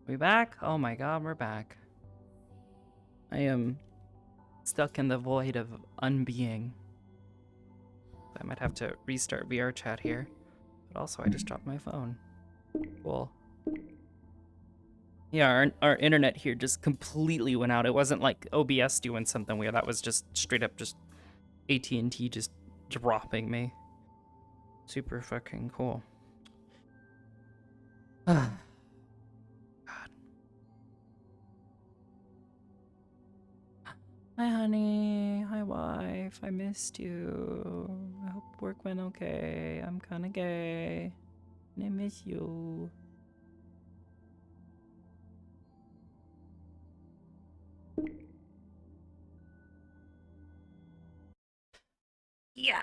We back? Oh my god, we're back. I am stuck in the void of unbeing. I might have to restart VR chat here. But also, I just dropped my phone. Cool. Yeah, our internet here just completely went out. It wasn't like OBS doing something weird. That was just straight up just AT&T just dropping me. Super fucking cool. God. Hi, honey. Hi, wife. I missed you. I hope work went okay. I'm kind of gay. And I miss you. Yeah.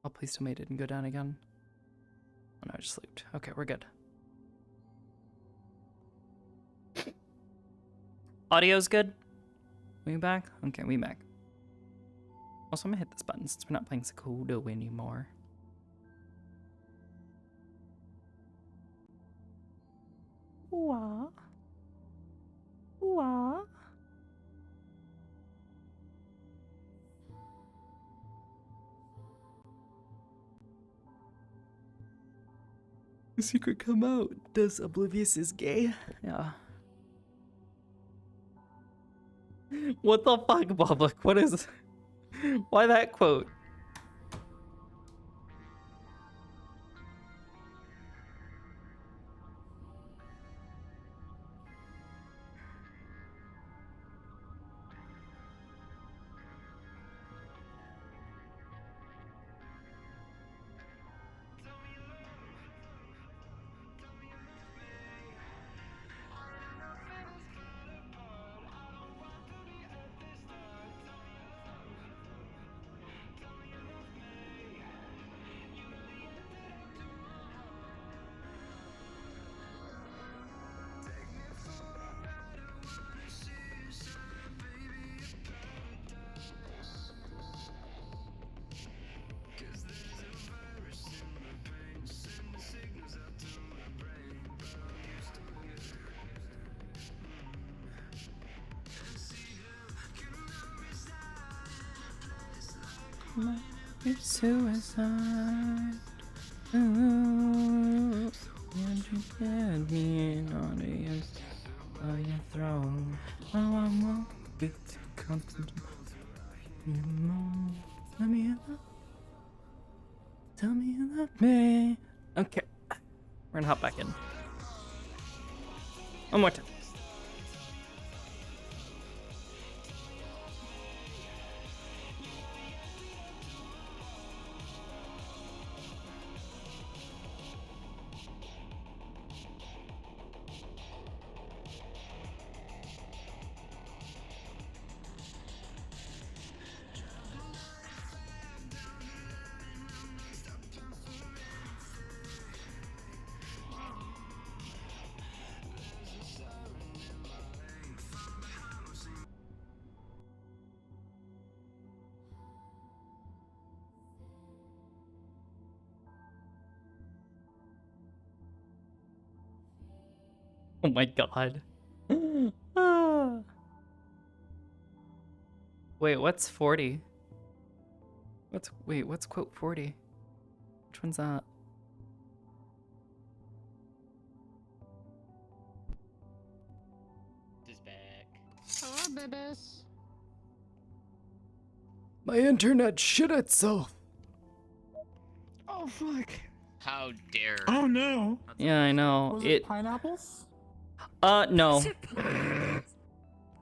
Oh, please tell me it didn't go down again. Oh, no, I just slept. Okay, we're good. Audio's good? We back? Okay, we back. Also, I'm gonna hit this button since we're not playing Sakudo anymore. Ooh-ah. Ooh-ah. The secret come out. Does Oblivious is gay? Yeah. What the fuck, public? What is... Why that quote? Suicide. Ooh, and you get me an audience on your throne. Oh, I won't be too comfortable. Let me up. Tell me you love me. Okay, we're gonna hop back in. One more time. Oh my god. Wait, what's 40? What's quote 40? Which one's that? Is back. Hello, babies. My internet shit itself. Oh, fuck. How dare. Oh, no. Yeah, I know. Was it pineapples? No.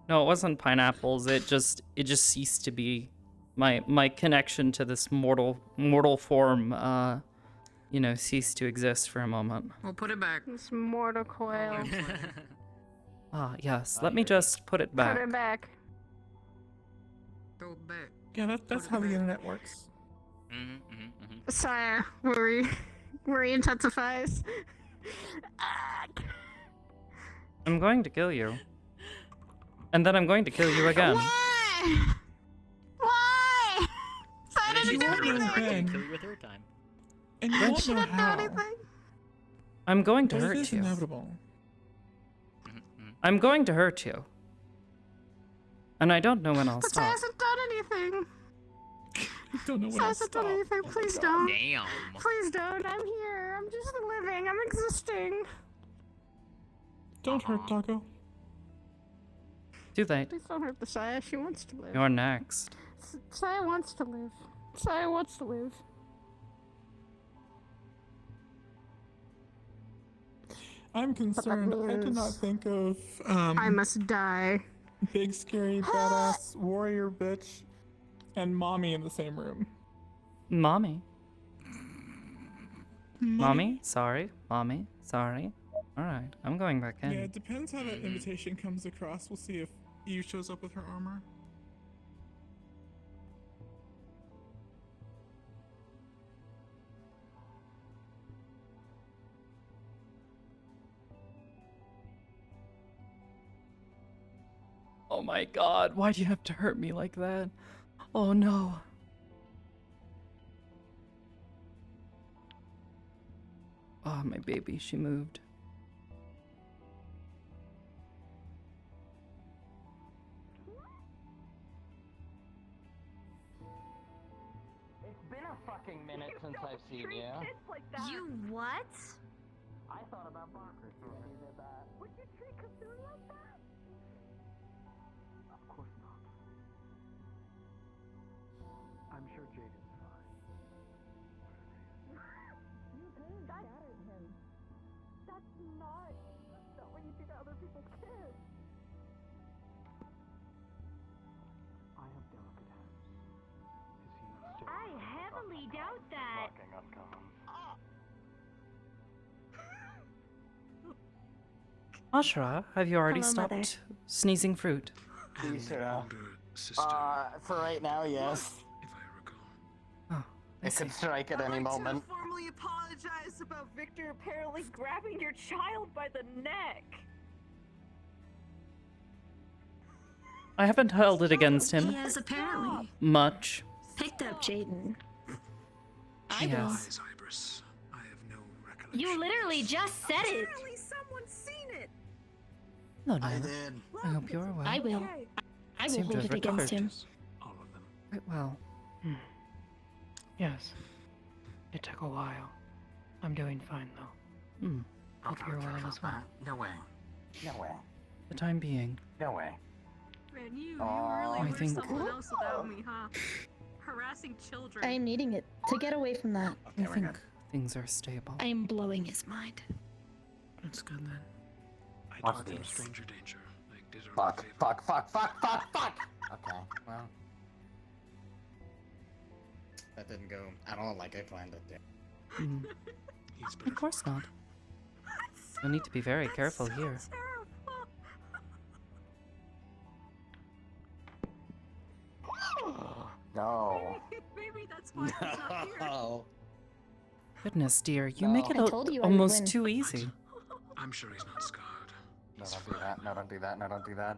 No, it wasn't pineapples. It just ceased to be my connection to this mortal form, you know, ceased to exist for a moment. We'll put it back. It's mortal coil. Ah, yes. Let me just put it back. Put it back. Throw it back. Yeah, that's how the internet works. Sorry, worry intensifies. I'm going to kill you. And then I'm going to kill you again. Why? Why? And done you won't know anything. when. Kill you a third time. And you What? won't She know didn't do how. anything. I'm going to But it hurt is you. inevitable. I'm going to hurt you. And I don't know when I'll But Sai stop. hasn't done anything. I don't know when Sai I'll hasn't done stop. anything. Oh my Please God. don't. Damn. Please don't. I'm here. I'm just living. I'm existing. Don't hurt Taco. Too late. Please don't hurt the Saya. She wants to live. You're next. Saya wants to live. Saya wants to live. I'm concerned. I did not means think of I must die. big scary badass warrior bitch and mommy in the same room. Mommy. Mommy? Sorry. Mommy? Sorry. Alright, I'm going back in. Yeah, it depends how that invitation comes across. We'll see if Eve shows up with her armor. Oh my god, why do you have to hurt me like that? Oh no. Oh, my baby, she moved. It's been a fucking minute since I've seen you. You what? I thought about Barker when you did that. Would you treat Cthulhu like that? Of course not. I'm sure Jaden's fine. You did that at him. That's not what you do to other people's kids. I have delicate hands. To see I heavily doubt that. fucking uncommon. Ashra, have you already Hello, stopped Mother. sneezing fruit? For right now, yes. If I recall. Oh, I It see. could strike at any moment. formally apologize about Victor apparently grabbing your child by the neck. I haven't held it against He him has apparently much. picked up Jaden. I Yes. will. Lies, Hybris. I have no recollection. You literally just said it. Apparently someone's seen it. No, no. did. I hope you're well. I will. Okay. I will Seem to hold have it against recovered. him. All of them. Quite well. Yes. It took a while. I'm doing fine though. Hmm. Hope you're well as well. No way. No way. The time being. No way. Man, you Aw. really I were think- someone else without me, huh? Harassing children. I am needing it to get away from that. I think things are stable. I am blowing his mind. That's good then. I Watch taught them these. stranger danger. Like deserve a Fuck, favor. fuck, fuck, fuck, fuck, fuck! Okay, well. That didn't go at all like I planned it to. Hmm. He's better Of course for it. not. You'll need to be very careful so here. Terrible. No. Maybe that's why he's not here. No. Goodness, dear, you No. make it I told you I would almost win. too easy. I'm sure he's not scarred. No, He's don't do fine. that. No, don't do that. No, don't do that.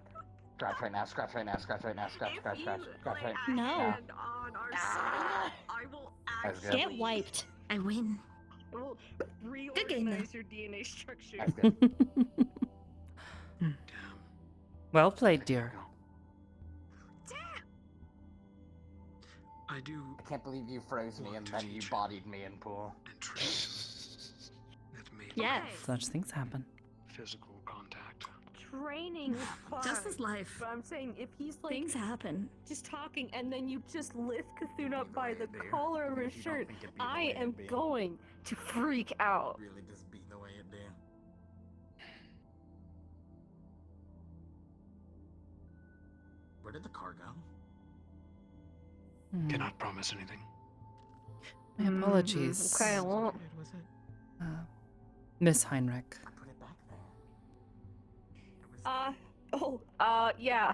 Scratch right now. Scratch right now. Scratch right now. Scratch, If scratch, you scratch, scratch lay right. a No. hand on our son, I will That's good. actually Get wiped. I win. I will game, reorganize your DNA structure. That's good. Damn. Well played, dear. I do I can't believe you froze me and then you bodied me in pool. and train that made Yes. Such things happen. physical contact. Training is fun. Just life. But I'm saying if he's like Things happen. just talking and then you just lift Cthulhu up by the Be the way it collar of be. his If you don't shirt, think it'd be the I way it'd am be. going to freak out. Really just be the way it do. Where did the car go? Hmm. Cannot promise anything. My apologies, Okay, well, Was it? Miss Heinrich. I put it back there. It was yeah.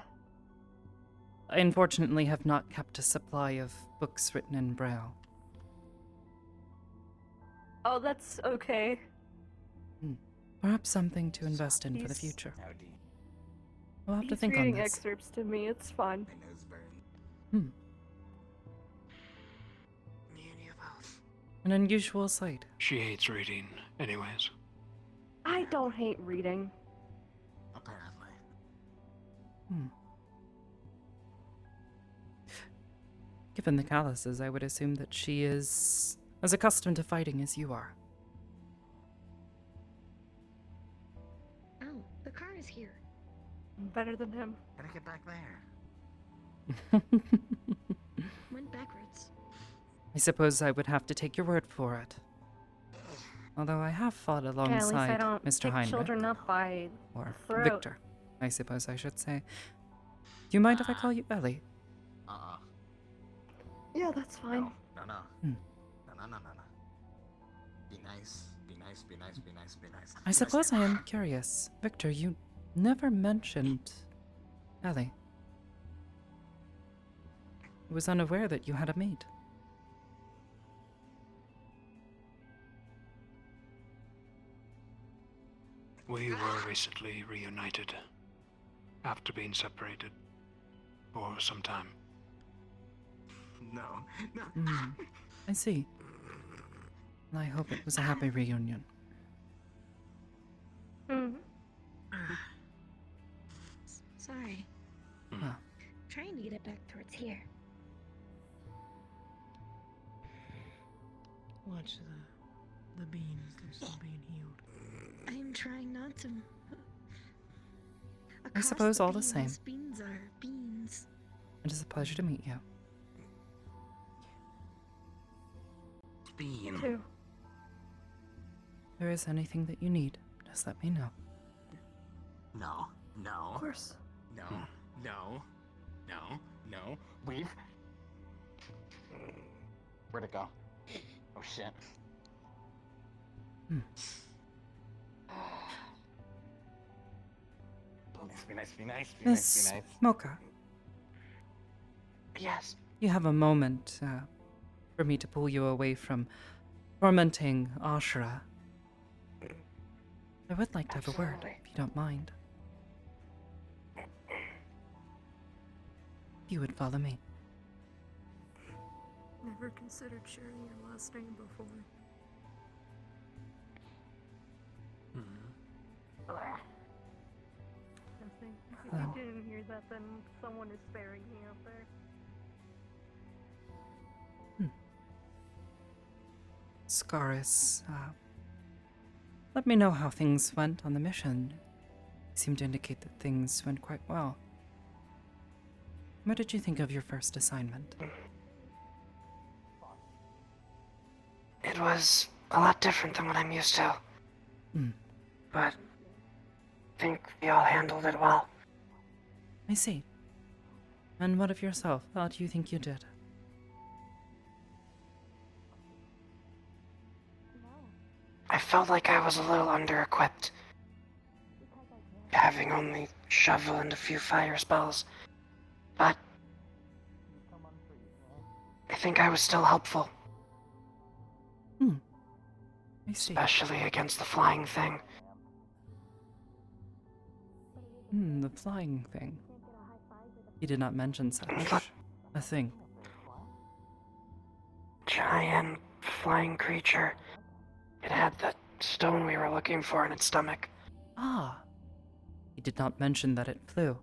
I unfortunately have not kept a supply of books written in Braille. Oh, that's okay. Perhaps something to invest in for the He's- future. howdy. We'll have to He's think on reading this. excerpts to me. It's fun. My nose burn. Hmm. An unusual sight. She hates reading, anyways. I don't hate reading. Apparently. Hmm. Given the calluses, I would assume that she is as accustomed to fighting as you are. Oh, the car is here. Better than him. Gotta get back there. Went backwards. I suppose I would have to take your word for it. Although I have fought Yeah, at least I alongside don't Mr. pick Heinrich, children up by or throat. Victor, I suppose I should say. Do you mind if I call you Ellie? Yeah, that's fine. No. Hmm. No. Be nice. Be nice. I suppose I am curious. Victor, you never mentioned Ellie. I was unaware that you had a maid. We were recently reunited after being separated for some time. No. I see. I hope it was a happy reunion. Mm-hmm. Sorry. Ah, Trying to get it back towards here. Watch the beans. They're still being healed. I'm trying not to. I suppose Across all the same. Beans are beans. it is a pleasure to meet you. Bean. Too. If there is anything that you need, just let me know. No. Of course. No. We've. Where'd it go? Oh shit. Be nice. Miss Mocha, Yes. you have a moment for me to pull you away from tormenting Ashura. I would like to have a word, Absolutely. if you don't mind. If you would follow me. Never considered sharing your last name before. If you didn't hear that, then someone is sparing me out there. Scaris, let me know how things went on the mission. You seem to indicate that things went quite well. What did you think of your first assignment? It was a lot different than what I'm used to. But I think we all handled it well. I see. And what of yourself? How do you think you did? I felt like I was a little under-equipped, having only shovel and a few fire spells. But I think I was still helpful, I see. especially against the flying thing. The flying thing. He did not mention such a thing. Giant flying creature. It had the stone we were looking for in its stomach. Ah. He did not mention that it flew.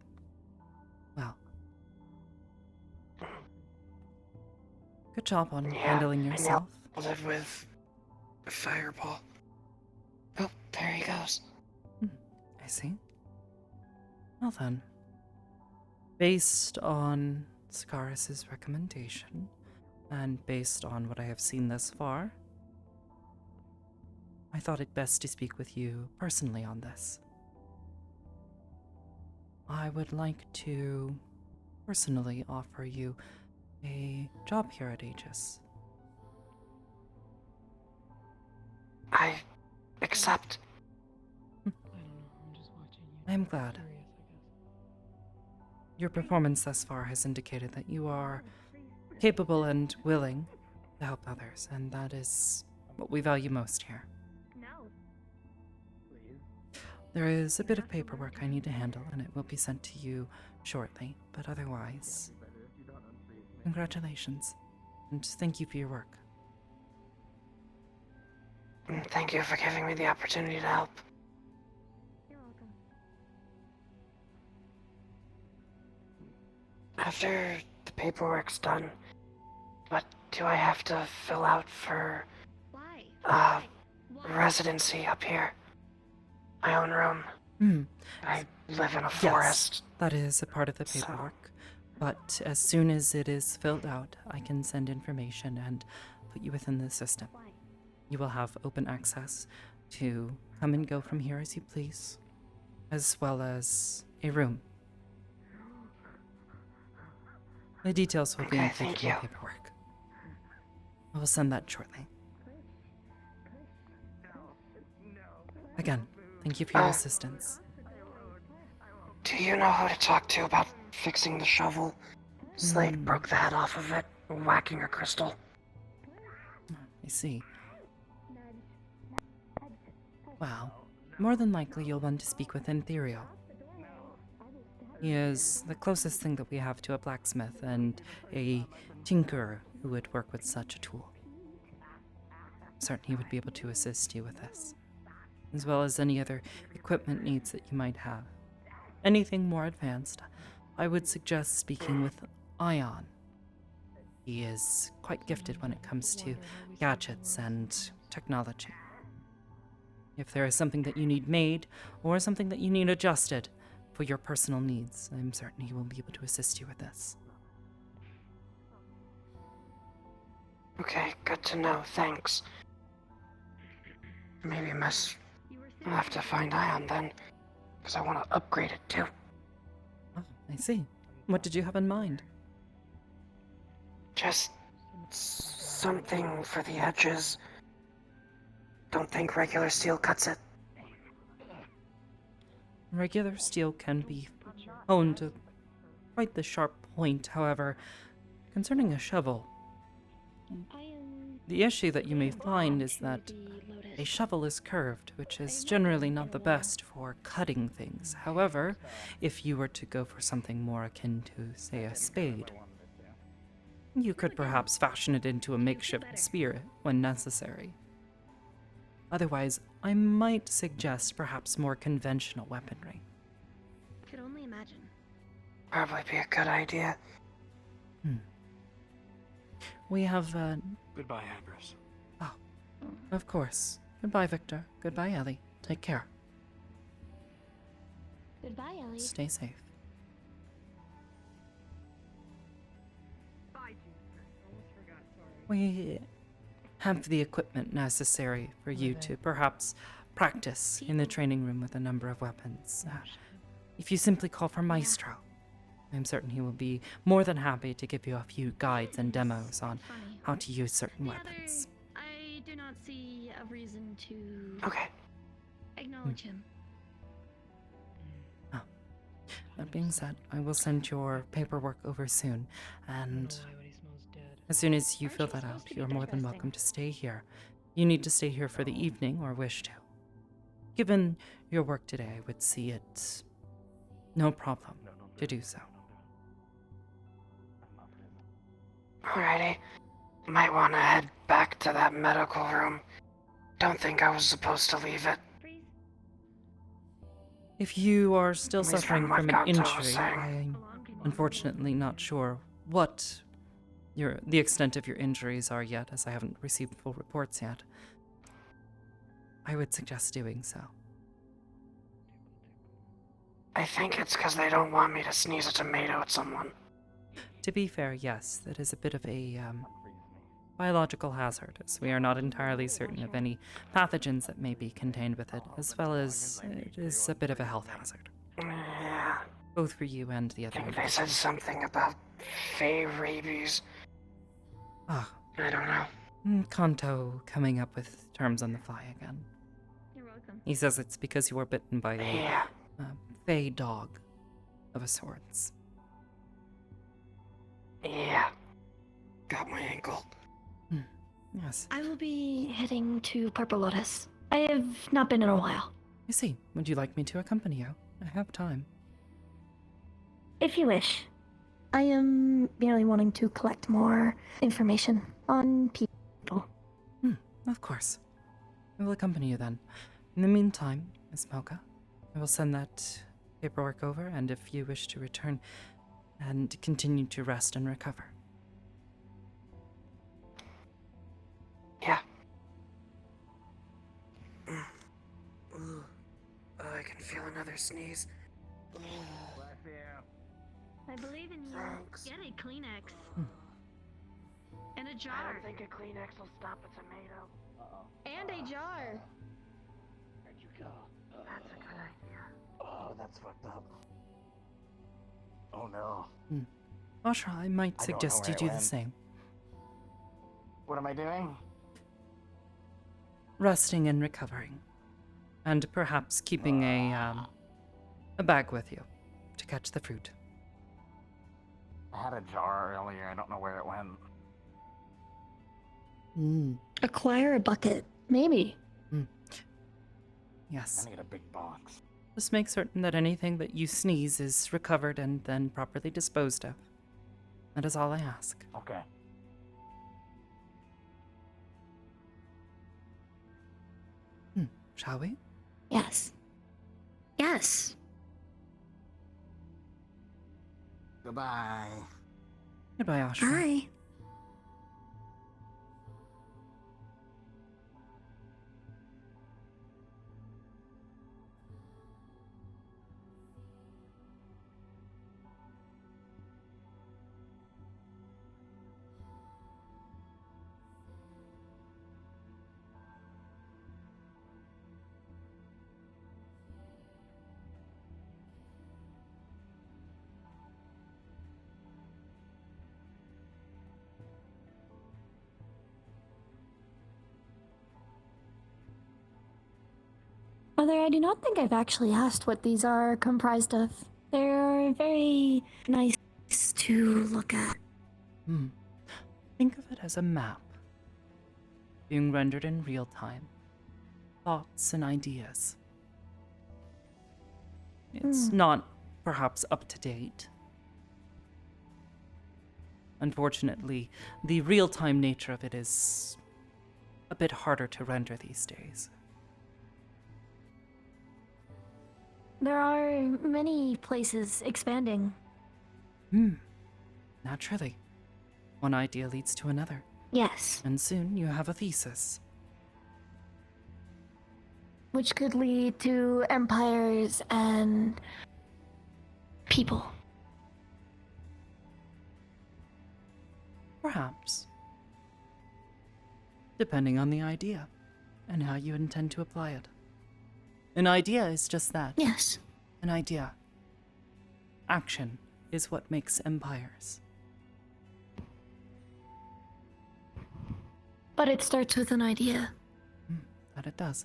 Well. Good job on handling yourself. I now live with a fireball. Oh, there he goes. I see. Well then. Based on Scaris' recommendation, and based on what I have seen thus far, I thought it best to speak with you personally on this. I would like to personally offer you a job here at Aegis. I accept. I don't know. I'm just watching you. I am glad. Curious, Your performance thus far has indicated that you are capable and willing to help others, and that is what we value most here. No. There is a bit of paperwork I need to handle, and it will be sent to you shortly, but otherwise, congratulations, and thank you for your work. Thank you for giving me the opportunity to help. You're welcome. After the paperwork's done, what do I have to fill out for Why? residency up here? My own room. I live in a forest. That is a part of the paperwork. But as soon as it is filled out, I can send information and put you within the system. Why? You will have open access to come and go from here as you please, as well as a room. The details will be Okay, included thank in the you. paperwork. I will send that shortly. Again, thank you for your assistance. Do you know who to talk to about fixing the shovel? Slade broke the head off of it, whacking a crystal. I see. Well, more than likely you'll want to speak with Ethereal. He is the closest thing that we have to a blacksmith and a tinkerer who would work with such a tool. I'm certain he would be able to assist you with this, as well as any other equipment needs that you might have. Anything more advanced, I would suggest speaking with Ion. He is quite gifted when it comes to gadgets and technology. If there is something that you need made, or something that you need adjusted for your personal needs, I'm certain he will be able to assist you with this. Okay, good to know, thanks. Maybe I'll have to find Ion then, because I want to upgrade it too. Oh, I see. What did you have in mind? Just something for the edges. Don't think regular steel cuts it. Regular steel can be honed to quite the sharp point, however, concerning a shovel, the issue that you may find is that a shovel is curved, which is generally not the best for cutting things. However, if you were to go for something more akin to, say, a spade, you could perhaps fashion it into a makeshift spear when necessary. Otherwise, I might suggest perhaps more conventional weaponry. Could only imagine. Probably be a good idea. We have, Goodbye, Hybris. Oh, of course. Goodbye, Victor. Goodbye, Ellie. Take care. Goodbye, Ellie. Stay safe. We have the equipment necessary for you to perhaps practice in the training room with a number of weapons. If you simply call for Maestro, I'm certain he will be more than happy to give you a few guides and demos on how to use certain weapons. I do not see a reason to Okay. acknowledge him. That being said, I will send your paperwork over soon, and as soon as you fill that out, you're more than welcome to stay here. You need to stay here for the evening or wish to. Given your work today, I would see it no problem to do so. Alrighty. Might want to head back to that medical room. Don't think I was supposed to leave it. If you are still At least suffering from from what an Gato was injury, saying. I'm unfortunately not sure what the extent of your injuries are yet, as I haven't received full reports yet. I would suggest doing so. I think it's because they don't want me to sneeze a tomato at someone. To be fair, yes, that is a bit of a biological hazard, as we are not entirely certain of any pathogens that may be contained with it, as well as it is a bit of a health hazard, Yeah. both for you and the I other think they said individuals. something about fey rabies. Ah, I don't know. Kanto coming up with terms on the fly again. You're welcome. He says it's because you were bitten by a Yeah. fey dog of a sorts. Yeah. Got my ankle. Yes, I will be heading to Purple Lotus. I have not been in a while. I see. Would you like me to accompany you? I have time. If you wish. I am merely wanting to collect more information on people. Of course. I will accompany you then. In the meantime, Miss Mocha, I will send that paperwork over, and if you wish to return and continue to rest and recover. Yeah. Ooh. Oh, I can feel another sneeze. I believe in you. Thanks. Get a Kleenex. And a I jar. don't think a Kleenex will stop a tomato. And a jar. Where'd you go? That's a good idea. Oh, that's fucked up. Oh no. Ashra, I might I don't know suggest you where it do the went. same. What am I doing? Resting and recovering. And perhaps keeping a bag with you to catch the fruit. I had a jar earlier. I don't know where it went. Acquire a bucket. Maybe. Yes. I need a big box. Just make certain that anything that you sneeze is recovered and then properly disposed of. That is all I ask. Okay. Shall we? Yes. Yes. Goodbye. Goodbye, Ashra. Bye. Mother, I do not think I've actually asked what these are comprised of. They're very nice to look at. Think of it as a map, being rendered in real time. Thoughts and ideas. It's not perhaps up to date. Unfortunately, the real-time nature of it is a bit harder to render these days. There are many places expanding. Naturally. One idea leads to another, Yes. and soon you have a thesis. Which could lead to empires and people. Perhaps. Depending on the idea, and how you intend to apply it. An idea is just that. Yes. An idea. Action is what makes empires. But it starts with an idea. That it does.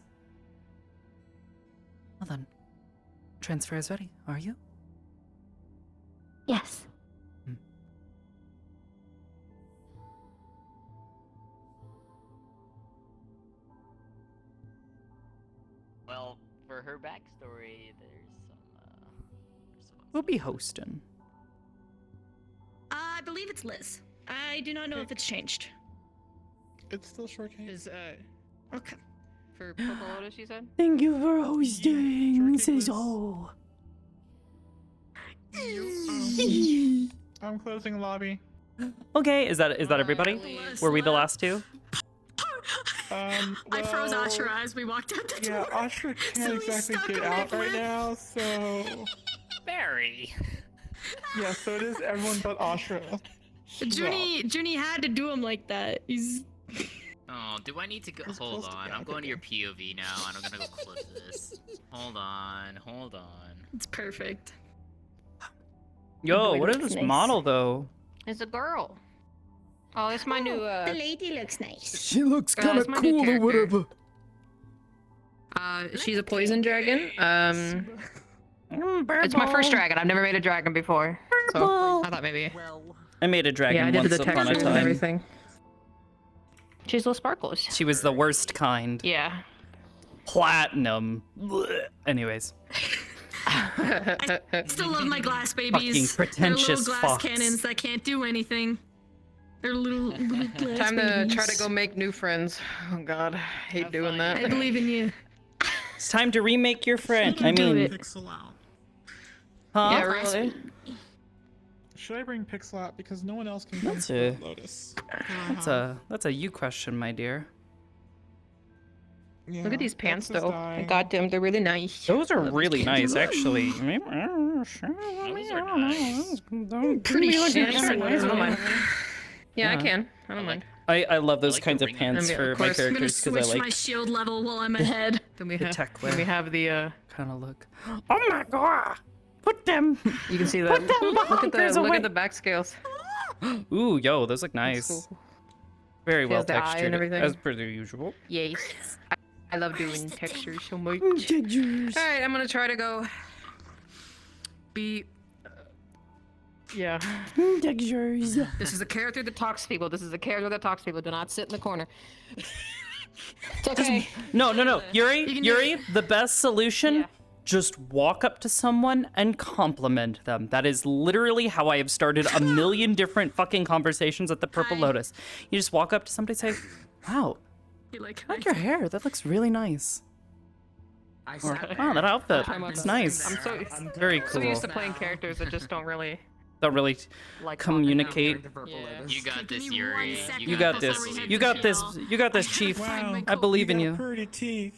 Well then, transfer is ready, are you? Yes. Well, for her backstory, there's some. We'll be hosting. I believe it's Liz. I do not know if it's changed. It's still shortcake. Is Okay. for Purple Lotus, you said? Thank you for hosting, Shortcake Mrs. Liz. O. I'm closing lobby. Okay, is that everybody? Were we the last two? I froze well, Ashura as we walked out the Yeah, door. Ashra can't So we exactly stuck get him out in right there. now, so Barry. yeah, so it is everyone but Ashra. Junie had to do him like that. He's. Oh, do I need to go? It's Hold close to- on, yeah, I'm going to your okay. POV now, and I'm gonna go close this. Hold on. It's perfect. Yo, boy what is looks this nice. model though? It's a girl. Oh, it's my new The lady looks nice. She looks kind of it's my new cool or character. whatever. she's a poison dragon. It's my first dragon. I've never made a dragon before. So I thought maybe. I made a dragon Yeah, I did once the upon a textures and time. everything. She's little sparkles. She was the worst kind. Yeah. Platinum. Blech. Anyways. I still love my glass babies. Fucking pretentious They're little glass fox. cannons that can't do anything. They're little glass Time to babies. try to go make new friends. Oh god, hate doing that. I believe in you. It's time to remake your friend. You I do mean, it. Pixel out. huh? Yeah, really. Should I bring Pixel out because no one else can come That's to a- Lotus? That's a you question, my dear. Yeah, Look at these pants Texas though. died. Goddamn, they're really nice. Those are Love these really pants. nice, actually. Pretty shit. I don't mind. Yeah, I Yeah. can. I don't mind. I love those like kinds the of ring pants on it. for Of my course. I'm I'm gonna characters because switch I my like shield level while I'm ahead. Then we the have. tech Then we wear have the. kind of look. Oh my god! Put them. You can see that. Put them Look at the back scales. Ooh, yo, those look nice. cool. Very She well has the eye and textured, everything. as per the usual. Yes. I love doing textures so much. Alright, I'm gonna try to go. Be. Yeah. Textures. This is a character that talks to people. This is a character that talks to people. Do not sit in the corner. It's okay. No, Yuri, You can Yuri, the best solution. Yeah. Just walk up to someone and compliment them. That is literally how I have started a million different fucking conversations at the Purple Hi. Lotus. You just walk up to somebody and say, wow, You like, I like your hair. That looks really nice. I Or, sat wow, that outfit. I'm It's up. nice. I'm Very so used cool. to playing characters that just don't really Don't really like communicate. Yeah. You got Give this, me Yuri. 1 second. You got Before this. we head You to got this. jail. You got this, Chief. Wow. I believe in got you. Pretty teeth.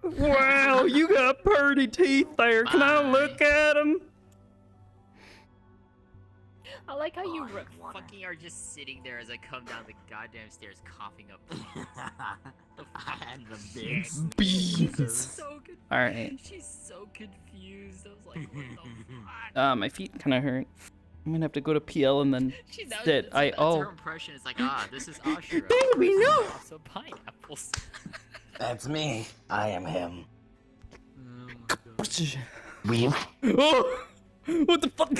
Wow, you got pretty teeth there. Can I look at them? I like how you fucking are just sitting there as I come down the goddamn stairs coughing up. And the big Beans. So good. All right. She's so confused. I was like, what the fuck? My feet kind of hurt. I'm gonna have to go to PL and then That sit. that's Oh. her impression. It's like, this is Ashura. Baby, no. Also pineapples. That's me. I am him. Oh Weave. Oh, what the fuck?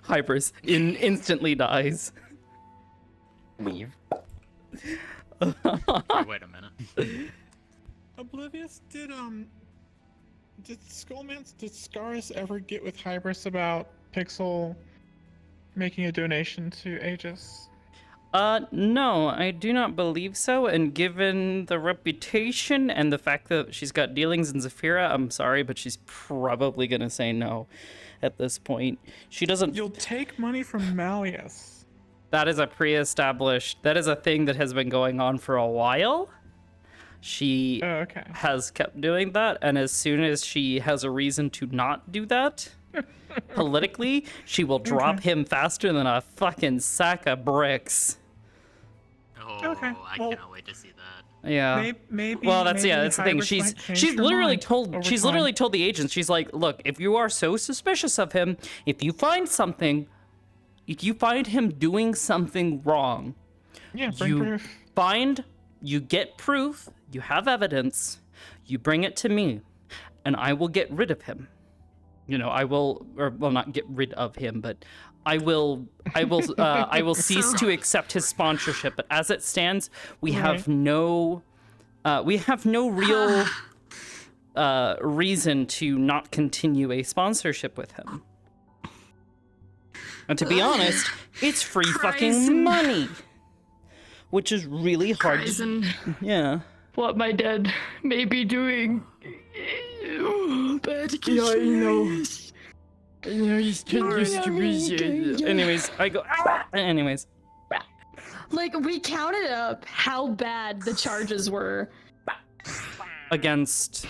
Hybris instantly dies. Weave. wait a minute. Oblivious, did Skullman's, did Scaris ever get with Hybris about Pixel making a donation to Aegis? No, I do not believe so, and given the reputation and the fact that she's got dealings in Zafira, I'm sorry, but she's probably gonna say no at this point. She doesn't... You'll take money from Malleus. That is a pre-established... That is a thing that has been going on for a while. She has kept doing that, and as soon as she has a reason to not do that, politically, she will drop him faster than a fucking sack of bricks. Oh, Okay, I well- cannot wait to see that. Yeah. Maybe. Well, that's maybe that's the thing. Hybris She's might change she's her literally mind told over she's time. literally told the agents. She's like, look, if you are so suspicious of him, if you find something, if you find him doing something wrong, Yeah, bring you proof. you get proof, you have evidence, you bring it to me, and I will get rid of him. You know, I will, or well, not get rid of him, but I will cease to accept his sponsorship. But as it stands, we have no real reason to not continue a sponsorship with him. And to be honest, it's free fucking Cryson. money, which is really hard. Cryson. Yeah. What my dad may be doing. Bad Yeah, I know. He's Anyways, I go. Anyways, Like, we counted up how bad the charges were. against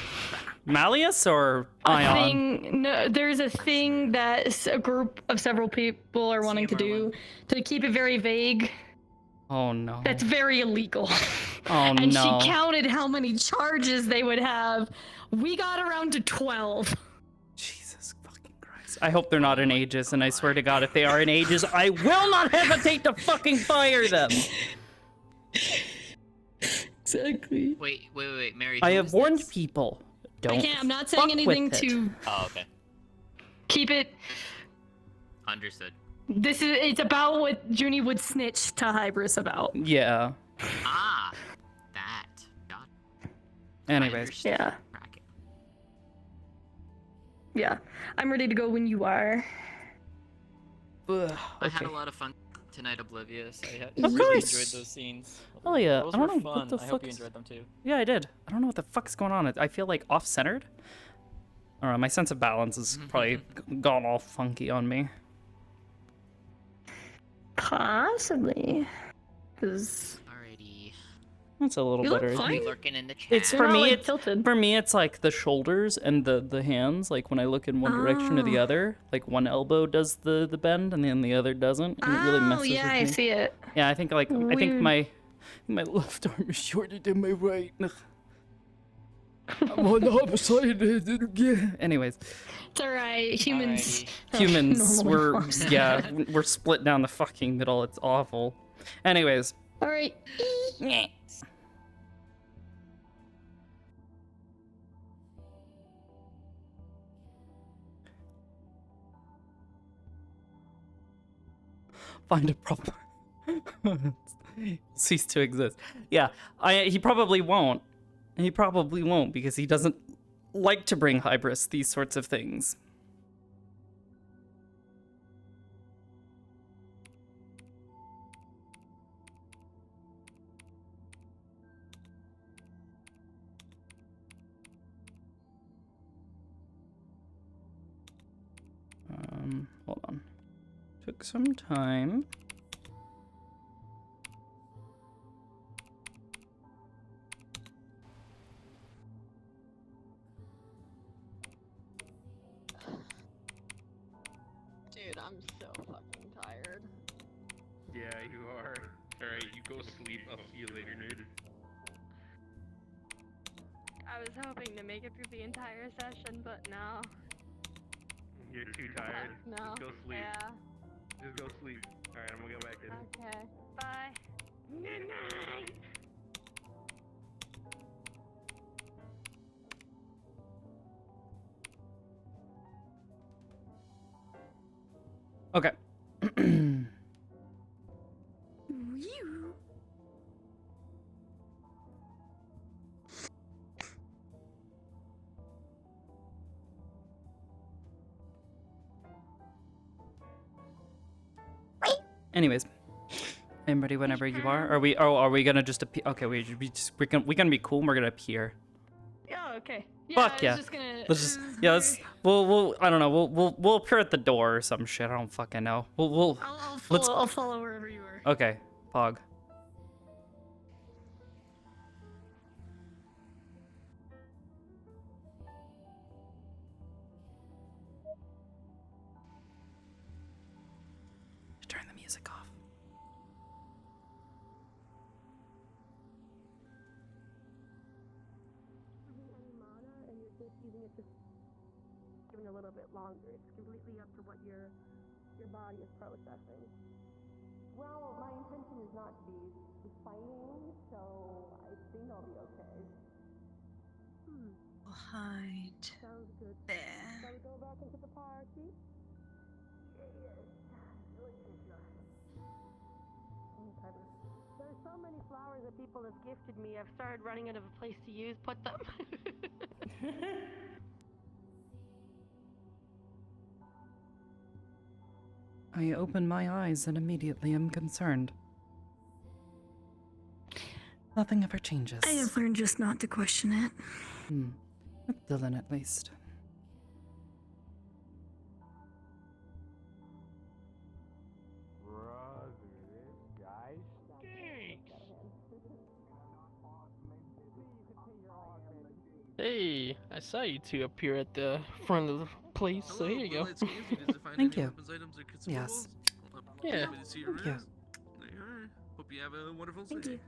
Malleus or A Ion? thing, no, there's a thing that a group of several people are wanting to do to keep it very vague. Oh no. That's very illegal. Oh And no. she counted how many charges they would have. We got around to 12. Jesus fucking Christ. I hope they're not in Aegis, and I swear to God, if they are in Aegis, I will not hesitate to fucking fire them. Exactly. Wait, Mary. I who have is warned this? people. Don't. I'm not saying fuck anything with it. to Oh, okay. keep it. Understood. It's about what Junie would snitch to Hybris about. Yeah. Ah, that. Got Anyways. Yeah. Yeah. I'm ready to go when you are. I had a lot of fun Tonight Oblivious. I Of really course. enjoyed those scenes. Oh yeah, Those I don't were know fun. what the I fuck. hope you enjoyed them too. Yeah, I did. I don't know what the fuck's going on. I feel like off-centered. I don't know. My sense of balance is probably gone all funky on me. Possibly. Because Alrighty. That's a little you look better. fine. Lurking in the chat. It's You're for not, me. like, It's tilted. for me. It's like the shoulders and the hands. Like when I look in one direction or the other, like one elbow does the bend and then the other doesn't, and it really messes yeah, with I me. see it. Yeah, I think I think Weird. my left arm is shorter than my right. I'm on the opposite. Anyways, It's alright. Humans. are humans, normal we're forms. we're split down the fucking middle. It's awful. Anyways, Alright. find a problem. Cease to exist. Yeah, he probably won't. He probably won't because he doesn't like to bring Hybris these sorts of things. Hold on. Took some time. Dude, I'm so fucking tired. Yeah, you are. Alright, you go sleep. I'll see you later, nerd. I was hoping to make it through the entire session, but no. You're too tired. No. Just go sleep. Yeah. Just go sleep. Alright, I'm gonna go back in. Okay. Bye. Good night. Okay. Anyways, I'm ready whenever you are. Are we? Oh, are we gonna just appear? Okay, we're gonna be cool. And we're gonna appear. Yeah, okay. Fuck yeah. Let's just we'll I don't know. We'll appear at the door or some shit. I don't fucking know. I'll follow wherever you are. Okay, Pog. Turn the music off. And you're just using it to giving a little bit longer. It's completely up to what your body is processing. Well, my intention is not to be fighting, so I think I'll be okay. Hide. Sounds good. There. Shall we go back into the party? There's so many flowers that people have gifted me. I've started running out of a place to put them. I open my eyes and immediately am concerned. Nothing ever changes. I have learned just not to question it. With Dylan at least. Hey, I saw you two up here at the front of the place, so here you go. Thank you. Yes. Yeah. Thank you. Hope you have a wonderful Thank day. you.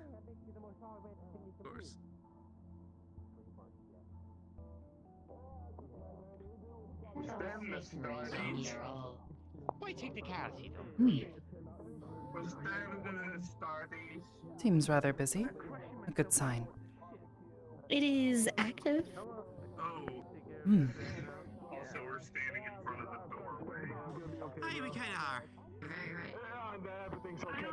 Of course. Why technicality Seems rather busy. A good sign. It is active. Hmm. Also, we're standing in front of the doorway. Hey, we kinda are. Everything's okay,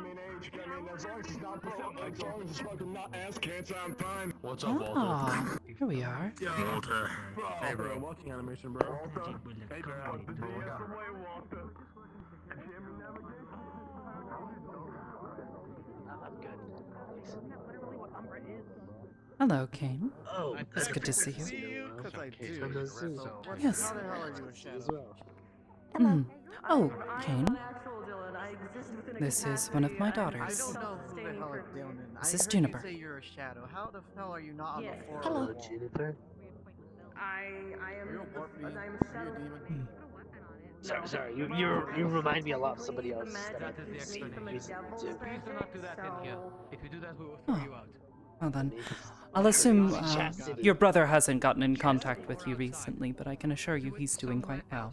as long as it's not as long as it's fucking not ass cancer, I'm fine. What's Ah, here we are. Walter. Hey, bro. Walking animation, bro. Hey, bro. Walter. Hello, Kane. Oh, It's good to see you. Because I do. Yes. How the hell are you a shadow? Hmm. Oh, Kane. Actual Dylan. I exist within a This is one of my I daughters. don't know who the hell is Dylan. This I is heard Juniper. you say you're a shadow. How the hell are you not on the floor? Hello. Juniper? I am. Are you a warp being? I'm Are you a demon? Sorry, you remind me a lot of somebody else that I used to use it too. Please do not do that in here. If you do that, we will Oh. throw you out. Well then, I'll assume Chat City. your brother hasn't gotten in contact with you recently, but I can assure you he's doing quite well.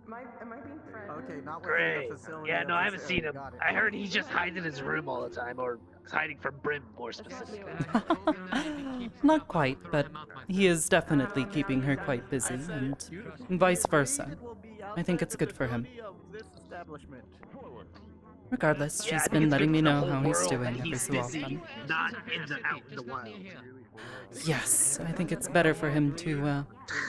Am I being threatened? Okay, not within Great. the facility. Yeah, of no, I this haven't seen area. him. Got it. I heard he just hides in his room all the time, or hiding from Brim, more specifically. Not quite, but he is definitely keeping her quite busy, and vice versa. I think it's good for him. Regardless, Yeah, I she's think been it's letting good me for the know whole how he's world doing that every he's so busy, often. not out in the wild. Yes, I think it's better for him to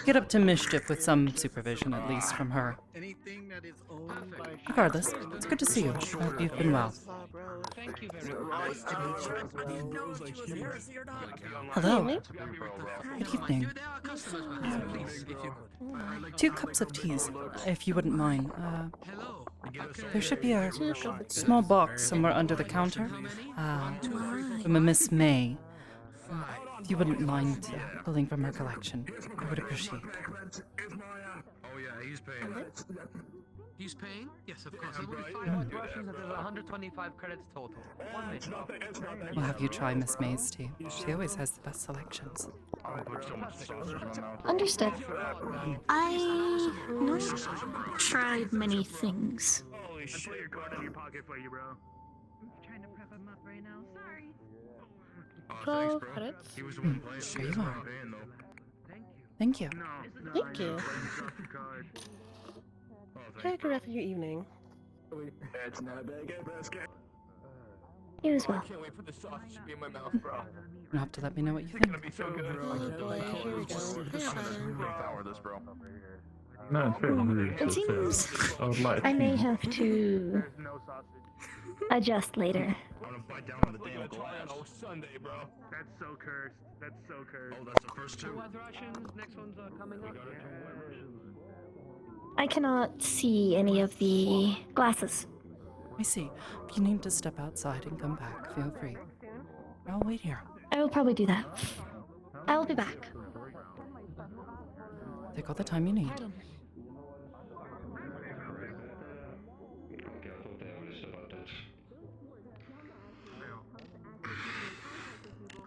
get up to mischief with some supervision, at least from her. Anything that is owned by Regardless, it's good to see you. I hope you've been well. Thank you very much. Hello. Good evening. Two cups of teas, if you wouldn't mind. There should be a small box somewhere under the counter from a Miss May. If you wouldn't mind pulling from her collection, I would appreciate it. Oh yeah, he's paying. He's paying? Yes, of course. He will be 5 Russians and there's 125 credits total. 1 minute. We'll have you try Miss May's tea. She always has the best selections. Understood. I not tried many things. Holy shit, your card in your pocket for you, bro. I'm trying to prep him up right now. Sorry. Twelve credits. He was the one playing. Sure you are. Paying, though. Thank you. Thank you. Have a rest of your evening. It's not that good, basket. You as well. I can't wait for the sausage to be in my mouth, bro. You'll have to let me know what you It's think. gonna be so good. No, it's fair. It seems I would like I may have to No sausage. adjust later. I'm gonna bite down on the damn glass. Oh, Sunday, bro. That's so cursed. That's so cursed. Oh, that's the first two. Russians. Next one's coming up. I cannot see any of the glasses. I see. If you need to step outside and come back, feel free. I'll wait here. I will probably do that. I will be back. Take all the time you need.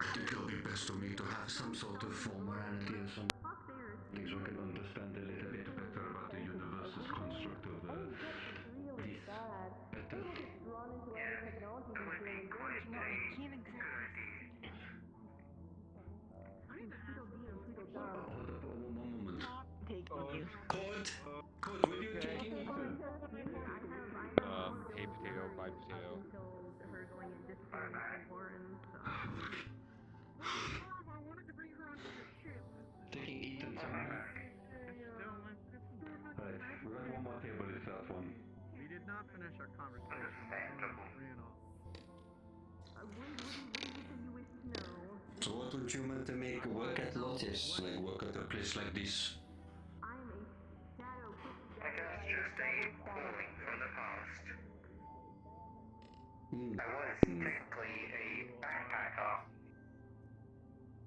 I think it'll be best for me to have some sort of formality or something so I can understand a little bit better about the universe's construct of this better. Hold up one moment. Code, what are you taking? Hey potato, bye potato. Taking Ethan somewhere. Right, we got one more table is that one. We did not finish our conversation. Ran off. So what would you want to make work at Lotus? Like work at a place like this? I'm a shadow. I guess just a calling from the past. I was technically a backpacker,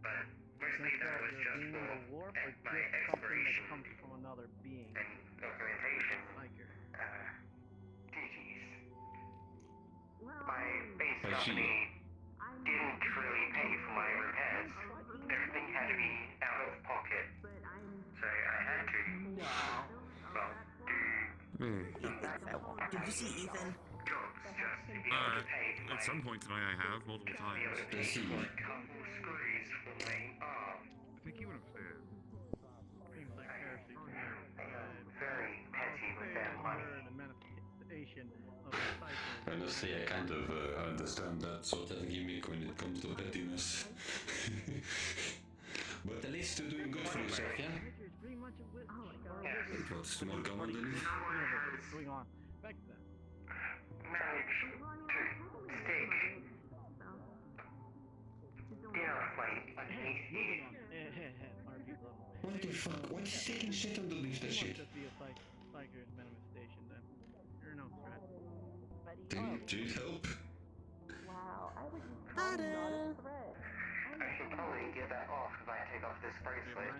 but mostly that was just for my exploration Comes from another being. and documentation Like your duties. My base company didn't really pay for my repairs. Everything had to be out of pocket, so I had to, well, do Did you see Ethan? jobs just to be able to pay for At some point tonight, I have multiple times. a couple screws for my arm. I think he would have said. seems like heresy to me. Very petty with their money. The manifestation of a cycle. Honestly, I kind of understand that sort of gimmick when it comes to pettiness. But at least you're doing good for yourself, yeah? Richard's pretty much a witness. It was small come underneath. What's going on? Back to that. Managed to stick What the fuck? Why is he taking shit underneath that shit? Just be a psycho manifestation then. You're no threat. Dude, help. Wow, I would just call you not a threat. I should probably get that off if I take off this bracelet.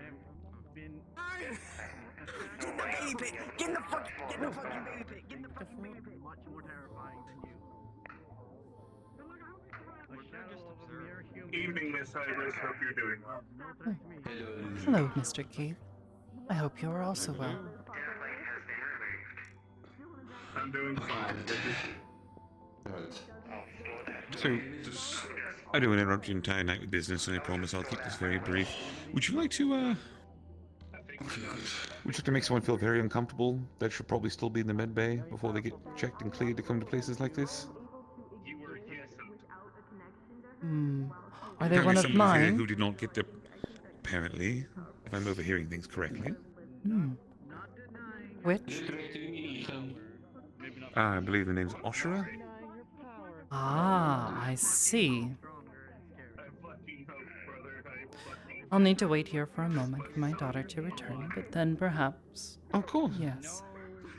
Been Get the baby pig! Get in the fucking baby pig! Get in the fucking baby pig! Much more terrifying than you. A shadow of a mere human. Evening, Miss Hybris. Hope you're doing well. Hello, Mr. Keith. I hope you are also well. I'm doing fine. So, I don't want to interrupt your entire night with business, and I promise I'll keep this very brief. Would you like to, would you like to make someone feel very uncomfortable that should probably still be in the med bay before they get checked and cleared to come to places like this? Are they one of Someone here mine? who did not get the... Apparently, if I'm overhearing things correctly. Which? I believe the name's Oshara? Ah, I see. I'll need to wait here for a moment for my daughter to return, but then perhaps... Of course. Yes.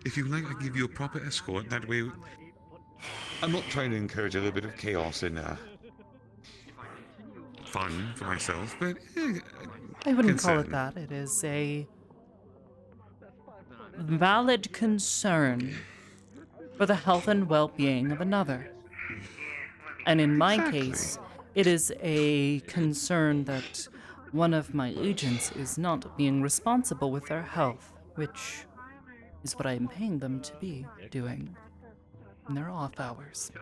If you like, I can give you a proper escort. That way... I'm not trying to encourage a little bit of chaos and, fun for myself, but... I wouldn't call it that. It is a... valid concern for the health and well-being of another. And in my case, it is a concern that one of my agents is not being responsible with their health, which is what I am paying them to be doing in their off hours.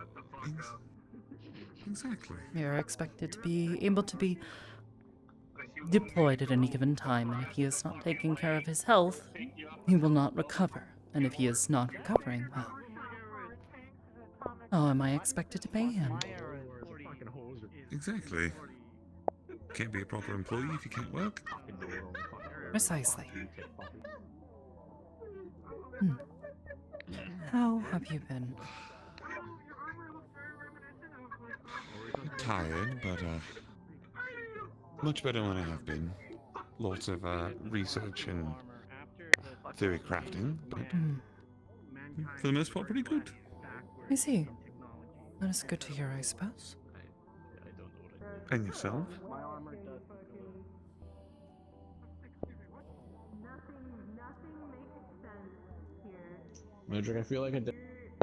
Exactly. They are expected to be able to be deployed at any given time, and if he is not taking care of his health, he will not recover. And if he is not recovering, well, how am I expected to pay him? Exactly. Can't be a proper employee if you can't work. Precisely. How have you been? Tired, but much better than I have been. Lots of research and theory crafting, but for the most part, pretty good. I see. That is good to hear, I suppose. And yourself? Modric, I feel like I did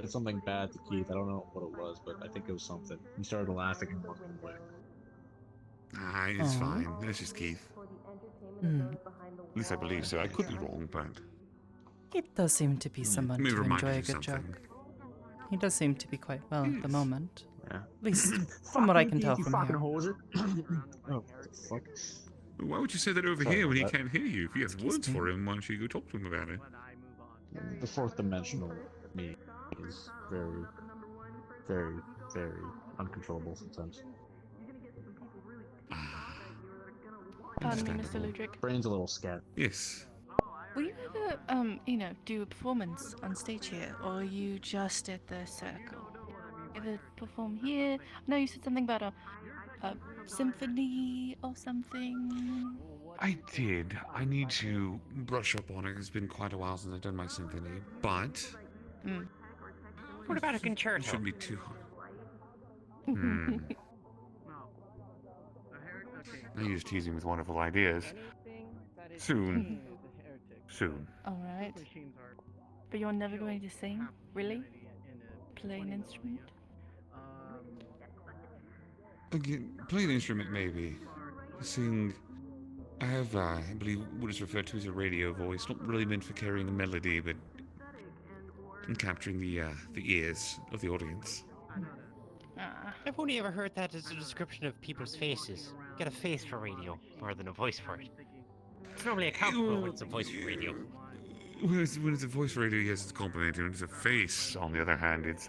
something bad to Keith. I don't know what it was, but I think it was something. He started laughing and walking away. Ah, it's fine. That's just Keith. At least I believe so. I could be wrong, but... It does seem to be someone Maybe to remind enjoy you a of good something. joke. He does seem to be quite well at the moment. Yeah. At least from what I can tell from here. Oh, fuck. Why would you say that over Sorry here when he about that. can't hear you? If he has words for him, why don't you go talk to him about it? The fourth dimensional me is very, very, very uncontrollable sometimes. Pardon me, Mr. Ludwig. Brain's a little scat. Yes. Will you ever, do a performance on stage here, or are you just at the circle? Ever perform here? I know you said something about a symphony or something. I did. I need to brush up on it. It's been quite a while since I've done my symphony, but... What about a It concerto? shouldn't be too hard. You're just teasing with wonderful ideas. Soon. Soon. Alright. But you're never going to sing? Really? Play an instrument? Again, play an instrument maybe. Sing... I have, I believe, what is referred to as a radio voice. Not really meant for carrying a melody, but... and capturing the ears of the audience. I've only ever heard that as a description of people's faces. Get a face for radio, more than a voice for it. It's normally a compliment when it's a voice for radio. When it's a voice for radio, yes, it's complimentary. When it's a face, on the other hand, it's,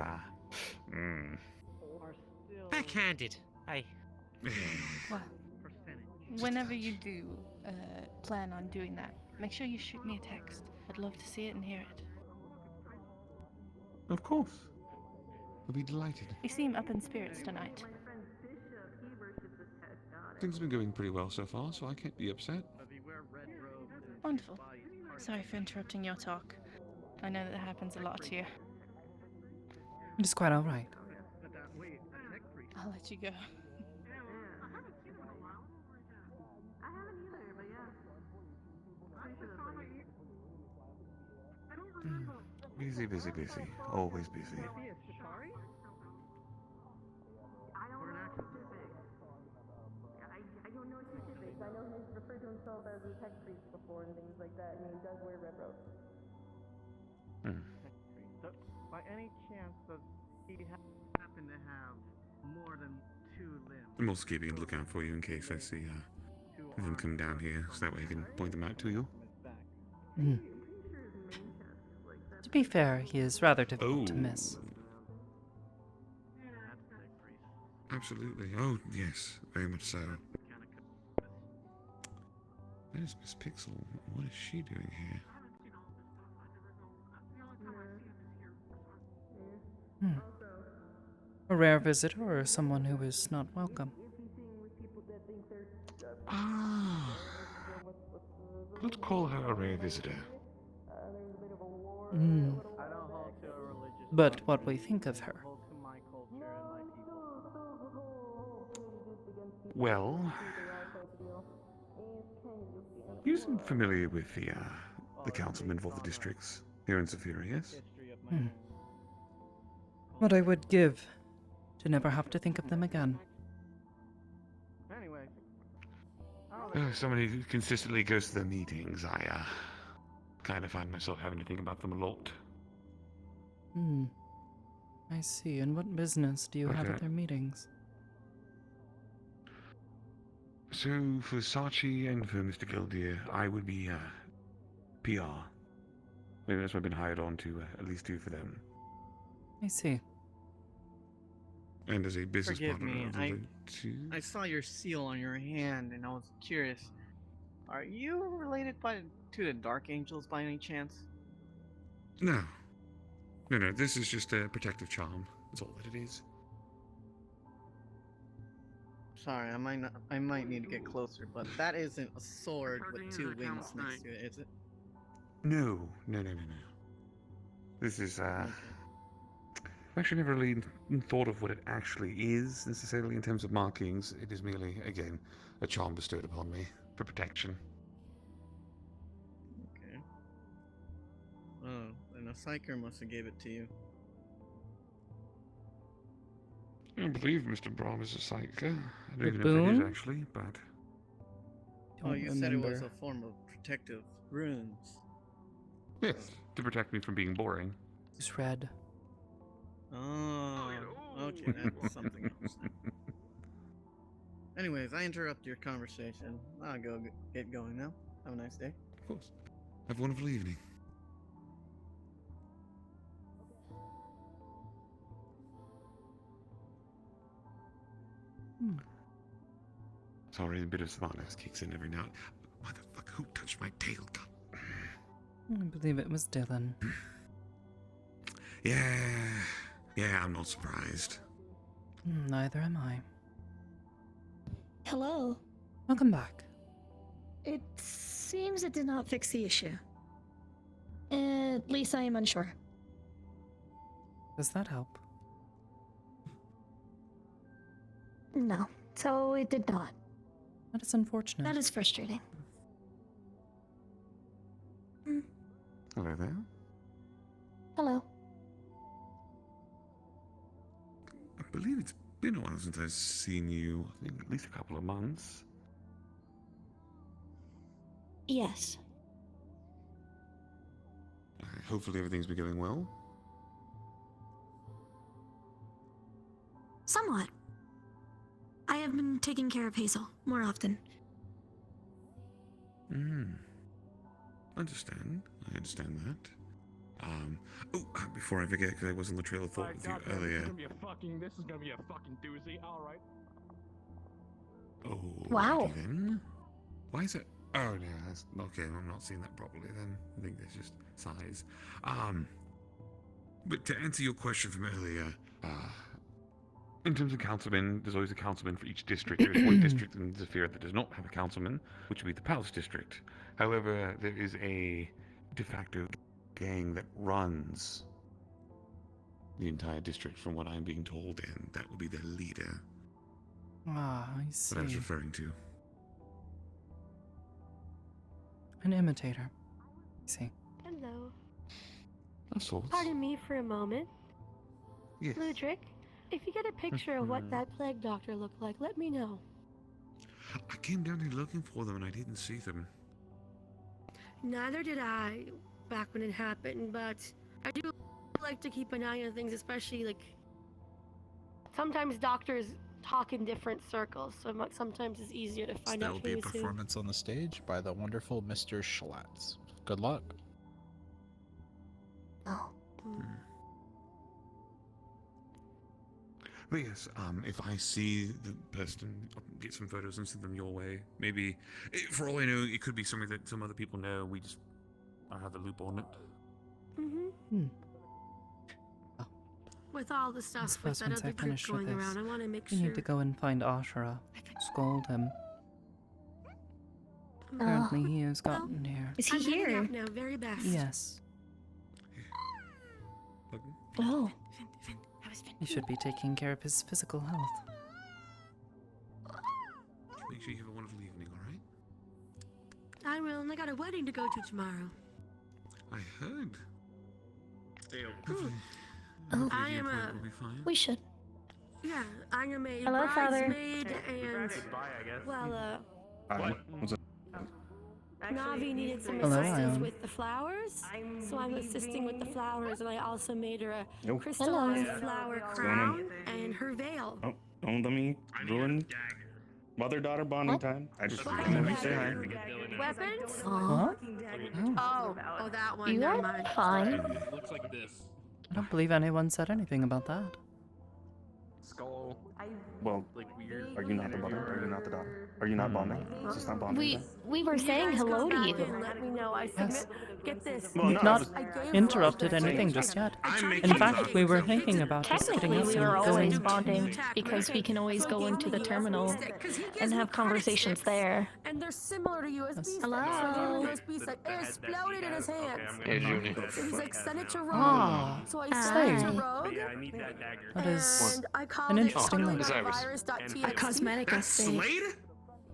Backhanded. Well, whenever you do plan on doing that, make sure you shoot me a text. I'd love to see it and hear it. Of course. I'll be delighted. You seem up in spirits tonight. Things have been going pretty well so far, so I can't be upset. Wonderful. Sorry for interrupting your talk. I know that happens a lot to you. It's quite alright. I'll let you go. Busy, busy, busy. Always busy. I don't know specifics. I know he's referred to himself as a tech priest before and things like that, and he does wear red robes. So, by any chance, does he happen to have more than 2 limbs? I'm also keeping a lookout for you in case I see them come down here, so that way I can point them out to you. To be fair, he is rather difficult to miss. Absolutely. Oh, yes. Very much so. Where's Miss Pixel? What is she doing here? A rare visitor or someone who is not welcome? Let's call her a rare visitor. But what we think of her? Well, you seem familiar with the councilmen of all the districts here in Zephyra, yes? What I would give to never have to think of them again. Anyway. Someone who consistently goes to their meetings, I kind of find myself having to think about them a lot. I see. And what business do you have at their meetings? So, for Sachi and for Mr. Gildear, I would be PR. Maybe that's what I've been hired on to at least do for them. I see. And as a business Forgive partner me, of the two. I saw your seal on your hand and I was curious. Are you related to the Dark Angels by any chance? No. No, this is just a protective charm. That's all that it is. Sorry, I might need to get closer, but that isn't a sword with 2 wings next to it, is it? No. This is, I've actually never really thought of what it actually is, necessarily, in terms of markings. It is merely, again, a charm bestowed upon me for protection. Okay. Oh, then a psyker must have gave it to you. I believe Mr. Brahm is a psyker. I don't The even know if it boon? is, actually, but... Oh, you said it was a form of protective runes. Yes, to protect me from being boring. It's red. Oh, okay, that's something else. Anyways, I interrupt your conversation. I'll go get going now. Have a nice day. Of course. Have a wonderful evening. Sorry, a bit of smartass kicks in every now and then. Motherfucker, who touched my tail gun? I believe it was Dylan. Yeah, I'm not surprised. Neither am I. Hello. Welcome back. It seems it did not fix the issue. At least I am unsure. Does that help? No, so it did not. That is unfortunate. That is frustrating. Hello there. Hello. I believe it's been a while since I've seen you. I think at least a couple of months. Yes. Hopefully everything's been going well. Somewhat. I have been taking care of Hazel more often. I understand that. Before I forget, because I was on the trail of thought with you earlier. This is gonna be a fucking doozy, alright. Oh, wow. Then? Why is it? Oh, no, that's okay. I'm not seeing that properly then. I think that's just size. But to answer your question from earlier, In terms of councilmen, there's always a councilman for each district. There is one district in Zephyr that does not have a councilman, which would be the Palace District. However, there is a de facto gang that runs the entire district, from what I'm being told, and that would be the leader. Ah, I see. What I was referring to. An imitator. I see. Hello. Of sorts. Pardon me for a moment. Yes. Ludric, if you get a picture of what that plague doctor looked like, let me know. I came down here looking for them and I didn't see them. Neither did I back when it happened, but I do like to keep an eye on things, especially like sometimes doctors talk in different circles, so sometimes it's easier to find There out will be a who's who. performance on the stage by the wonderful Mr. Schlatt. Good luck. Oh. But yes, if I see the person, I'll get some photos and send them your way. Maybe, for all I know, it could be something that some other people know. We just don't have the loop on it. With all the stuff with Suppose that once other I group finish with going this, around, I want to make we sure. need to go and find Ashura. Scold him. Apparently he has gotten here. Is he I'm heading here? out now, very best. Yes. Oh. He should be taking care of his physical health. Make sure you have a wonderful evening, alright? I will, and I got a wedding to go to tomorrow. I heard. Oh. I am a. Will be fine. We should. Yeah, I am a Hello, Father. bridesmaid, and well, What's up? Navi needed some Hello, assistance Ion. with the flowers, so I'm assisting with the flowers, and I also made her a Nope. crystallized Hello. flower What's going on? crown and her veil. Oh, don't let me ruin mother-daughter bonding time. I just wanted to say hi. Weapons? Huh? Oh, that one. You Never are mind. fine. Looks like this. I don't believe anyone said anything about that. Skull. Well, are you not the mother? Are you not the daughter? Are you not bonding? Is this not bonding? We were saying hello to Back you. and let me know. I submit. Get this. Well, no, Not I gave interrupted Rose that anything check. just yet. I'm In making fact, we were thinking about just getting Technically, us we were and always going. bonding because we can always go into the terminal and have conversations there. And they're similar to USB sticks. Hello? So I gave him a USB stick. It exploded in his hands. Hey, Junie. So he's like, send it to Rogue. Ah, So I sent it to say. Rogue. Yeah, I need that dagger. That is And I called an it interesting link. coronavirus.txt. A cosmetic update.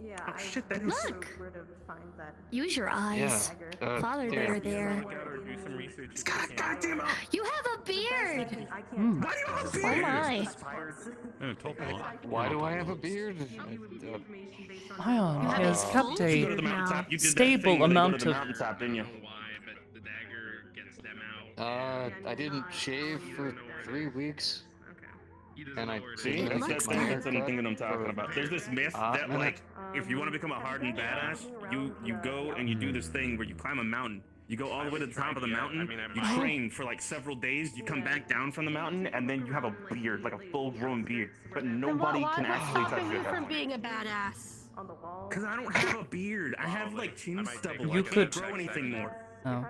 Yeah, Oh, shit, that is... Look! Use your eyes. Father, yeah. there. Do some research. You have a beard! Why do you have a beard? Oh my. Why do I have a beard? Ion has kept You go to the a mountaintop. You did that stable thing where they go amount to the of. mountaintop, didn't you? I didn't shave for 3 weeks. And I See, didn't that's get my the thing haircut that I'm talking for about. There's this myth a that, minute. like, if you want to become a hardened badass, you go and you do this thing where you climb a mountain. You go all the way to the top of the mountain, you train for like several days, you come back down from the mountain, and then you have a beard, like a full-grown beard. But nobody can actually touch stopping you you at that from point. being a badass? Because I don't have a beard. I have like chin stubble. You I could- can't grow anything more. Oh.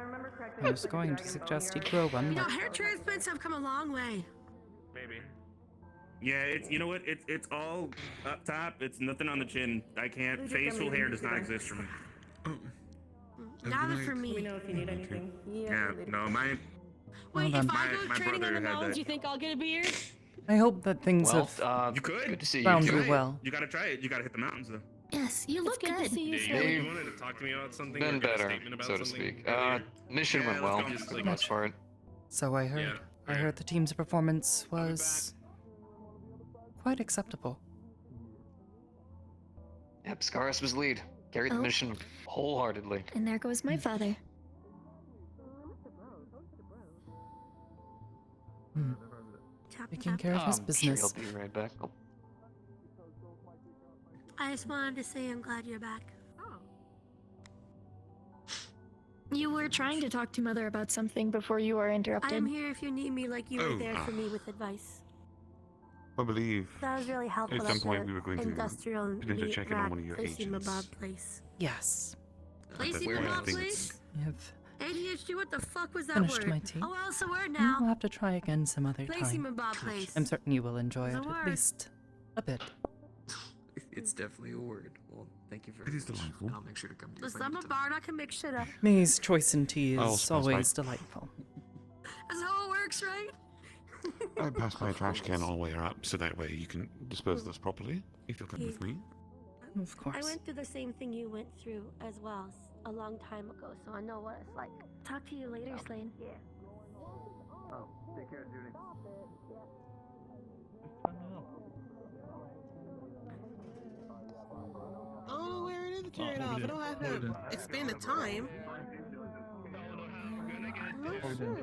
I was going to suggest he grow one, You know, but hair transplants have come a long way. Maybe. Yeah, it's, you know what? It's all up top. It's nothing on the chin. I can't. Facial hair does not exist for me. Neither for me. Let me know if you need anything. Yeah, no, my Wait, Hold if on. I go my training brother in the had mountains, that. you think I'll get a beard? I hope that things Well, have You could. good to see you. found Try you it. well. You gotta try it. You gotta hit the mountains though. Yes, you look It's good good. to see you, Yeah, Phil. you- You wanted to talk to me about something? Been or get a better, statement about so to something speak. earlier? Mission Yeah, went let's well go. for the most part. So I heard. Yeah, I heard the team's performance was quite acceptable. Yep, Scaris was lead. Carried the Oh. mission wholeheartedly. And there goes my father. Taking care of his I'm business. Sure he'll be right back. Oh, I just wanted to say I'm glad you're back. You were trying to talk to Mother about something before you were I interrupted. am here if you need me, like you were Oh, there for me with advice. I believe That was really helpful. at some at point the we were going to industrial potentially check in on one of your place in agents. Mabob place. Yes. Place in Where Mabob things- place? We have ADHD, what the fuck was that Finished word? my tea. Oh, well, it's a word We'll now. have to try again some other Placey time. Mabob place. I'm certain you will enjoy It's a it, at word. least a bit. It's definitely a word. Well, thank you very It is much. delightful. And I'll make sure to come to you. Listen, I'm a bard, I can make shit up. May's choice in tea I'll is pass always by. delightful. That's how it works, right? I pass my trash can all the way up, so that way you can dispose of this properly, if you'll come with me. Of course. I went through the same thing you went through as well a long time ago, so I know what it's like. Talk to you later, Slane. Yeah. Oh, take care, Judy. I don't know where it is to turn it off. I don't have to expand the time. I'm not sure.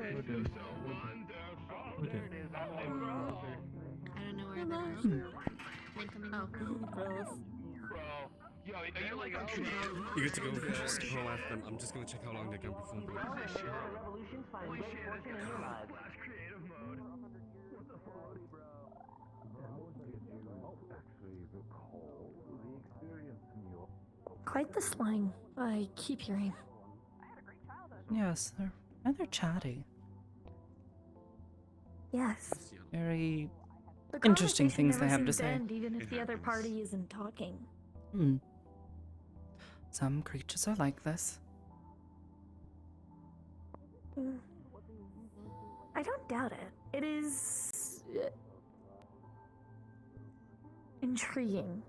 I don't know where the Oh, gross. Yo, are you like You get to go first. I'll ask them. I'm just gonna check how long they can perform for. Quite the slang I keep hearing. Yes, they're rather chatty. Yes. Very The interesting conversation things they never have to seems say. end, even if the other party isn't talking. Hmm. Some creatures are like this. Mm. I don't doubt it. It is intriguing.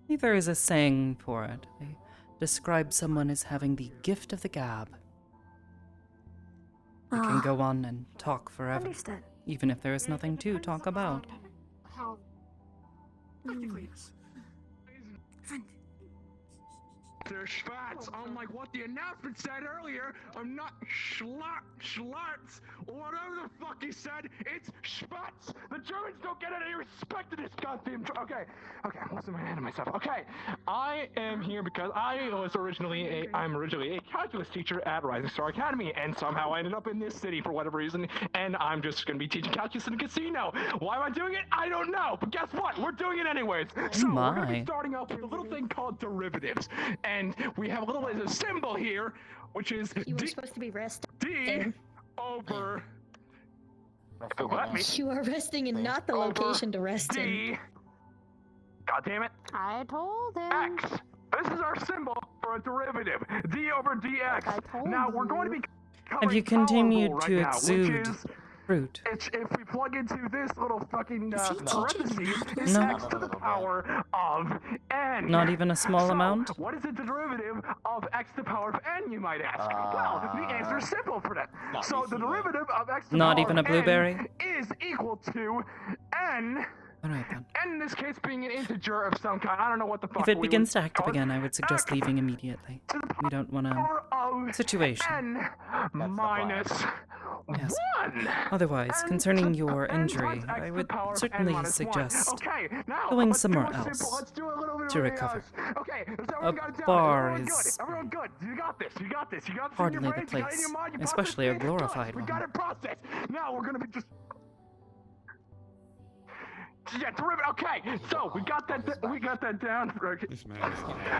There is a saying for it. They describe someone as having the gift of the gab. They can go on and talk forever, Understood. even if there is nothing to talk about. How? They're Schwartz. Unlike what the announcement said earlier, I'm not Schlartz, or whatever the fuck he said. It's Schwartz. The Germans don't get any respect to this goddamn. Okay, I'm losing my head of myself. Okay, I am here because I'm originally a calculus teacher at Rising Star Academy, and somehow I ended up in this city for whatever reason, and I'm just gonna be teaching calculus in a casino. Why am I doing it? I don't know, but guess what? We're doing it anyways. So we're gonna be my. starting off with a little thing called derivatives. And we have a little bit of a symbol here, which is You were supposed to be resting. D over. Let me. You are resting in not the location to rest in. D. God damn it. I told him. X. This is our symbol for a derivative. D over dx. Now we're going to be covering Have you continued power rule to right now, exude which is fruit? if we plug into this little fucking parentheses, it's No. x to the power of n. Not even a small So, amount? What is the derivative of x to the power of n, you might ask? Well, the answer is simple for that. So the derivative of x to the Not power even a of blueberry? n is equal to n. Alright then. N in this case being an integer of some kind. I don't know what the fuck If it we begins would to act up call it. again, I would suggest leaving immediately. We don't want a situation. N minus Yes. 1. Otherwise, concerning your injury, I would certainly suggest going somewhere else to recover. Okay, so A everyone got it down. bar Everyone is good. Everyone good. You got this. You got this. You got this. hardly in your the brains, you got it in place, your mind, you especially a processed it. glorified Good. We one. got it processed. Now we're gonna be just. Yeah, derivative. Okay, so we got that. We got that down.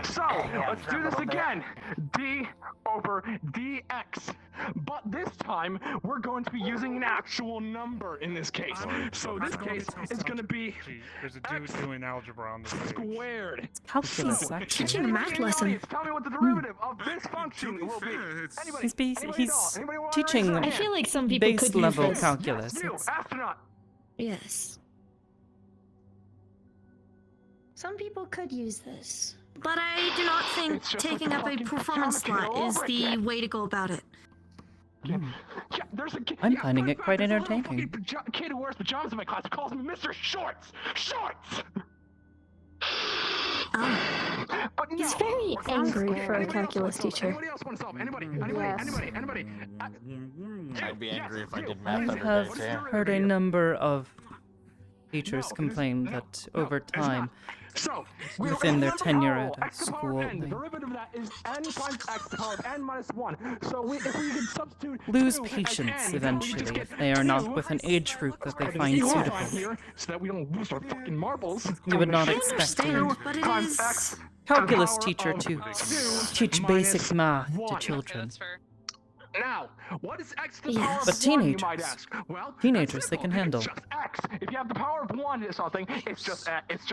So let's do this again. D over dx. But this time we're going to be using an actual number in this case. So this case is going to be There's a dude doing algebra on the stage. squared. Calculus, So, actually. Teaching a math lesson. Tell me what the derivative of this function will be. Anybody? He's teaching I feel like some people base could use level this. calculus. You, It's- astronaut. Yes. Some people could use this. But I do not think It's just taking like up a fucking performance comic slot all is over the again. way to go about it. Yeah, there's a kid. I'm yeah, finding fun it fact, quite there's a little entertaining. fucking kid who wears pajamas in my class who calls me Mr. Shorts. Shorts. But no. He's very angry for a Anybody else calculus wanna solve? teacher. Anybody else want to solve? Anybody? Anybody? I'd be angry if I did I math every have day too. heard a number of teachers complain that over time So, within their tenure at a x to the school. power of n. The derivative of that is n times x to the power of n minus 1. So if we can substitute Lose 2 as patience n, eventually we just if get they are not 2 with an age group that they find equal suitable. sign here, so that we don't lose our fucking marbles. You would not I expect understand, a but it times is. x calculus power teacher of to 2 teach minus basic math to 1. children. Now, what is x to the Yes. power But of 1, you might teenagers. ask? Well, Teenagers, that's they can simple. handle. It's just x. If you have the power of 1 or something, it's just it's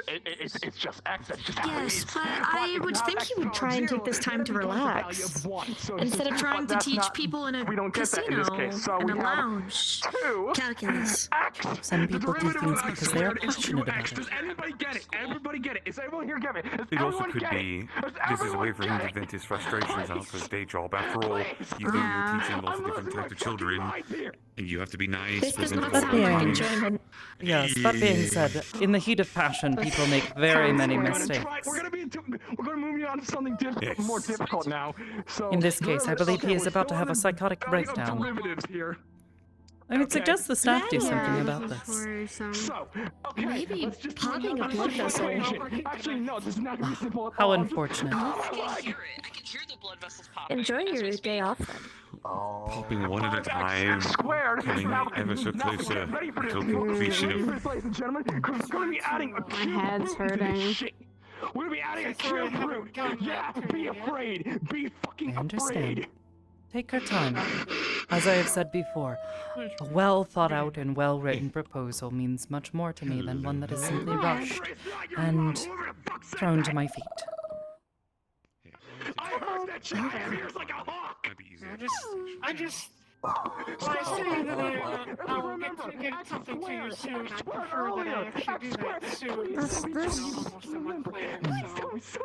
just x. That's just how it Yes, is. but I if would you have think x you to the would power try of and 0, take this time then to it becomes the value relax. of 1. So it's Instead of just- trying but to that's teach not- people in a we don't get that in casino, this case. So in we a have lounge. 2 Calculus. x. Some The people do derivative of things x because they are squared is passionate 2x. about it. Does anybody get it? Everybody get it? Is everyone here get it? Does It also everyone could get be it? Does this is a way everyone for him get to it? vent his frustrations out for his day job. After all, you think you're teaching lots of different types of children, and you have to be nice. This does not presentable, sound like kind. enjoyment. Yes, that being said, in the heat of passion, people make very many mistakes. We're gonna move on to something more difficult now. So In this case, I believe he is we're about to still have a in the psychotic value of breakdown. derivatives here. I would suggest the staff do something Yeah, about this is this. worrisome. So, okay, Maybe let's just popping do a blood vessel. equation. Actually, no, this is not gonna be simple at How all. unfortunate. I can hear the blood vessels popping. Enjoy your day off then. Popping one at a time, Squared. coming Now, ever so now closer get ready for this. until completion Ready for of. this, ladies and gentlemen, because we're gonna be adding a cube head's root into hurting. this shit. We're gonna be adding a cube root. Yeah, be afraid. Be fucking I understand. afraid. Take your time. As I have said before, a well thought out and well written proposal means much more to me than one that is simply rushed and thrown to my feet. I heard that you have ears like a hawk. I just. Well, I say that I will get something to you soon. I prefer that I actually do that soon. This Almost in one plan, so.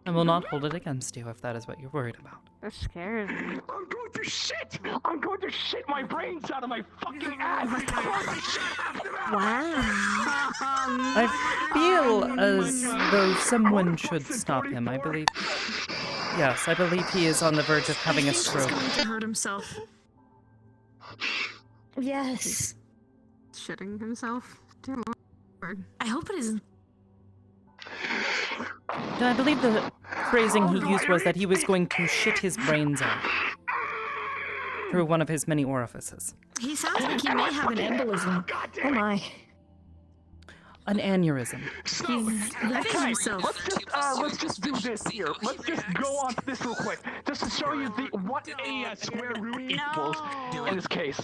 I will not hold it against you if that is what you're worried about. This scares me. I'm going to shit. I'm going to shit my brains out of my fucking ass. I feel as though someone should stop him. I believe. Yes, I believe he is on the verge of having a stroke. He's going to hurt himself. Yes. Shitting himself. Dear Lord. I hope it isn't. I believe the phrasing he used was that he was going to shit his brains out through one of his many orifices. He sounds like he may have an embolism. Oh my. An aneurysm. He's lifting himself. Let's just do this here. Let's just go on to this real quick, just to show you what a square root equals in this case.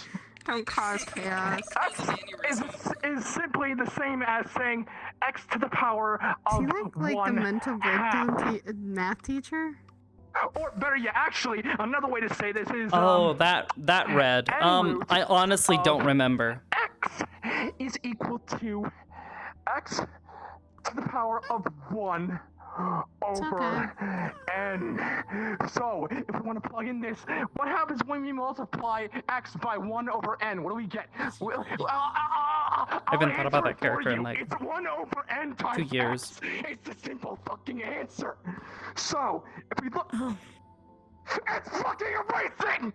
Don't cause chaos. X is simply the same as saying x to the power of Do you like 1 the mental breakdown math teacher? Or better yet, actually, another way to say this is Oh, that read. I honestly don't remember. X is equal to x to the power of 1 over n. So, if we want to plug in this, what happens when we multiply x by 1 over n? What do we get? I haven't thought about that character in like it's 1 over n times 2 years. X. It's a simple fucking answer. So, if we look, it's fucking erasing.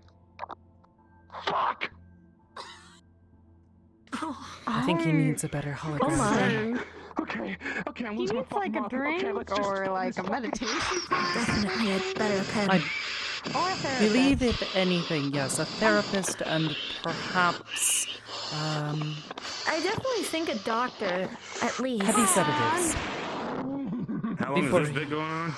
Fuck. I think he needs a better hologram. Oh my. Okay, I'm He losing my needs fucking like a mind. drink Okay, let's just or do like this a meditation class. Definitely a better pen. I Or a therapist. believe, if anything, yes, a therapist and perhaps I definitely think a doctor, at least. heavy sedatives. How long Before has this been going on?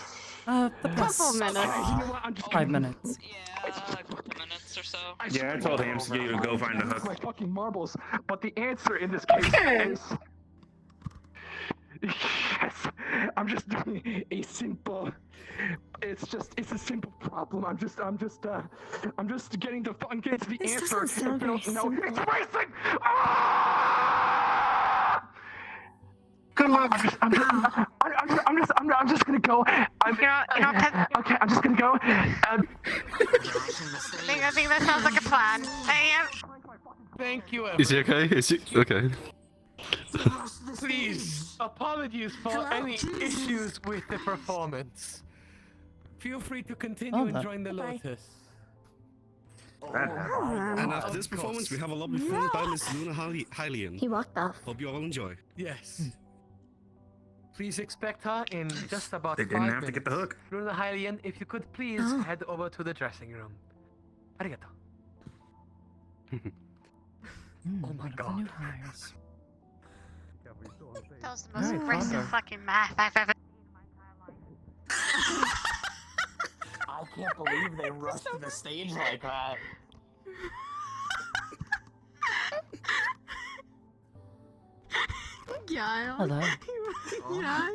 The past Couple minutes. 5 minutes. Yeah, a couple minutes or so. Yeah, I told him to go find the My hook. fucking marbles, but the answer in this case is yes. I'm just doing a simple. It's a simple problem. I'm just getting to the This answer. doesn't sound very simple. It's racing. Ah! Good luck. I'm just gonna go. Okay, I'm just gonna go. I think that sounds like a plan. Thank you, Is he okay? Is he okay? Please, apologies for any issues with the performance. Feel free to continue enjoying the Lotus. And after this performance, we have a lovely performance by Miss Luna Hylian. He walked off. Hope you all enjoy. Yes. Please expect her in just about They 5 didn't minutes. have to get the hook. Luna Hylian, if you could please head over to the dressing room. Arigato. Oh my god. New hires. That was the most Very aggressive clever. fucking math I've ever. I can't believe they rushed to the stage like that. Yeah. Hello. Yeah.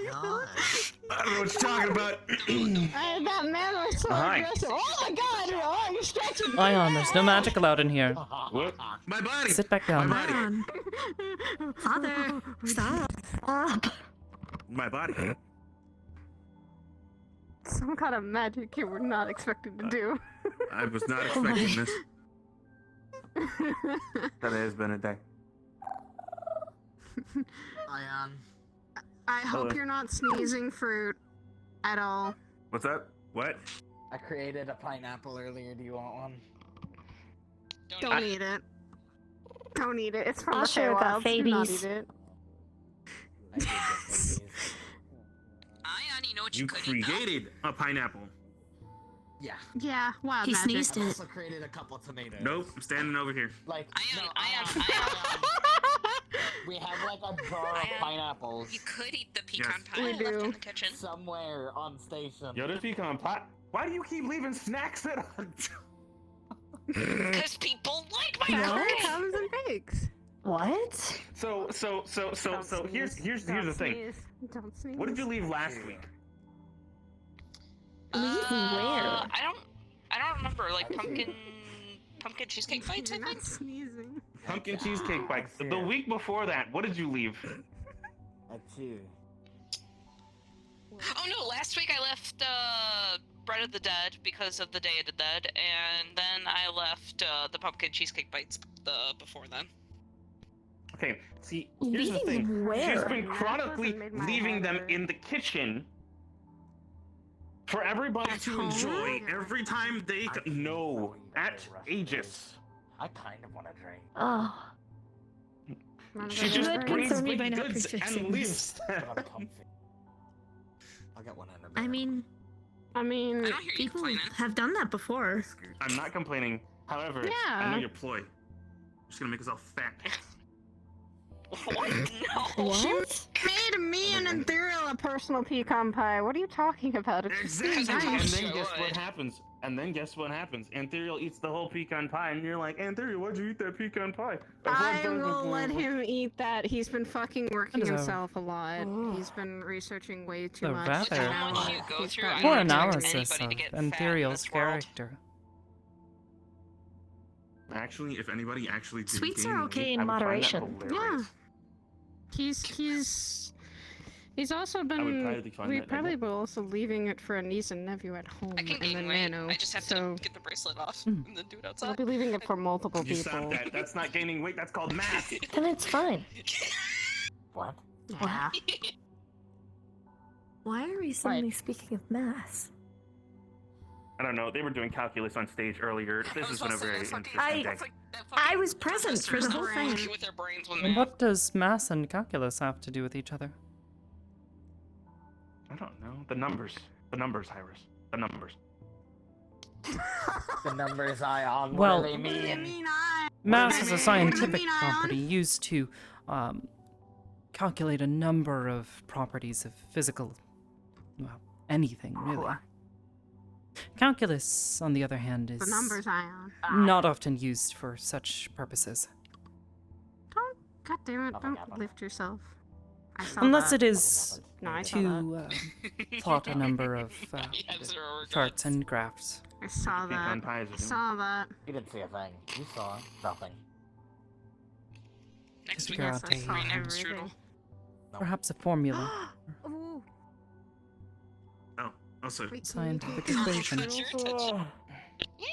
I don't know what you're talking about. That man was so Hi. aggressive. Oh my god, oh, you're stretching. Ion, there's no magic allowed in here. What? My body. Sit back down. My body. Ion. Father, stop. My body. Some kind of magic you were not expected to do. I was not expecting this. That has been a day. Ion. I hope Hello. you're not sneezing fruit at all. What's up? What? I created a pineapple earlier. Do you want one? Don't eat it. Don't eat it. It's from I'll the share Feywilds. the Do not babies. eat it. Ion, you know what You you could eat, though? created a pineapple. Yeah. Yeah, wild He magic. sneezed I it. also created a couple tomatoes. Nope, I'm standing over here. Like, Ion, no, Ion. we have like a jar of pineapples You could eat the pecan Yes. pie We I left do. in the kitchen. somewhere on station. Yo, this pecan pie. Why do you keep leaving snacks at Because people like my Pepper food. comes and bakes. What? So here's the thing. Don't sneeze. What did you leave last week? Leave where? I don't remember. Like pumpkin cheesecake bites, I You're think. not sneezing. Pumpkin cheesecake bites. The week before that, what did you leave? That's you. Oh no, last week I left Bread of the Dead because of the Day of the Dead, and then I left the pumpkin cheesecake bites before then. Okay, see, here's the Leaving thing. where? She's been chronically That doesn't make my leaving head them hurt. in the kitchen for everybody to home? enjoy every time they no at Aegis. I kind of want to drink. Oh. She You just had brings confirmed me by baked not goods prefixing and this. leaves them. But I'm comfy. I'll get one in a bit. I mean, I mean, I don't hear you people complaining. have done that before. I'm not complaining. However, I know Yeah. your ploy. You're just gonna make us all fat. What? No. What? made me and Ethereal a personal pecan pie. What are you talking about? It's just Exactly. And nice. then guess what Good. happens? And then guess what happens? Anthuriel eats the whole pecan pie, and you're like, Anthuriel, why'd you eat that pecan pie? I will let him eat that. He's been fucking working That is a- himself a lot. He's been researching way too The much. rather- and now You go he's through, got I Poor don't no expect analysis anybody of to get fat in Anthuriel's this world. character. Actually, if anybody actually did Sweets gain are weight, okay in I would find that moderation. hilarious. He's also I would been. probably find We that probably were also leaving it for a niece and nephew at home, I can and gain then weight. Nano. I just have so to get the bracelet off Hmm. and then do it we'll outside. be leaving it for multiple You people. stop that. That's not gaining weight. That's called math. Then it's fine. What? Yeah. Why are we suddenly speaking of math? I don't know. They were doing calculus on stage earlier. This has been a very interesting day. I was present for the whole thing. With their brains when And what does math and calculus have to do with each other? I don't know. The numbers. The numbers, Hybris. The numbers. The numbers Ion. Well- What do they mean? Math is a scientific mean, Ion? property used to calculate a number of properties of physical, well, anything really. Calculus, on the other hand, is The numbers, Ion. not often used for such purposes, God damn it! Don't lift yourself. I saw unless that. it is No, I saw to plot a number of have zero regrets. charts and graphs. I saw Pecan that. pies, I isn't it? saw that. You didn't see a thing. You saw nothing. Next week, Figure I'm out I saw a, everything. perhaps a formula, Ooh. Oh, also. scientific Wait, equation. What's your intention? Yeah.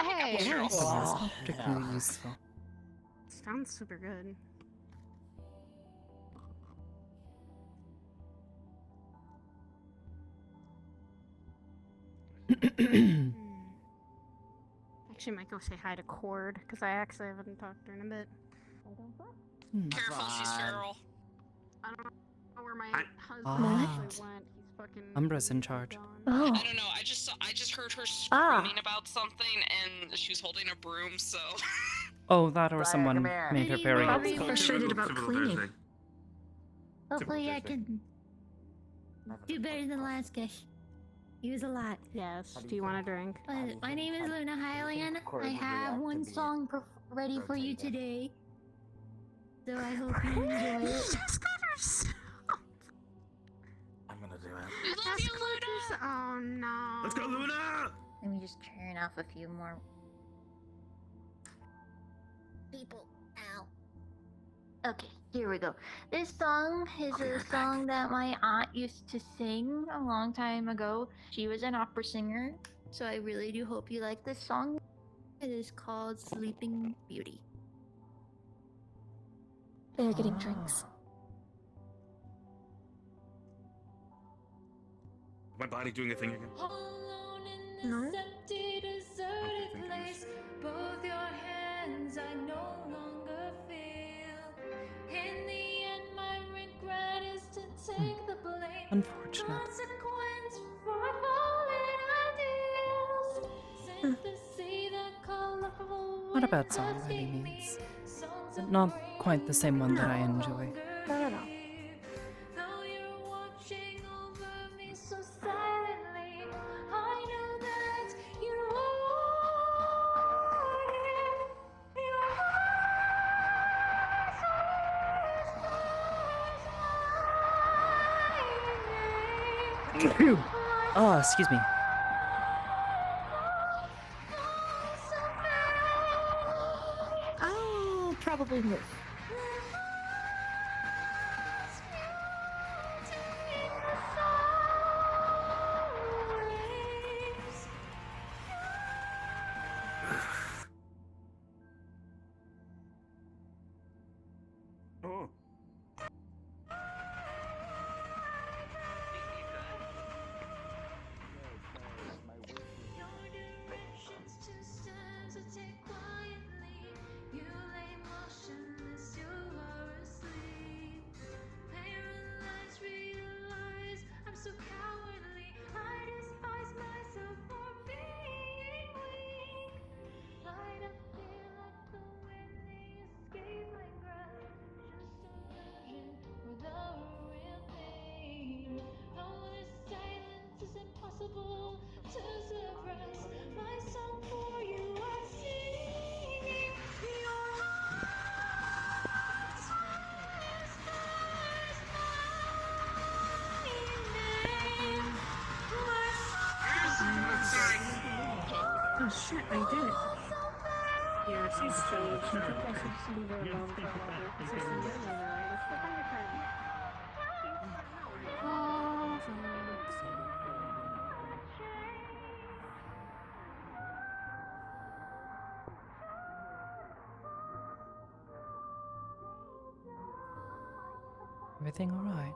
Hey. This is not particularly useful. Sounds super good. Actually, might go say hi to Cord because I actually haven't talked to her in a bit. Hmm. Careful, she's feral. I don't know where Umbra's in charge. Oh. I don't know. I just heard her screaming about something, and she was holding a broom. So. Oh, that or someone made her very Probably frustrated about cleaning. Hopefully I can do better than last guy. He was a lot. Yes. Do you want a drink? My name is Luna Hylian. I have one song ready for you today. So I hope you enjoy it. I'm gonna do it. We love you, Luna! Oh no. Let's go, Luna! Let me just turn off a few more people. Ow. Okay, here we go. This song is a song that my aunt used to sing a long time ago. She was an opera singer, so I really do hope you like this song. It is called Sleeping Beauty. They're getting drinks. My body doing a thing again. No? Both your hands I no longer feel. In the end, my regret is to take the blame. Unfortunate. Consequence for fallen ideals. Sympathy that colorful. Not a bad song by any means, but not quite the same one that I enjoy. No. Though you're watching over me so silently, I know that you are here. Your Oh, excuse me. I'll probably move. Oh. So cowardly, I despise myself for being weak. I don't feel like the wind, they escape my grasp. Just illusion without a real thing. Oh, this silence is impossible to suppress. My song for you, I'm singing. Your heart's Oh shit, I did it. Yeah, she's strange. I think I should just leave her alone for a while. She's getting right. Let's go find your friend. Everything alright?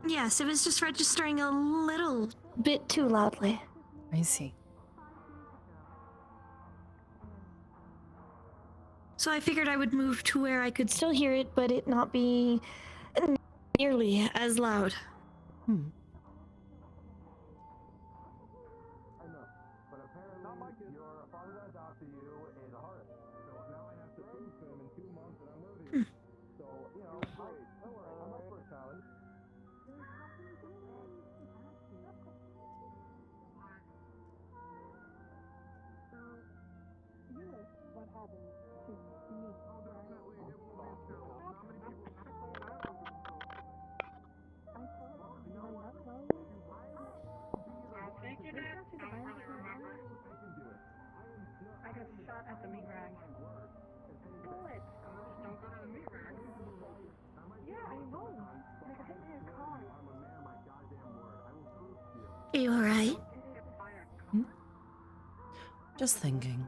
Yes, it was just registering a little bit too loudly. I see. So I figured I would move to where I could still hear it, but it not be nearly as loud. What happened to me? I got shot at the meat rag. Bullet. Don't go to the meat rag. Yeah, I know. Like, I hit me in a car. Are you alright? Just thinking.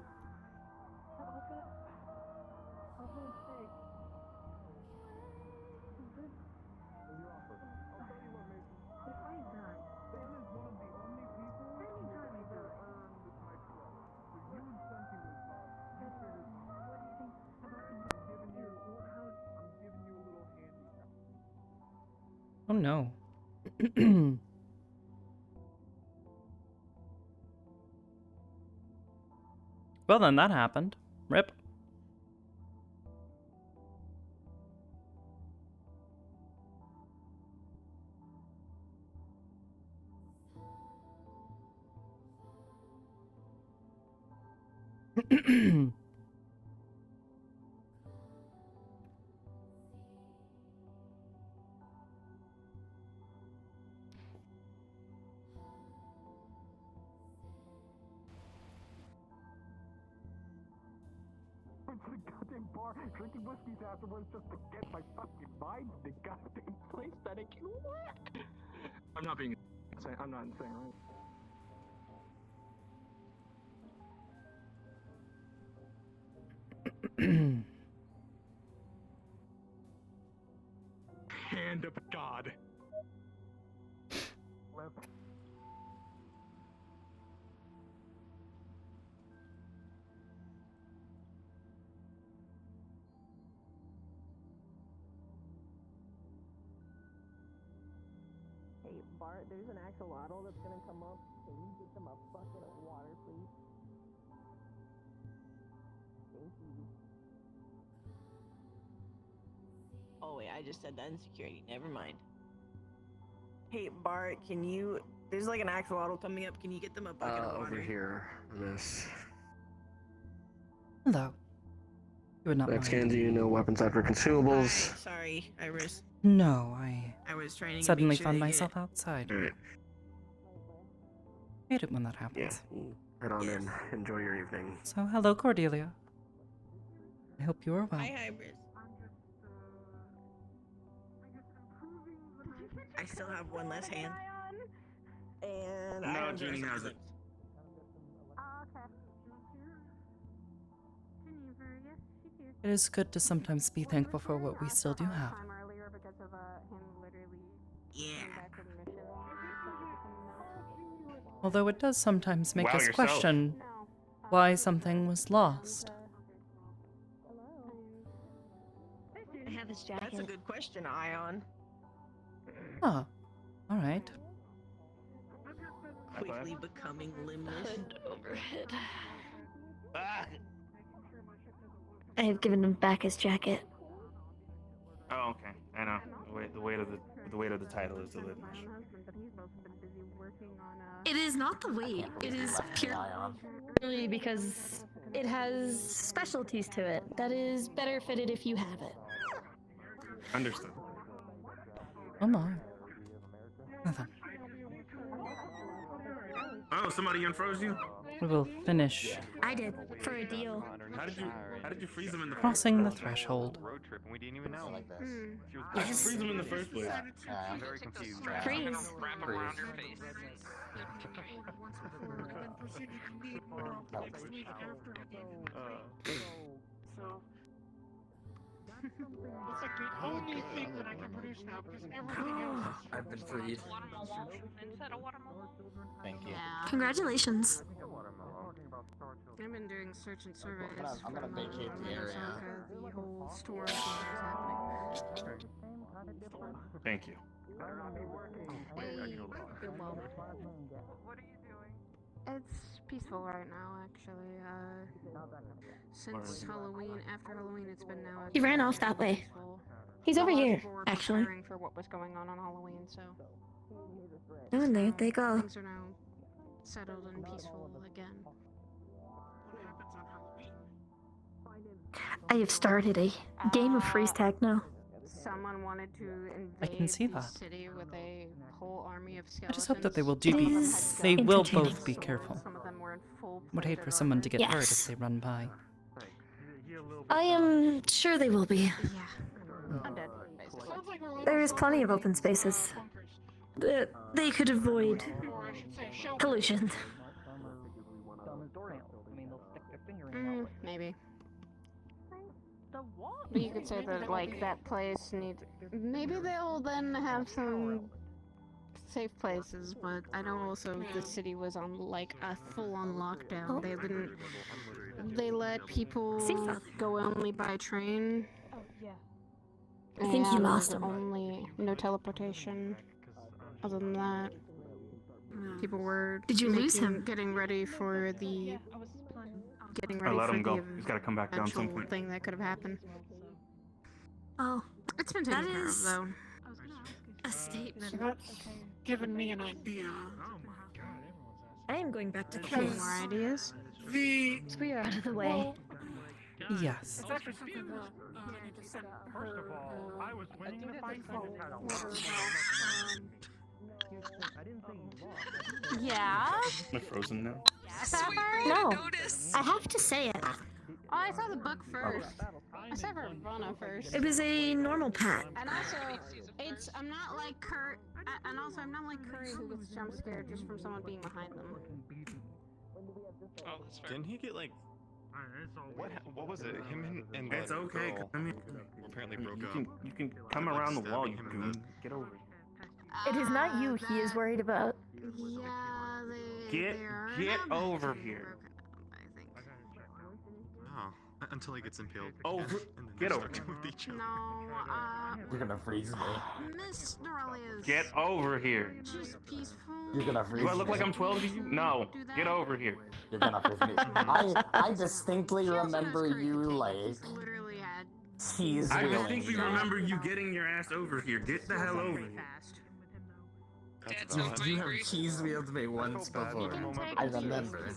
Oh no. Well then, that happened. Rip. Went to the goddamn bar, drinking whiskeys afterwards just to get my fucking mind in the goddamn place that it can work. I'm not being insane. I'm not insane, right? Hand of God. Hey, Bart, there's an axolotl that's gonna come up. Can you get them a bucket of water, please? Thank you. Oh wait, I just said that in security. Never mind. Hey, Bart, can you... There's like an axolotl coming up. Can you get them a bucket of water? Over here, miss. Hello. You would not That mind. scan, do you know weapons after consumables? Hi, sorry, Hybris. No, I was trying to suddenly make sure found they myself get... outside. Alright. Hate it when that happens. Yeah. Head on in. Enjoy your evening. So, hello, Cordelia. I hope you are well. Hi, Hybris. I still have one less hand. And I No, have Jeannie has it. It is good to sometimes be thankful for what we still do have. Yeah. Although it does sometimes make Wow, us yourself. question why something was lost. I have his jacket. That's a good question, Ion. Ah, alright. Quickly becoming limbless. Hood overhead. Ah! I have given him back his jacket. Oh, okay. I know. The weight of the title is the litmus. It is not the weight. It is purely because it has specialties to it that is better fitted if you have it. Understood. Oh my. Nothing. Oh, somebody unfroze you? We will finish I did, for a deal. How did you freeze them in the crossing the threshold. Road trip and we didn't even know. Like this. How'd you freeze them in the first place? I'm very confused. Freeze. Wrap around your face. It's like the only thing that I can produce now because everything else is... I've been freed. Instead of watermelon. Thank you. Congratulations. I've been doing search and surveys. I'm gonna vacate the area. The whole storm thing is happening. Thank you. It's peaceful right now, actually. Since Halloween, after Halloween, it's been now. He ran off that way. Peaceful. He's A over lot of here, people were actually. preparing for what was going on Halloween, so. Oh, and there they go. Things are now settled and peaceful again. I have started a game of freeze tag now. Someone wanted to invade I can see the that. city with a whole army of I skeletons. just hope that they will do It be. is They will entertaining. both be careful. Some of them were in full Would hate plated for someone armor. to get hurt Yes. if they run by. I am sure they will be. Undead, basically. There is plenty of open spaces. They could avoid collision. Maybe. But you could say that, like, that place needs... Maybe they'll then have some safe places, but I know also the city was on, like, a full-on lockdown. They didn't... They let people go only by train. I think you And lost him. Only no teleportation. Other than that, people were. Did you lose him? Getting ready for the. Getting I ready let for him go. the He's got to come back down some eventual point. thing that could have happened. Oh, It's been taken care of, though. a statement. So that's given me an idea. I am going back to Because class. More ideas? The We are out of the way. well, Yes. it's actually something that I need to send First of all, I was waiting to find something kind of I didn't say you lost. Yeah. Am I frozen now? Sapphire? No, I have to say it. Oh, I saw the book first. I saw Ravonna first. It was a normal pat. And also, I'm not like Kurt, and also I'm not like Curry who gets jump scared just from someone being behind them. Oh, that's fair. Didn't he get like? What was it? Him and It's the okay. girl I mean, apparently broke up. you can come around the wall, you goon. Get over it. It is not you he is worried about. Yeah, Get over here. Oh, until he gets impaled. Over. And then Get they over. start with each other. No, You're gonna freeze me. Miss Doralia's Get over here. just peaceful. You're gonna freeze Do I look me. like I'm 12 to you? No. Get over here. You're gonna freeze me. I distinctly remember you like Literally had. teasing. I distinctly remember you getting your ass over here. Get the hell over here. Dad sounds You angry. have teased me with me once before. I remember.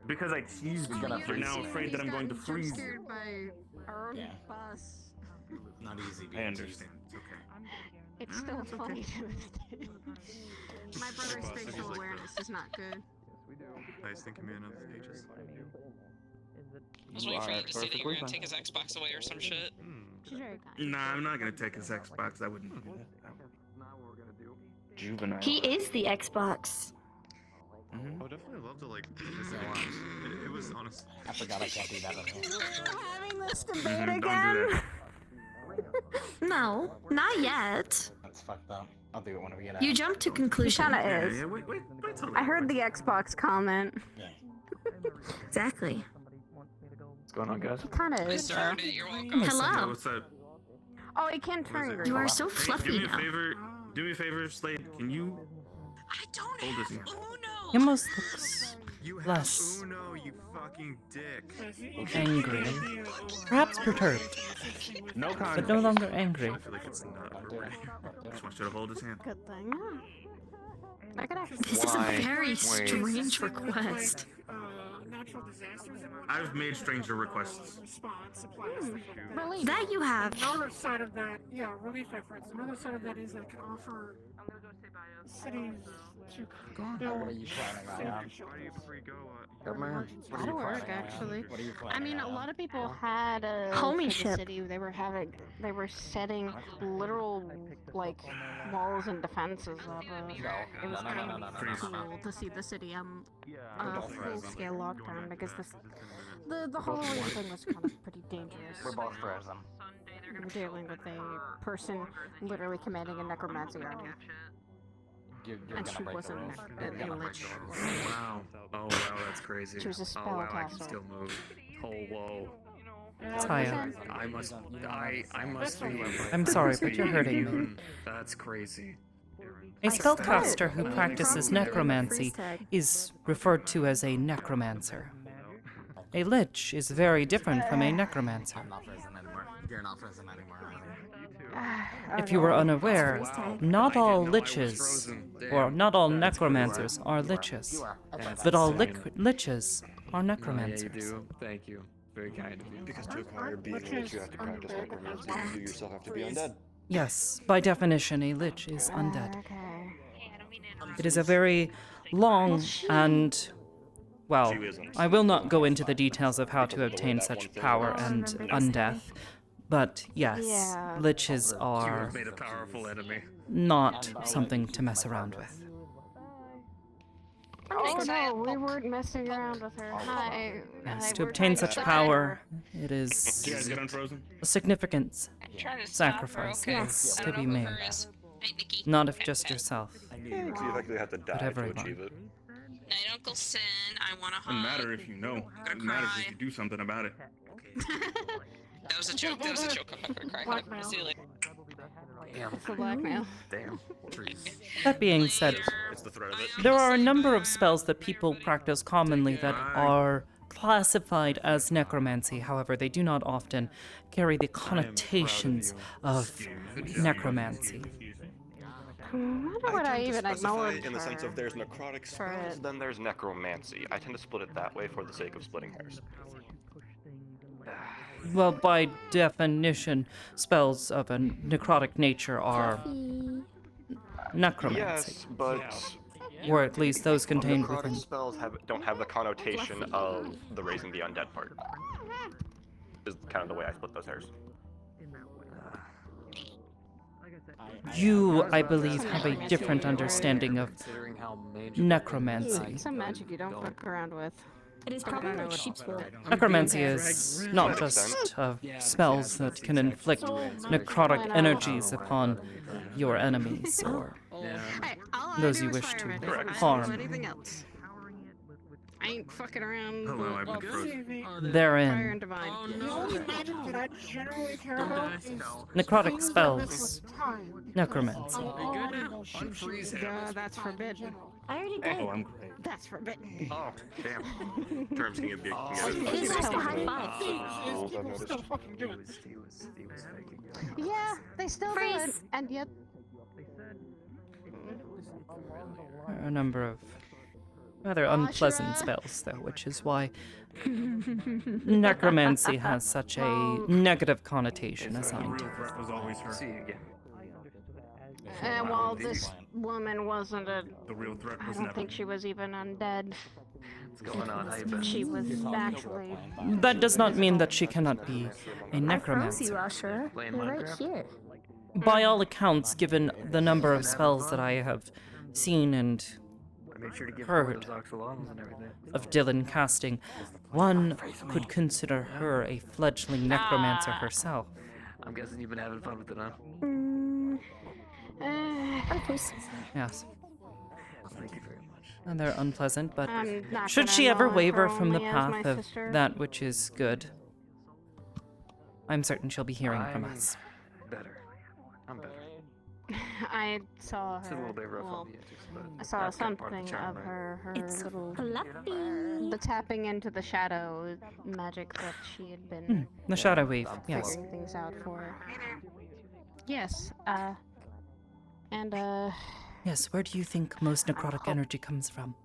Because I teased you. You're now afraid that I'm going to freeze you. Scared by our own Yeah. bus. Not easy. I understand. It's okay. It's still funny to this day. My brother's spatial awareness is not good. Nice thinking man of the ages. I was waiting for you to say that you were gonna take his Xbox away or some shit. She's very kind. Nah, I'm not gonna take his Xbox. I wouldn't do that. Juvenile. He is the Xbox. I would definitely love to like. It was honest. I forgot I can't do that on here. We're having this debate Don't do again. that. No, not yet. That's fucked up. I'll do it when we get out. You jumped to conclusion. Kinda Yeah, is. yeah, wait till I heard the Xbox comment. Yeah. Exactly. What's going on, guys? Kinda I is. though. started it, you're welcome. Hello. What's up? Oh, it can turn green. You are so Hey, fluffy do me a now. favor. Do me a favor, Slade. Can you I don't hold have his hand? Uno. He almost looks You have less Uno, you fucking dick. angry. Perhaps perturbed, No but contact. no longer angry. I feel like it's not appropriate. Just want you to hold his hand. Good thing. I could actually. This is a Why? very Wait. strange request. Natural disasters. I've made stranger requests. Response, supplies. Relief. That you have. Another side of that, yeah, relief efforts. Another side of that is I can offer cities to build What are you planning on? safety shelters. Before you go, Good man. What are you That'll work, planning on? actually. What are you I planning mean, a on? lot of people had a Homie-ship. city. They were setting literal like walls and defenses up. It was kind of cool to see the city on a full-scale lockdown because the Halloween thing was kind of pretty dangerous. We're both frozen. We were dealing with a person literally committing a necromancy on you, You're and gonna she break the wasn't rules. a You're gonna break lich. the rules. Wow. Oh wow, that's crazy. She was a Oh wow, I can spellcaster. still move. Oh whoa. Taya. I must be. I'm sorry, but you're hurting me. That's crazy. A spellcaster who practices necromancy is referred to as a necromancer. A lich is very different from a necromancer. I'm not frozen anymore. You're not frozen anymore. If you were unaware, not all liches, or not all necromancers are liches, but all liches are necromancers. Thank you. Very kind of you. Because to acquire being a lich, you have to practice necromancy. You yourself have to be undead. Yes, by definition, a lich is undead. Okay. It is a very long and, well, I will not go into the details of how to obtain such power and undeath, but yes, Yeah. liches You are have made a powerful enemy. not something to mess around with. Oh no, we weren't messing around with her. Hi. Yes, to obtain such power, it is Do you guys get unfrozen? a significant I'm trying to stop her, sacrifice okay? is I to don't be know who made. her is. Hey, Nikki. Not if just yourself. So you effectively have to die But to everyone. achieve it. Night Uncle Sin, I want to hug. Doesn't matter if you know. It matters if you do something about it. That was a joke. That was a joke. I'm not gonna cry. Hug. See you later. Damn. It's a blackmail. Damn. That being said, It's the threat of it. there are a number of spells that people practice commonly that are classified as necromancy. However, they do not often carry the connotations of necromancy. I wonder what I even acknowledge in the sense of there's for necrotic spells, it. then there's necromancy. I tend to split it that way for the sake of splitting hairs. Well, by definition, spells of a necrotic nature are necromancy. Yes, but Or at least those contained necrotic within. spells don't have the connotation of the raising the undead part. Is kind of the way I split those hairs. You, I believe, have a different understanding of necromancy. Some magic you don't fuck around with. It is probably like sheep's wool. Necromancy is not just spells that can inflict necrotic energies upon your enemies or those you wish to harm. Anything else? I ain't fucking around. Hello, I've been frozen. Fire Therein, and divine. The only magic that I generally care about is necrotic spells, necromancy. That's forbidden. I already Oh, did. I'm great. That's forbidden. Oh, damn. Terms can get big. It is like a high five. people still fucking do it. Yeah, they still do it, and yet. There are a number of rather unpleasant spells, though, which is why necromancy has such a negative connotation assigned to it. Threat was always her. And while this woman wasn't The real threat I was don't never. think she was even undead. What's going on? How you been? She was actually. That does not mean that she cannot be a I froze you, necromancer. Usher. Playing You're right Minecraft? here. By all accounts, given the number of spells that I have seen and I made sure to give heard those oxalons and everything. of Dylan casting, one could consider her a fledgling necromancer herself. I'm guessing you've been having fun with it, huh? Yes. Thank you very much. And they're unpleasant, but I'm not should gonna she ever acknowledge waver her from the only as path my of sister. that which is good, I'm certain she'll be hearing from I'm us. Better. I'm better. I saw her. It's a little bit rough well, on the edges, but I saw that's kind of part of something the charm, of right? her It's little fluffy. the tapping into the shadow magic that she had been The shadow wave, yes. figuring things out for. Yes, and Yes, where do you think most necrotic energy comes from?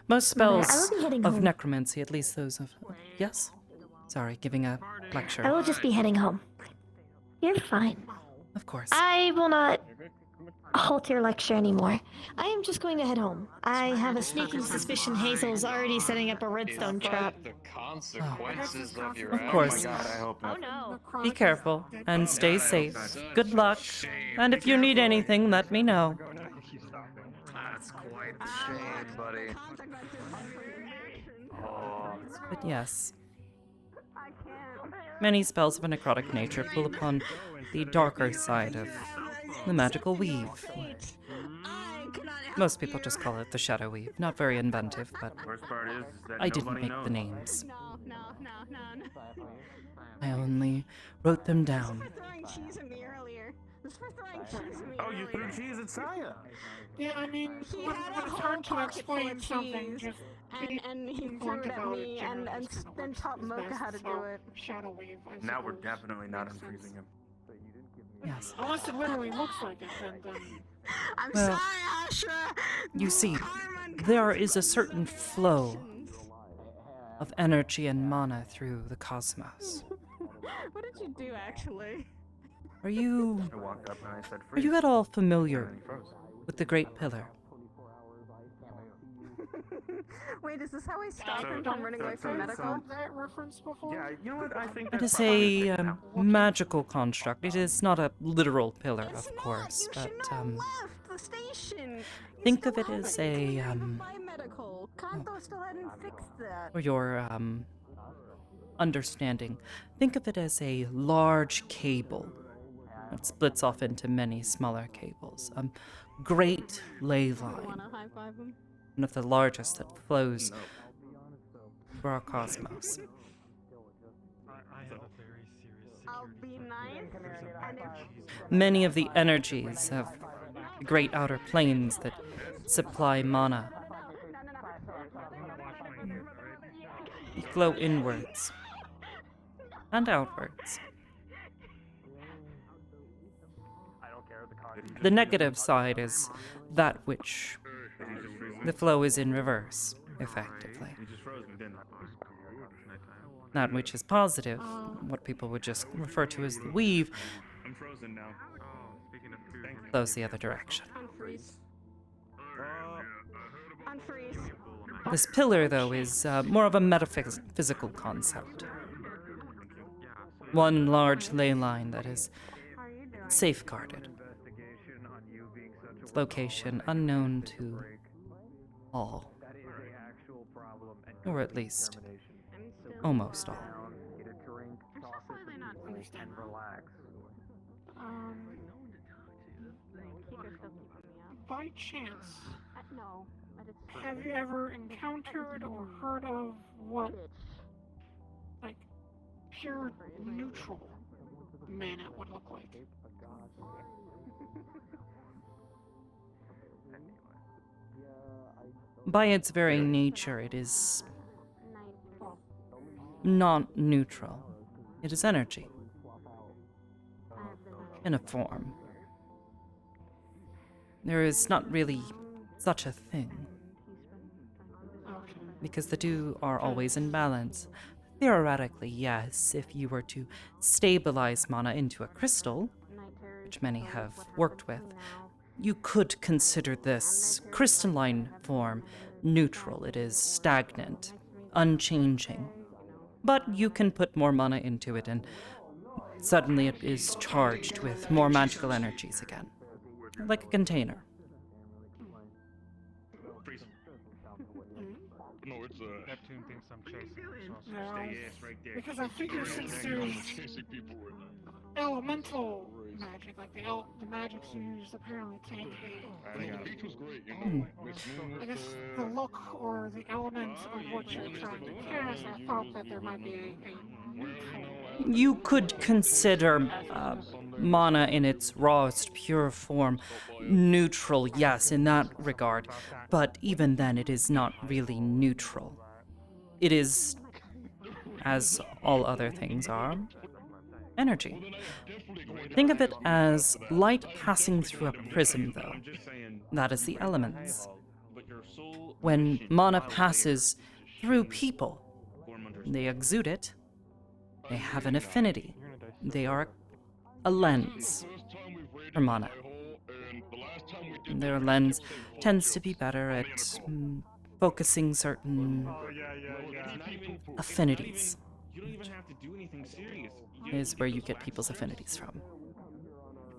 Most spells I will be heading of home. necromancy, at least those of... Yes? Sorry, giving a lecture. I will just be heading home. You're fine. Of course. I will not halt your lecture anymore. I am just going to head home. I have a sneaking suspicion Hazel's already setting up a redstone trap. The consequences of your Of course. hope Oh no. Be careful and stay safe. Good luck. And if you need anything, let me know. That's quite the shade, buddy. Oh, But yes. Many spells of a necrotic nature pull upon the darker side of the magical weave. Most people just call it the shadow weave. Not very inventive, but Worst part is that I didn't nobody make knows. the names. no. I only wrote them down. Throwing cheese at me earlier. This for throwing cheese at me Oh, you threw cheese at Saya. Yeah, I mean, He when had a it's whole hard to pocket full explain of something, cheese, just and he be threw it blunt at about me, and generally then taught Mocha how to do it. Shadow wave. I Now we're suppose, definitely not makes sense. unfreezing him. Yes. Unless it literally looks like it, then I'm Well, sorry, Asha. You see, there is a certain flow of energy and mana through the cosmos. What did you do, actually? Are you I walked up and I said are freeze. you at all familiar And he froze. with the Great Pillar? Wait, is this how I stop So- him from running away from so- medical? that reference before? Yeah, you know what? I think It that's is probably a magical construct. It is not a literal pillar, It's of not. course, You but should not left the station. You think still of it have as You a can never buy medical. Kanto still hadn't fixed that. for your understanding, think of it as a large cable It splits off into many smaller cables. A great ley line, Wanna high five him? one of the largest that flows through our cosmos. I'll be nice. And if Many of the energies of the great outer planes that supply mana flow inwards and outwards. The negative side is that which the flow is in reverse, effectively. That which is positive, what people would just refer to as the weave, I'm frozen now. flows the other direction. unfreeze. Unfreeze. This pillar, though, is more of a metaphysical concept. One large ley line that is safeguarded. Its location unknown to all. Or at least, almost all. Probably not understand. By chance, No. have you ever encountered or heard of what, like, pure neutral mana would look like? By its very nature, it is not neutral. It is energy. In a form. There is not really such a thing. Because the two are always in balance. Theoretically, yes, if you were to stabilize mana into a crystal, which many have worked with, you could consider this crystalline form neutral. It is stagnant, unchanging. But you can put more mana into it and suddenly it is charged with more magical energies again. Like a container. No, it's Neptune thinks I'm chasing him. No, because I figure since there's elemental magic, like the magics used apparently take I guess the look or the element of what you're trying to cast. I thought that there might be a neutral. You could consider mana in its rawest, pure form neutral, yes, in that regard. But even then, it is not really neutral. It is, as all other things are, energy. Think of it as light passing through a prism, though. That is the elements. When mana passes through people, they exude it. They have an affinity. They are a lens for mana. Their lens tends to be better at focusing certain affinities. You don't even have to do anything serious. Is where you get people's affinities from.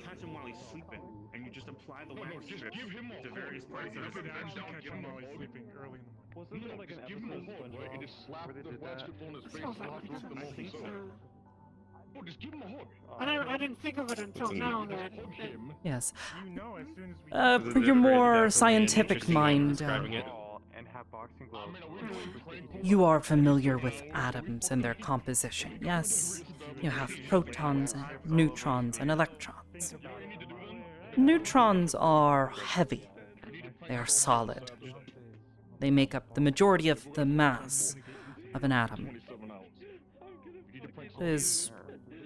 Catch him while he's sleeping, and you just apply the wax strips to various parts of his body. Catch him while he's sleeping early in the morning. Wasn't there like an episode where they did that? Just give him a hug. I didn't think of it until now that. Yes. You know as soon as we For your more scientific mind, and have boxing gloves. you are familiar with atoms and their composition, yes? You have protons and neutrons and electrons. Neutrons are heavy. They are solid. They make up the majority of the mass of an atom. It is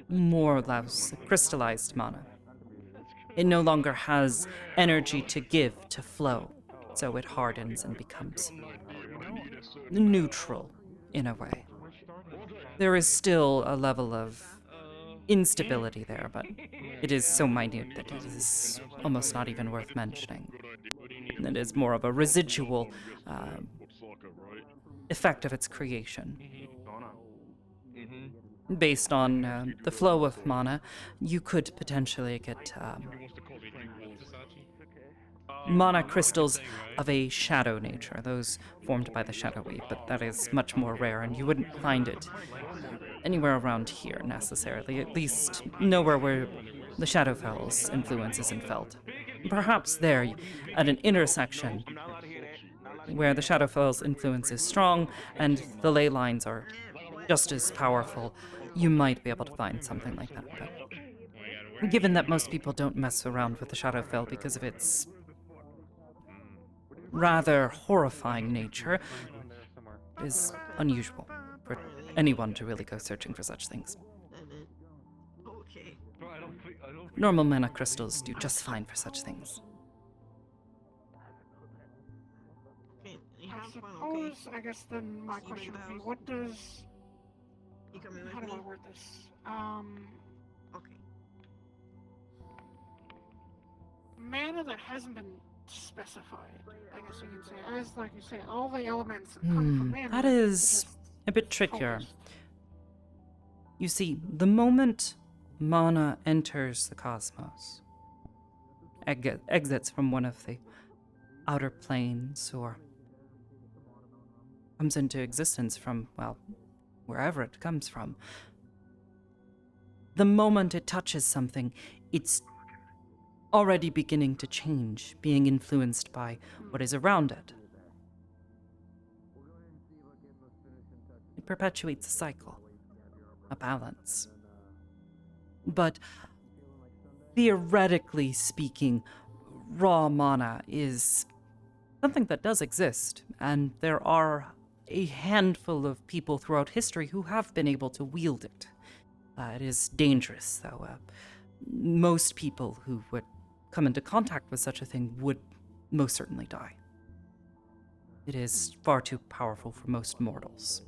more or less crystallized mana. It no longer has energy to give, to flow, so it hardens and becomes neutral in a way. There is still a level of instability there, but it is so minute that it is almost not even worth mentioning. It is more of a residual effect of its creation. Based on the flow of mana, you could potentially get mana crystals of a shadow nature, those formed by the shadow weave, but that is much more rare, and you wouldn't find it anywhere around here necessarily, at least nowhere where the Shadowfell's influence isn't felt. Perhaps there, at an intersection where the Shadowfell's influence is strong and the ley lines are just as powerful, you might be able to find something like that. But given that most people don't mess around with the Shadowfell because of its rather horrifying nature, it is unusual for anyone to really go searching for such things. Okay. Normal mana crystals do just fine for such things. I suppose, I guess then my question would be, what does... How do I word this? Okay. Mana that hasn't been specified, I guess you can say. As, like you say, all the elements that come from mana... That is a bit trickier. You see, the moment mana enters the cosmos, exits from one of the outer planes, or comes into existence from, well, wherever it comes from, the moment it touches something, it's already beginning to change, being influenced by what is around it. It perpetuates a cycle, a balance. But theoretically speaking, raw mana is something that does exist, and there are a handful of people throughout history who have been able to wield it. It is dangerous, though. Most people who would come into contact with such a thing would most certainly die. It is far too powerful for most mortals.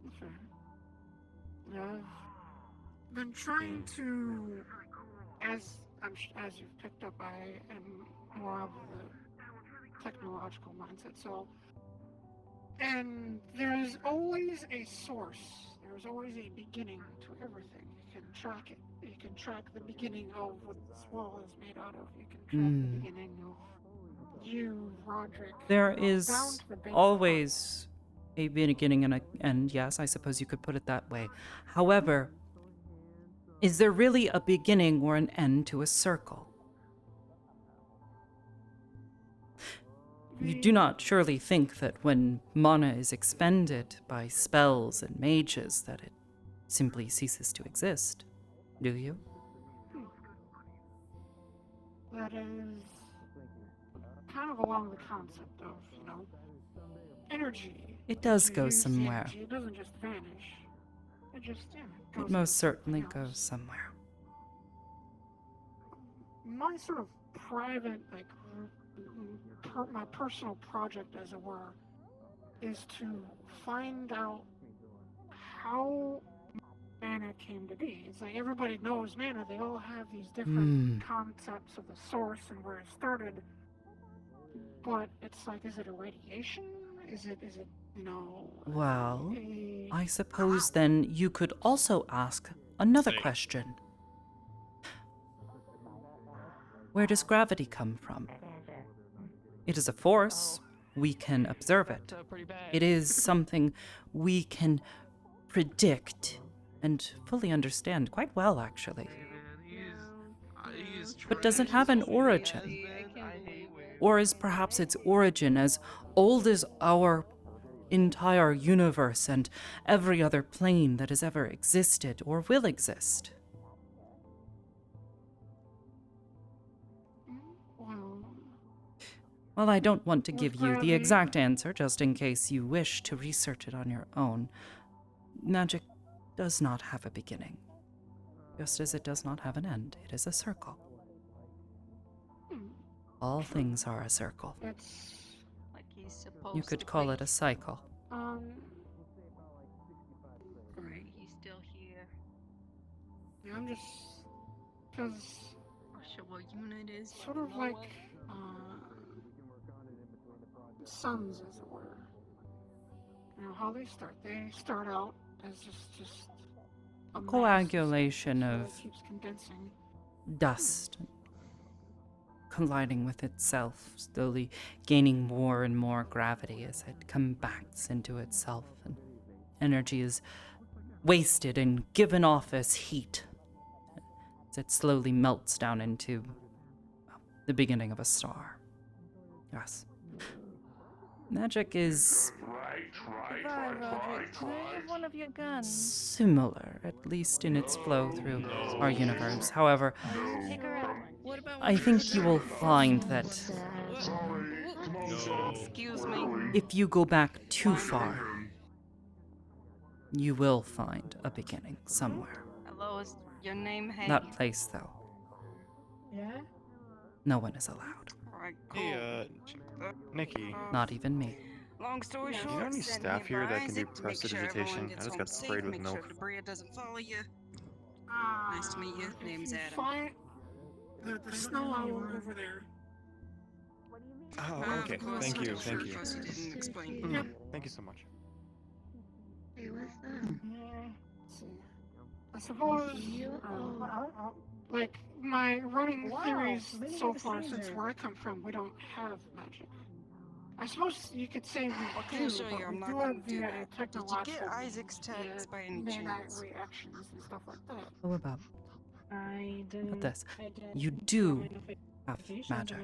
Okay. Yeah, I've been trying to, as you've picked up, I am more of the technological mindset, so, and there's always a source, there's always a beginning to everything. You can track it. You can track the beginning of what this wall is made out of. You can track the beginning of you, Roderick. There down is to the base always a beginning and an end, yes, I suppose you could put it that way. However, is there really a beginning or an end to a circle? You do not surely think that when mana is expended by spells and mages that it simply ceases to exist, do you? That is kind of along the concept of, energy. It does You go use the somewhere. energy, it doesn't just vanish. It just, goes It most into certainly something else. goes somewhere. My sort of private, my personal project, as it were, is to find out how mana came to be. It's like everybody knows mana, they all have these different concepts of the source and where it started, but it's like, is it a radiation? Is it Well, a... I suppose then you could also ask another question. Where does gravity come from? It is a force. We can observe it. It is something we can predict and fully understand quite well, actually. But does it have an origin? Or is perhaps its origin as old as our entire universe and every other plane that has ever existed or will exist? Well, I don't want to give you the exact answer, just in case you wish to research it on your own. Magic does not have a beginning, just as it does not have an end. It is a circle. All things are a circle. It's... Like he's supposed You could call it a cycle. Right, he's still here. Yeah, I'm just... Because... Not sure what unit is. Sort of like... suns, as it were. How they start. They start out as just a mass, Coagulation so of it keeps condensing. dust colliding with itself, slowly gaining more and more gravity as it compacts into itself, and energy is wasted and given off as heat it slowly melts down into the beginning of a star. Yes. Magic is Goodbye, Roger. Can I have one of your guns? similar, at least in its flow through our universe. However, Take her out. What about I think you will find that Excuse me. if you go back too far, you will find a beginning somewhere. Hello, is your name Hank? That place, though, Yeah? no one is allowed. Right, cool. Hey, Nikki. Not even me. Long story Do short, you know any sent staff here here by that can do Isaac to make sure everyone prestidigitation? I gets just home got safe, sprayed with make milk. sure Debria doesn't follow you. Nice to meet you. Name's If you Adam. find the snow owl over there. Oh, okay. Of course, Thank you. I'm sure Thank you. of course you didn't explain. Mhm. Thank you so much. Hey, what's that? Yeah. I suppose, like, my running theories so far since where I come from, we don't have magic. I suppose you could say we What can do, I show but you? we I'm not do gonna have do the that. Did you technological get Isaac's text by any midnight chance? reactions and stuff like that. How about I didn't. this? You do have magic.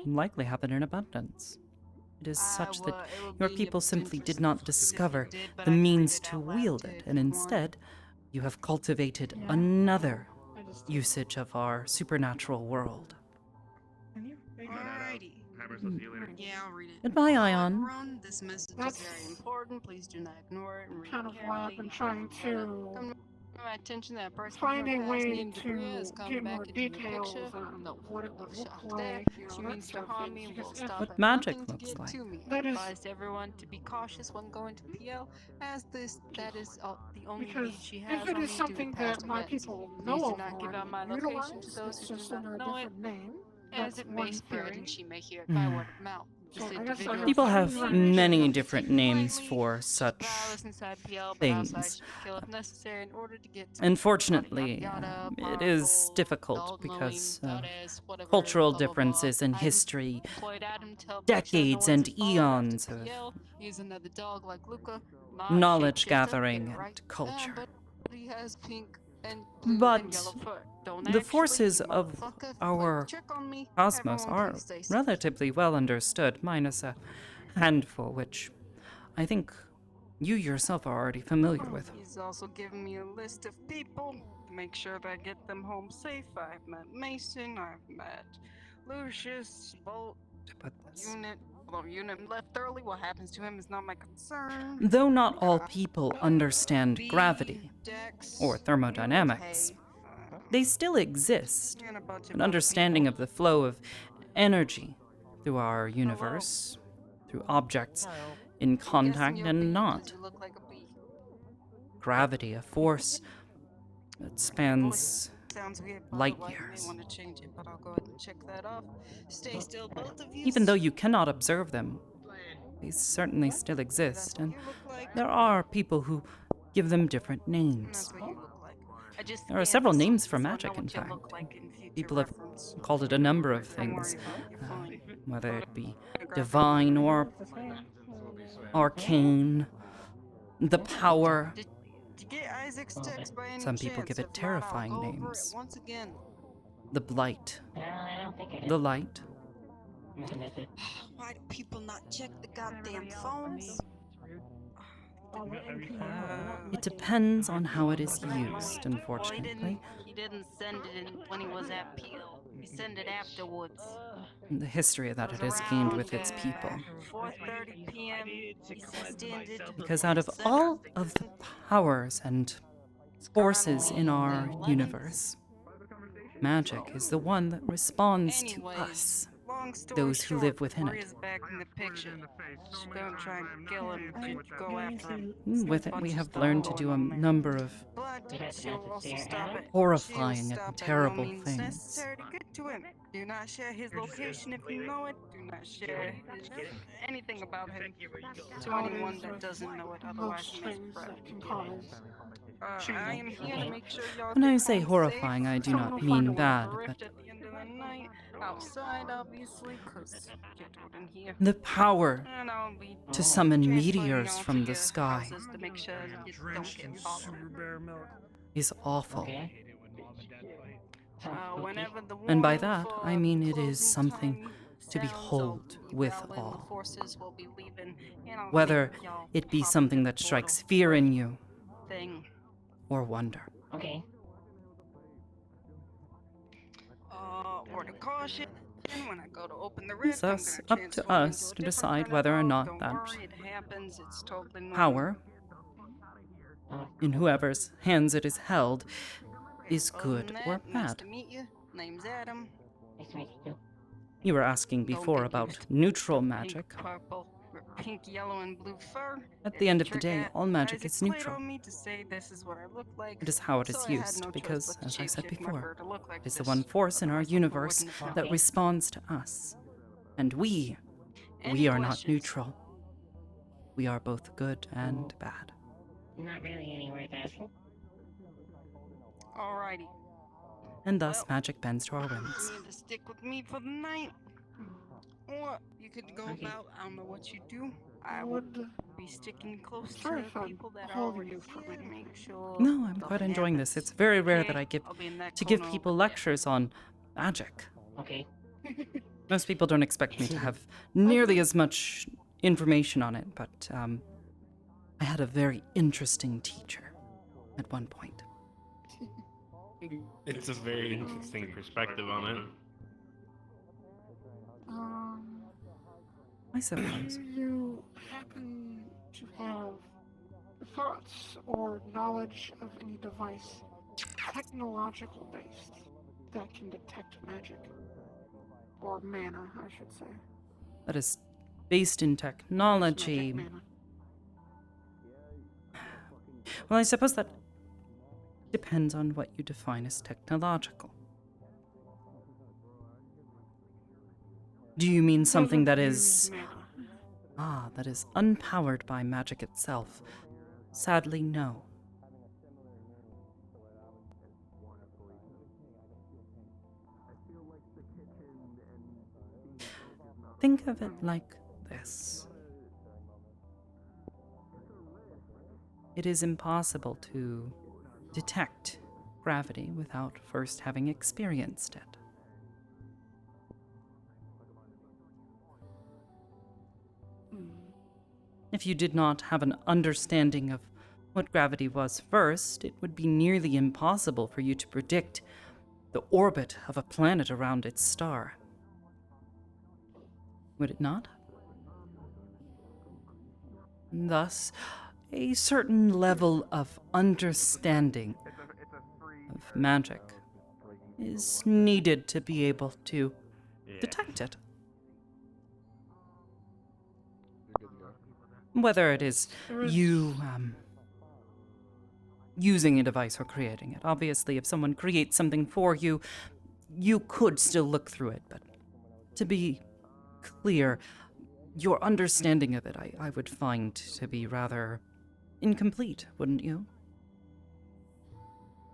Likely have it in abundance. It is such that your people simply did not discover the means to wield it, and instead, you have cultivated another usage of our supernatural world. Alrighty. Yeah, I'll read it. Goodbye, Ion. Run. This message is very important. Please do not ignore it and read Kind it of why I've been trying to Come to my attention that a person find from a her past way named Debria is to coming get back more into the details picture. on No, what it would no look shots there. like, you know, She that means to stuff. harm me and will Because stop What at magic nothing to looks get like. to me. That is- Advised everyone to be cautious when going to PL, as that is the only Because lead she has if it on is me something due to past that my events. people Please know do of not give out my and location to utilize, those it's who do just not under a know it, different name. as That's it may one spread theory. and she may hear it by word of mouth. This So I guess I individual have People is have very many much different names for such violence inside PL, but outside things. she would kill if necessary in order to get to Unfortunately, yada, it is powerful, difficult adult-knowing, because of goddess, whatever, cultural blah, blah, blah. differences in I'm history, employed Adam to help make sure no decades one's and involved after eons of PL. He's another dog like Luca. Not knowledge shapeshifter, gathering get it and right. culture. But he has pink and blue and But yellow fur. Don't the actually, forces you of motherfucker. our Check on me. cosmos Everyone are please stay safe. relatively well understood, minus a handful, which I think you yourself are already familiar with. He's also given me a list of people to make sure that I get them home safe. I've met Mason, I've met Lucius, Bolt, Unit. Although Unit left early, what happens to him is not my concern. Though not all people understand gravity or thermodynamics, they still exist. An understanding of the flow of energy through our universe, through objects in contact and not. Gravity, a force that spans Sounds weird, light otherwise you may years. want to change it, but I'll go ahead and check that off. Stay still, both of you. Even though you cannot observe them, they certainly still exist, and there are people who give them different names. There are several names for magic, in fact. People have called it a number of things, whether it be divine or arcane, the power. Get Isaac's text by any Some people chance. give it If not, I'll terrifying go over it names. once again. The blight. The light. Why do people not check the goddamn phones? It depends on how it is used, unfortunately. He didn't send it in when he was at Peel. He sent it afterwards. The history that it has gained with its people. 4:30 p.m. He extended. Because out of all of the powers and forces in our universe, magic is the one that responds to us, those who live within it. Maria's back in the picture. Don't try and kill him. Go after him. With it, we have learned to do a number of But she'll also stop it. horrifying She'll and stop at no terrible means things. necessary to get to him. Do not share his location if you know it. Do not share anything about him to anyone that doesn't know it. Otherwise, he may spread. I am here to make sure y'all When I get say home horrifying, safe. I do not mean bad, Rift but at the end of the night, outside, obviously, 'cause you don't in here. the power And I'll be to summon transferring meteors y'all from to the your sky houses to make sure you don't get bothered. is awful. Whenever the And by warning that, for I mean it is closing something time to sounds, behold with well, then the awe. forces will be leaving, and I'll Whether make y'all it be pop something the that strikes fear in you thing. or wonder. Okay. Word of caution. When I go to open the rift, It's I'm thus gonna up to transform us into a to different decide kind of whether or dog. not Don't that worry, it happens. It's totally normal. power, in whoever's hands it is held, is Other good than or that, nice bad. to meet you. Name's Adam. Nice to meet you. You were asking Don't before get about used to neutral pink, magic. purple, or pink, yellow, and blue fur. At the It's end a of the trick day, all magic Isaac is played neutral. on me to say this is what I look like. It is how it So is I had used, no choice because, but to as I said shapeshift my before, fur to look like it is the this. one force in our Otherwise, I universe wouldn't have that done it. responds to us. And we Any are not questions? neutral. We are both good and bad. Not really anywhere to ask. Alrighty. And thus magic bends to our whims. You need to stick with me for the night. Or you could go about, I don't know what you do. I would be sticking close Sorry to if I'm people that are holding already you for a here. minute. Make sure. No, I'm quite nothing enjoying this. happens. It's very rare Okay, that I get I'll be in that to give corner people over there. lectures on magic. Okay. Most people don't expect me to have nearly as much information on it, but I had a very interesting teacher at one point. It's a very interesting perspective on it. I suppose. Do you happen to have thoughts or knowledge of any device, technological based, that can detect magic? Or mana, I should say. That is based in technology. Mana. Well, I suppose that depends on what you define as technological. Do you mean something that is... that is unpowered by magic itself? Sadly, no. Think of it like this. It is impossible to detect gravity without first having experienced it. If you did not have an understanding of what gravity was first, it would be nearly impossible for you to predict the orbit of a planet around its star. Would it not? Thus, a certain level of understanding of magic is needed to be able to detect it. Whether it is you using a device or creating it. Obviously, if someone creates something for you, you could still look through it, but to be clear, your understanding of it I would find to be rather incomplete, wouldn't you?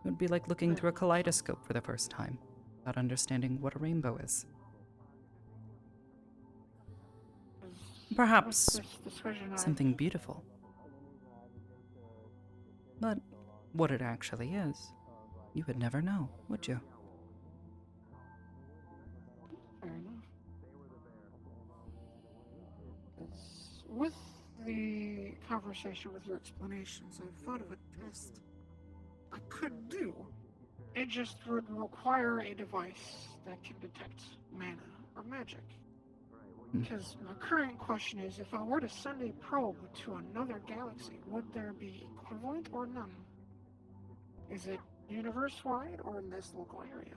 It would be like looking through a kaleidoscope for the first time, without understanding what a rainbow is. Perhaps something beautiful. But what it actually is, you would never know, would you? Fair enough. With the conversation, with your explanations, I thought of a test I could do. It just would require a device that can detect mana or magic. Because my current question is, if I were to send a probe to another galaxy, would there be equivalent or none? Is it universe-wide or in this local area?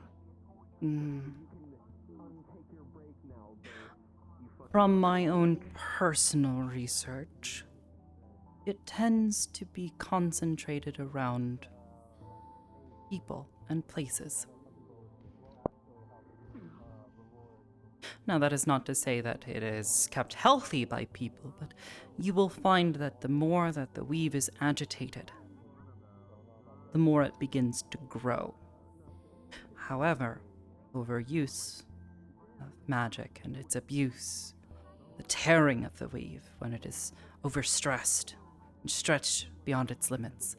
From my own personal research, it tends to be concentrated around people and places. Now, that is not to say that it is kept healthy by people, but you will find that the more that the weave is agitated, the more it begins to grow. However, overuse of magic and its abuse, the tearing of the weave when it is overstressed and stretched beyond its limits,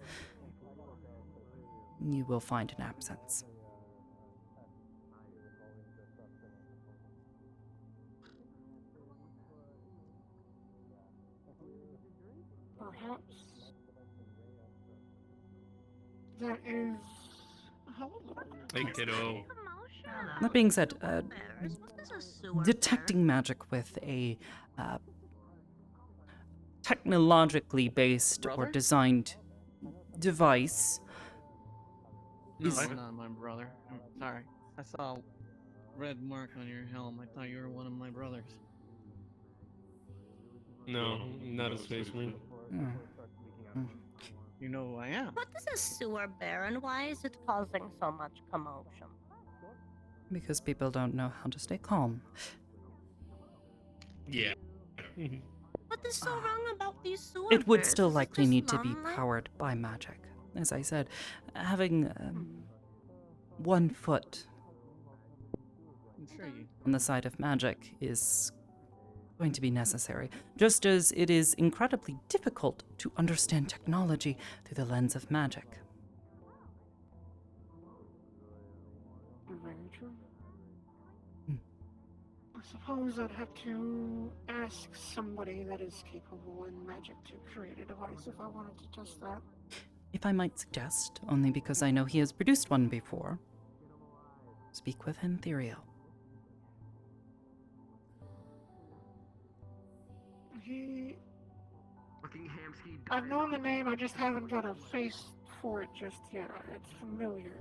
you will find an absence. perhaps that is. Hey, kiddo. That being said, detecting magic with a technologically based or Brother? designed device No, is not my brother. I'm sorry. I saw a red mark on your helm. I thought you were one of my brothers. No, not a space marine. You know who I am. What is a sewer bear and why is it causing so much commotion? because people don't know how to stay calm. Yeah. What is so wrong about these sewer It would bears? still Is it likely just need to be non-life? powered by magic. As I said, having 1 foot I'm sure you. on the side of magic is going to be necessary, just as it is incredibly difficult to understand technology through the lens of magic. Very true. I suppose I'd have to ask somebody that is capable in magic to create a device if I wanted to test that. If I might suggest, only because I know he has produced one before, speak with Ethereal. I've known the name, I just haven't got a face for it just yet. It's familiar.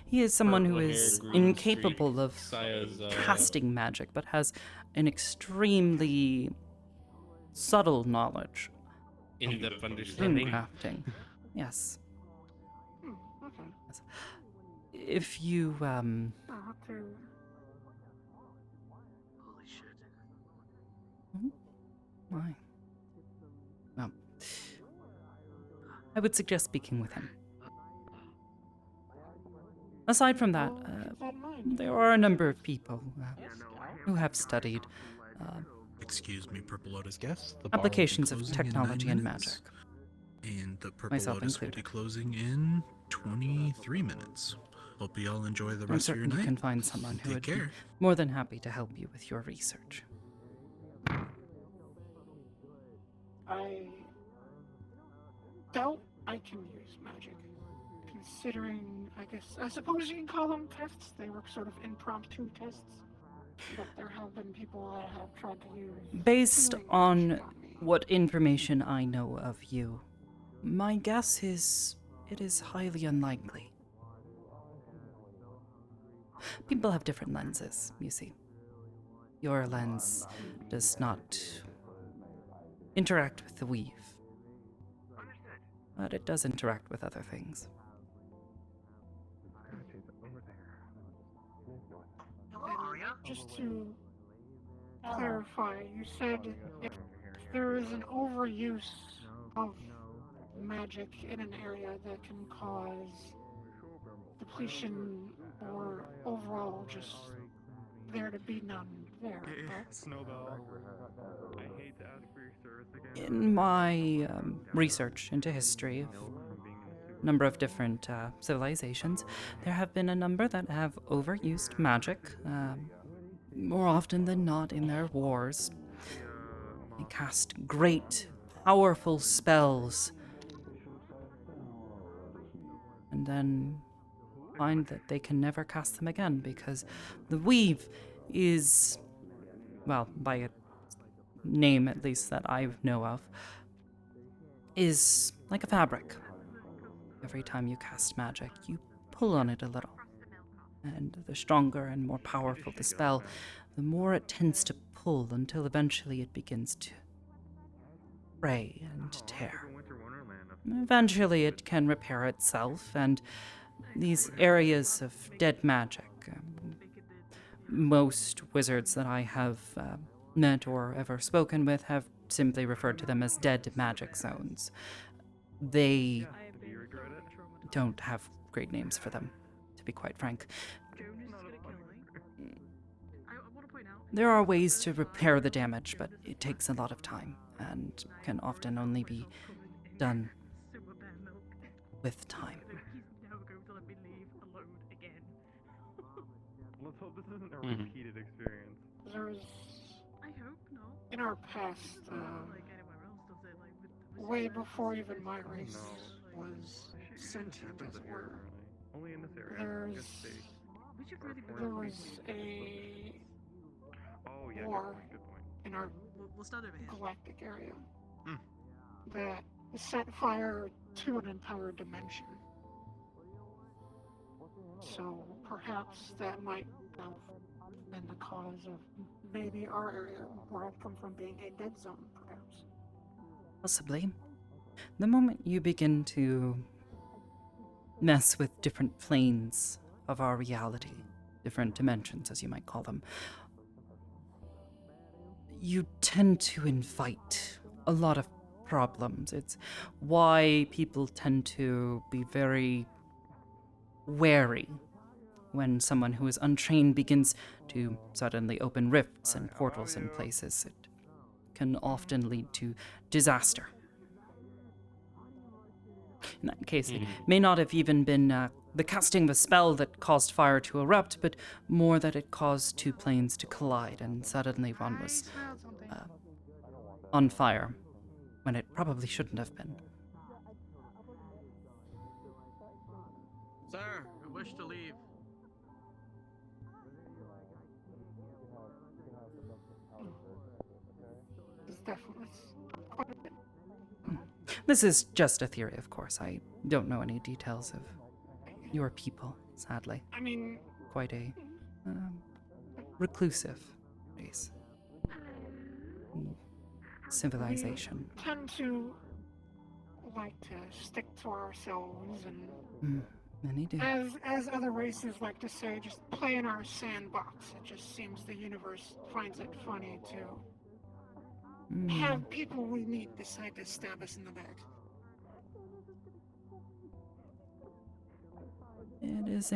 He is someone who Purple-haired, is green incapable streak, of Saya's, casting magic, but has an extremely subtle knowledge in-depth of understanding. crafting. Yes. Okay. Yes. If you, I'll have to. Holy shit. Why? Well, I would suggest speaking with him. Aside from that, there are a number of people who have studied Excuse me, Purple Lotus. Yes, the applications of technology and magic. And the Purple Myself Lotus will included. be closing in 23 minutes. Hope you all enjoy the I'm rest of your certain you night. can find someone who Take would be care. more than happy to help you with your research. I doubt I can use magic. Considering, I suppose you can call them tests. They were sort of impromptu tests. But there have been people that have tried to use. Based healing on magic me. what information I know of you, my guess is it is highly unlikely. People have different lenses, you see. Your lens does not interact with the weave, but it does interact with other things. Just to clarify, you said if there is an overuse of magic in an area that can cause depletion or overall just there to be none there. Correct? Snowball. I hate to ask for your service again. In my research into history of a number of different civilizations, there have been a number that have overused magic, more often than not in their wars. They cast great, powerful spells, and then find that they can never cast them again because the weave is, well, by a name at least that I know of, is like a fabric. Every time you cast magic, you pull on it a little. And the stronger and more powerful the spell, the more it tends to pull until eventually it begins to fray and tear. Eventually it can repair itself, and these areas of dead magic, most wizards that I have met or ever spoken with have simply referred to them as dead magic zones. They don't have great names for them, to be quite frank. There are ways to repair the damage, but it takes a lot of time and can often only be done with time. Let's hope this isn't a repeated experience. There's, I hope not. in our past, way before even my race was sentient, as it were. Only in this area. There was a Oh yeah, war good point. in our We'll start over here. galactic area that set fire to an entire dimension. So perhaps that might have been the cause of maybe our area, where I've come from, being a dead zone, perhaps. Possibly. The moment you begin to mess with different planes of our reality, different dimensions, as you might call them, you tend to invite a lot of problems. It's why people tend to be very wary when someone who is untrained begins to suddenly open rifts and portals in places. It can often lead to disaster. In that case, it may not have even been the casting of a spell that caused fire to erupt, but more that it caused two planes to collide, and suddenly one was on fire, when it probably shouldn't have been. Sir, I wish to leave. It's definitely quite a bit. This is just a theory, of course. I don't know any details of your people, sadly. I mean, quite a reclusive race. Civilization. We tend to like to stick to ourselves and Many do. as other races like to say, just play in our sandbox. It just seems the universe finds it funny to have people we meet decide to stab us in the back. It is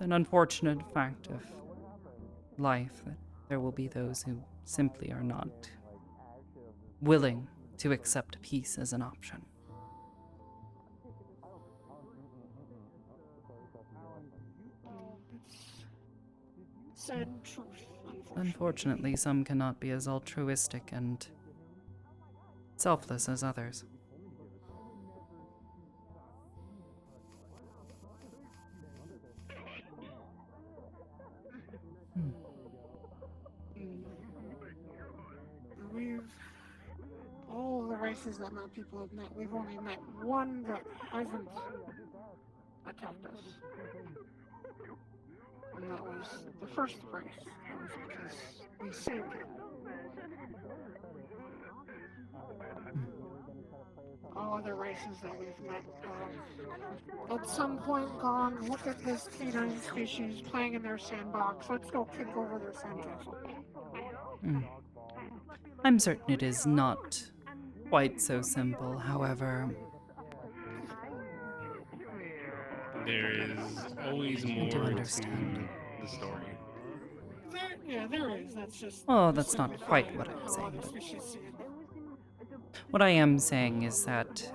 an unfortunate fact of life that there will be those who simply are not willing to accept peace as an option. It's sad truth, Unfortunately, some cannot be as altruistic and selfless as others. All the races that my people have met, we've only met one that hasn't attacked us. And that was the first race. That was because we saved it. All other races that we've met have at some point gone, look at this canine species playing in their sandbox, let's go kick over their sandcastle. I'm certain it is not quite so simple, however. There is always more to the story. There is. That's just. Oh, that's not quite what I'm saying. What I am saying is that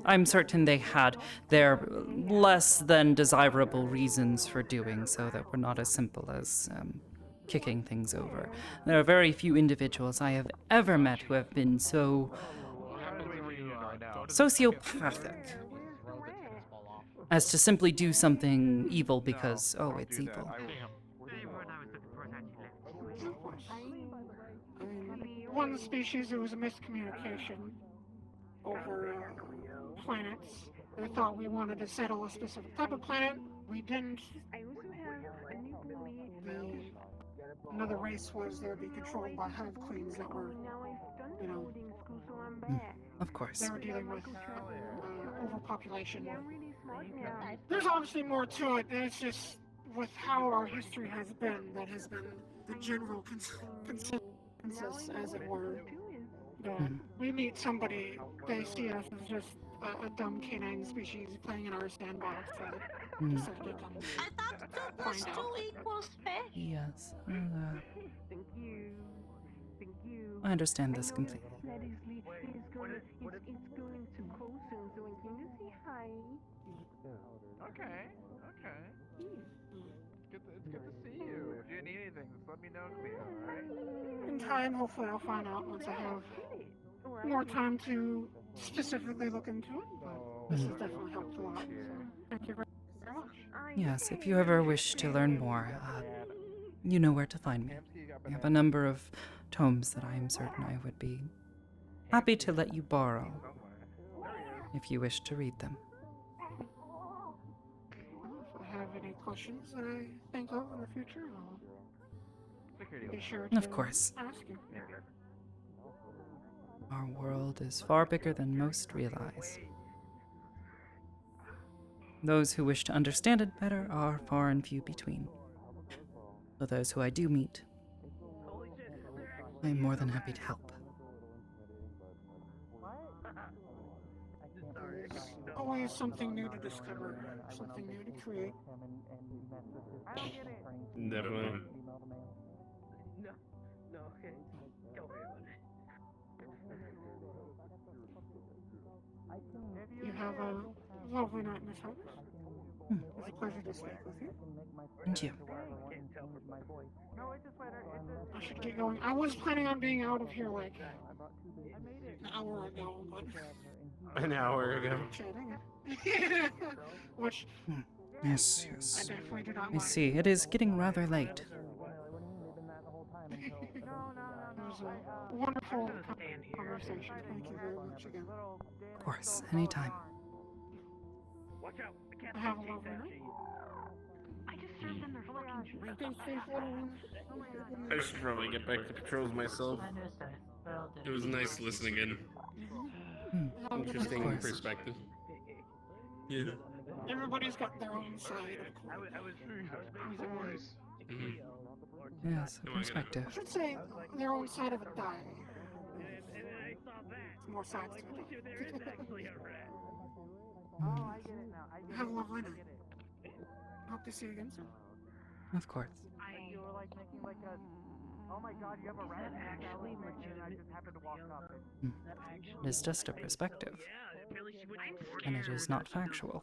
I'm certain they had their less than desirable reasons for doing so that were not as simple as kicking things over. There are very few individuals I have ever met who have been so sociopathic as to simply do something evil because, oh, it's evil. One species, there was a miscommunication over planets. They thought we wanted to settle a specific type of planet. We didn't. Another race was there to be controlled by hive queens that were, you know, of course. They were dealing with overpopulation. There's obviously more to it, and it's just with how our history has been, that has been the general consensus, as it were. We meet somebody, they see us as just a dumb canine species playing in our sandbox. So I thought 2 plus 2 equals fish. Yes. Thank you. Thank you. I understand this completely. It's going to close soon, so can you say hi? Okay. It's good to see you. If you need anything, just let me know, Cleo, alright? in time, hopefully I'll find out once I have more time to specifically look into it, but this has definitely helped a lot. So thank you very much. Yes, if you ever wish to learn more, you know where to find me. I have a number of tomes that I am certain I would be happy to let you borrow if you wish to read them. If I have any questions that I think of in the future, I'll be sure to Of course. ask you. Our world is far bigger than most realize. Those who wish to understand it better are far and few between. For those who I do meet, I am more than happy to help. Always something new to discover, something new to create. Definitely. You have a lovely night, Miss Hybris. It's a pleasure to speak with you. And you. I should get going. I was planning on being out of here like an hour ago, but An hour ago. chatting. Which Yes, I yes. definitely do not I like. see. It is getting rather late. It was a wonderful conversation. Thank you very much again. Of course, anytime. Have a lovely night. Stay safe, little one. I should probably get back to patrols myself. It was nice listening in. Interesting course. perspective. Yeah. Everybody's got their own side, of course. Yes, a perspective. I should say their own side of a die. More sides to it. Have a lovely night. Hope to see you again soon. Of course. You were like making like a. Oh my god, you have a rat actually and I just happened to walk up and It is just a perspective. And it is not factual.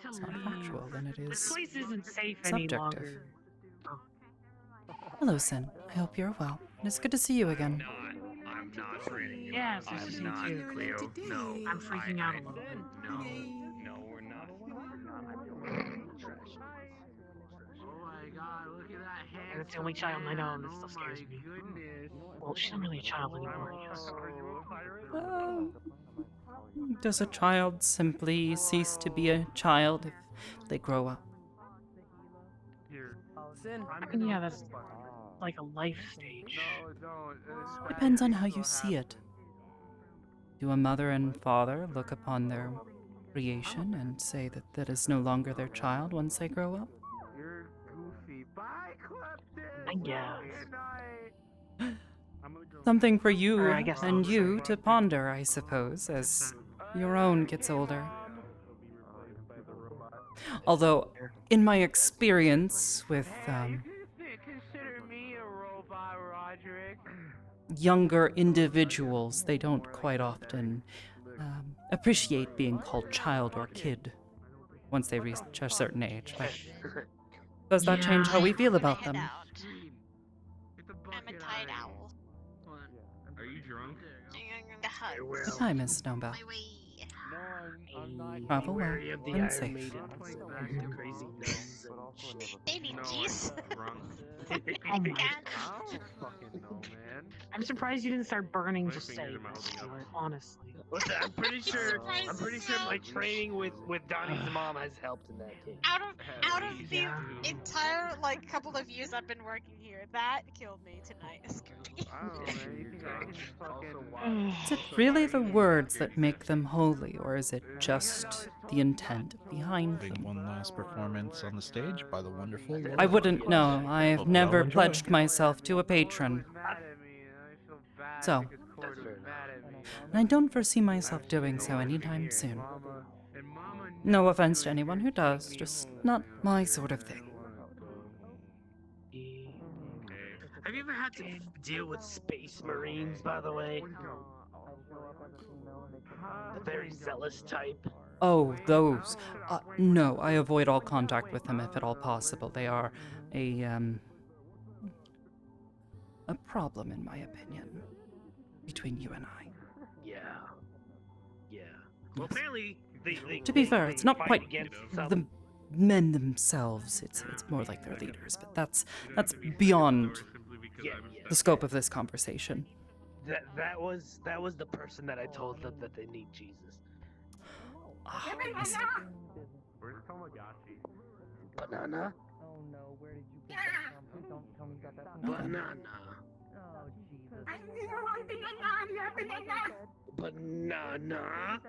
It's not factual, then it is This place isn't safe any subjective. longer. Hello, Sin. I hope you're well. It is good to see you again. I'm not ready. Yeah, it's good to see you too. Cleo. No. I'm freaking out a little bit. No, we're not. Oh my god, look at that hand. And it's the only child I know, and it still scares me. Well, she's not really a child anymore, I guess. Does a child simply cease to be a child if they grow up? I mean, yeah, that's like a life stage. Depends on how you see it. Do a mother and father look upon their creation and say that that is no longer their child once they grow up? I guess. Something for you Or I guess and I'll you say. to ponder, I suppose, as your own gets older. Although, in my experience with younger individuals, they don't quite often appreciate being called child or kid once they reach a certain age. But does that change how we feel about them? I'm a tired owl. Are you drunk? Hi, Miss Snowbell. Travel well and safe. Baby, jeez. Oh my I'm surprised you didn't start burning just saying this, honestly. Listen, I'm pretty sure my training with Donnie's mom has helped in that case. Out of the entire like couple of years I've been working here, that killed me tonight. Is it really the words that make them holy, or is it just the intent behind them? One last performance on the stage by the wonderful. I wouldn't know. I have Hope never y'all enjoy. pledged myself to a patron. So, and I don't foresee myself doing so anytime soon. No offense to anyone who does, just not my sort of thing. Have you ever had to deal with space marines, by the way? The very zealous type. Oh, those. No, I avoid all contact with them if at all possible. They are a problem in my opinion, between you and I. Yeah, Well, apparently To be fair, it's not fight quite against the men themselves. It's more like their leaders, but that's beyond the scope of this conversation. That was the person that I told them that they need Jesus. Where's Tomagashi? Banana. Oh no, where did you get that from? Please don't tell me you got that from Banana. Oh Jesus. Banana.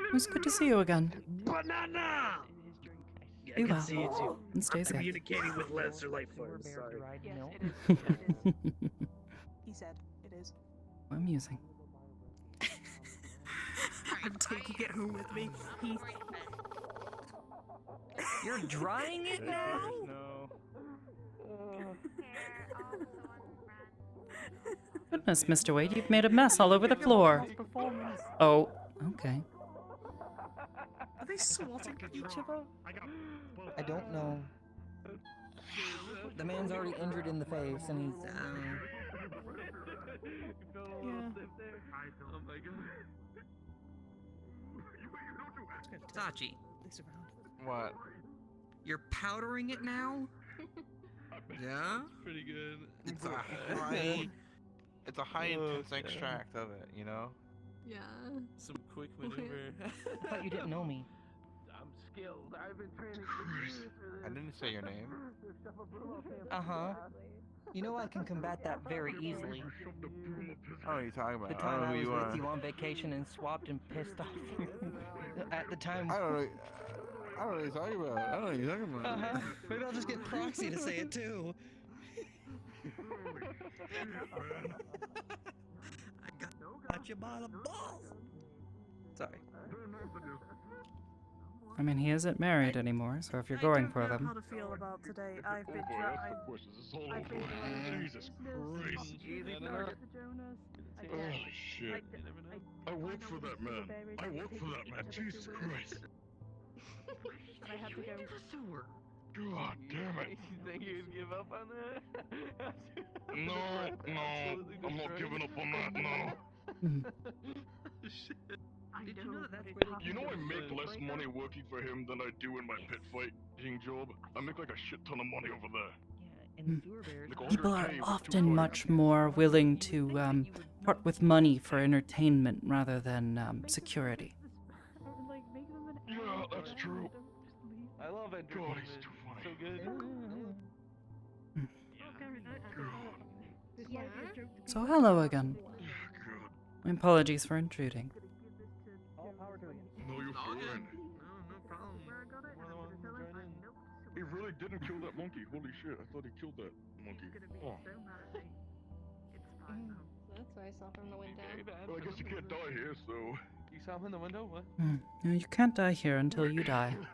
It was good to see you again. Banana. Be I well. can see you too. And stay I'm safe. communicating with lesser life forms. Sorry. Yes, it is. He said it is. Amusing. I'm taking it home with me. You're drying it now? No. Goodness, Mr. Wade, you've made a mess all over the floor. Oh, okay. Are they swatting at each other? I don't know. The man's already injured in the face, and he's. Oh my god. Sachi, What? you're powdering it now? Yeah? Pretty good. It's a high intense extract of it, you know? Yeah. Some quick maneuver. I thought you didn't know me. I'm skilled. I've been training for years for this. I didn't say your name. Uh-huh. You know I can combat that very easily. Oh, what are you talking about? The I don't time know I who was you with are. you on vacation and swapped and pissed off. At the time. I don't know. I don't know what you're talking about. I don't know what you're talking about. Uh-huh. Maybe I'll just get Proxy to say it too. I got you by the balls. Sorry. I mean, he isn't married anymore, so if you're going for I don't know them. how to feel about today. I've been Jesus Christ. Oh shit. I work for that man. I work for that man. Jesus Christ. I had to go. God damn it. You think you'd give up on that? No, I'm not giving up on that, no. Did you know that's You know I make less money working for him than I do in my pit fighting job? I make like a shit ton of money over there. Like People are 100K for often 2 much more willing to part with money for entertainment rather than security. Yeah, that's true. I love it. God, he's too funny. So good. So hello again. My apologies for intruding. No, you're fine. No problem. We're the ones who joined in. He really didn't kill that monkey. Holy shit, I thought he killed that monkey. Oh. That's what I saw from the window. Well, I guess you can't die here, so... You saw him in the window? What? No, you can't die here until you die. Things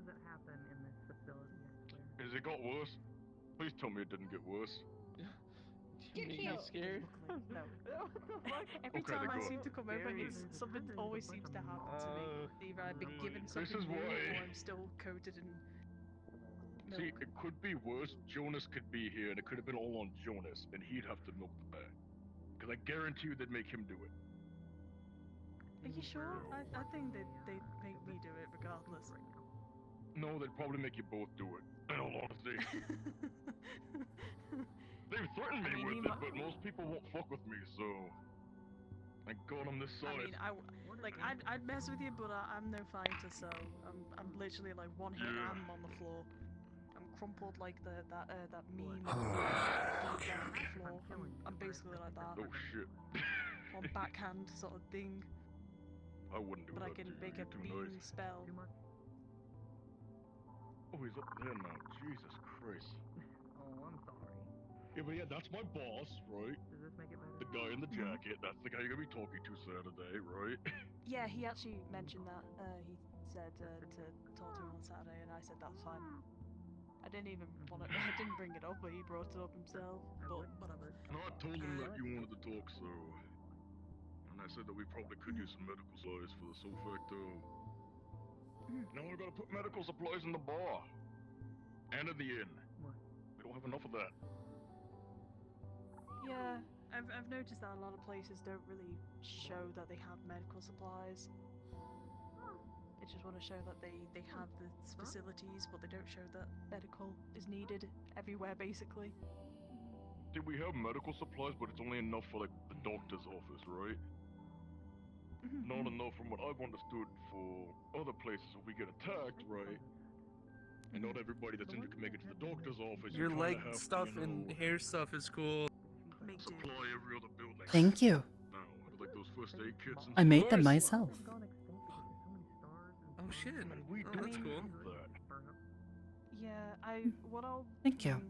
that happen in this facility, I swear. Has it got worse? Please tell me it didn't get worse. You make me scared? No. Okay, Every time I good. seem to come over, something always seems to happen to me. Either I've been given This something is new, why- or I'm still coated in milk. See, it could be worse. Jonas could be here, and it could have been all on Jonas, and he'd have to milk the bag. Because I guarantee you they'd make him do it. Are you sure? I think they'd make me do it regardless. No, they'd probably make you both do it, in all honesty. They've threatened me with it, but most people won't fuck with me, so... Thank God I'm this I solid. mean, I'd mess with you, but I'm no fighter, so I'm literally like one hit and I'm on the floor. I'm crumpled like that meme on the floor. I'm basically like that. Oh shit. One backhand sort of thing. I wouldn't do But I that can to you. make a Too beam nice. spell. Oh, he's up there now. Jesus Christ. Oh, I'm sorry. Yeah, but yeah, that's my boss, right? Does this make it better? The guy in the jacket. That's the guy you're gonna be talking to Saturday, right? Yeah, he actually mentioned that. He said to talk to him on Saturday, and I said that's fine. I didn't even want to. I didn't bring it up, but he brought it up himself. But whatever. No, I told him that you wanted to talk, so... And I said that we probably could use some medical supplies for the sole facto. Now we gotta put medical supplies in the bar. And in the inn. We don't have enough of that. Yeah, I've noticed that a lot of places don't really show that they have medical supplies. They just want to show that they have the facilities, but they don't show that medical is needed everywhere, basically. See, we have medical supplies, but it's only enough for like the doctor's office, right? Not enough from what I've understood for other places if we get attacked, right? And not everybody that's in can make it to the doctor's office. Your you leg kinda have stuff to, and hair stuff is cool. supply every other building. Thank you. Now, like those first aid kits and I made them stuff. myself. Oh shit. We Oh, do that's cool. that. Yeah, what I'll Thank you.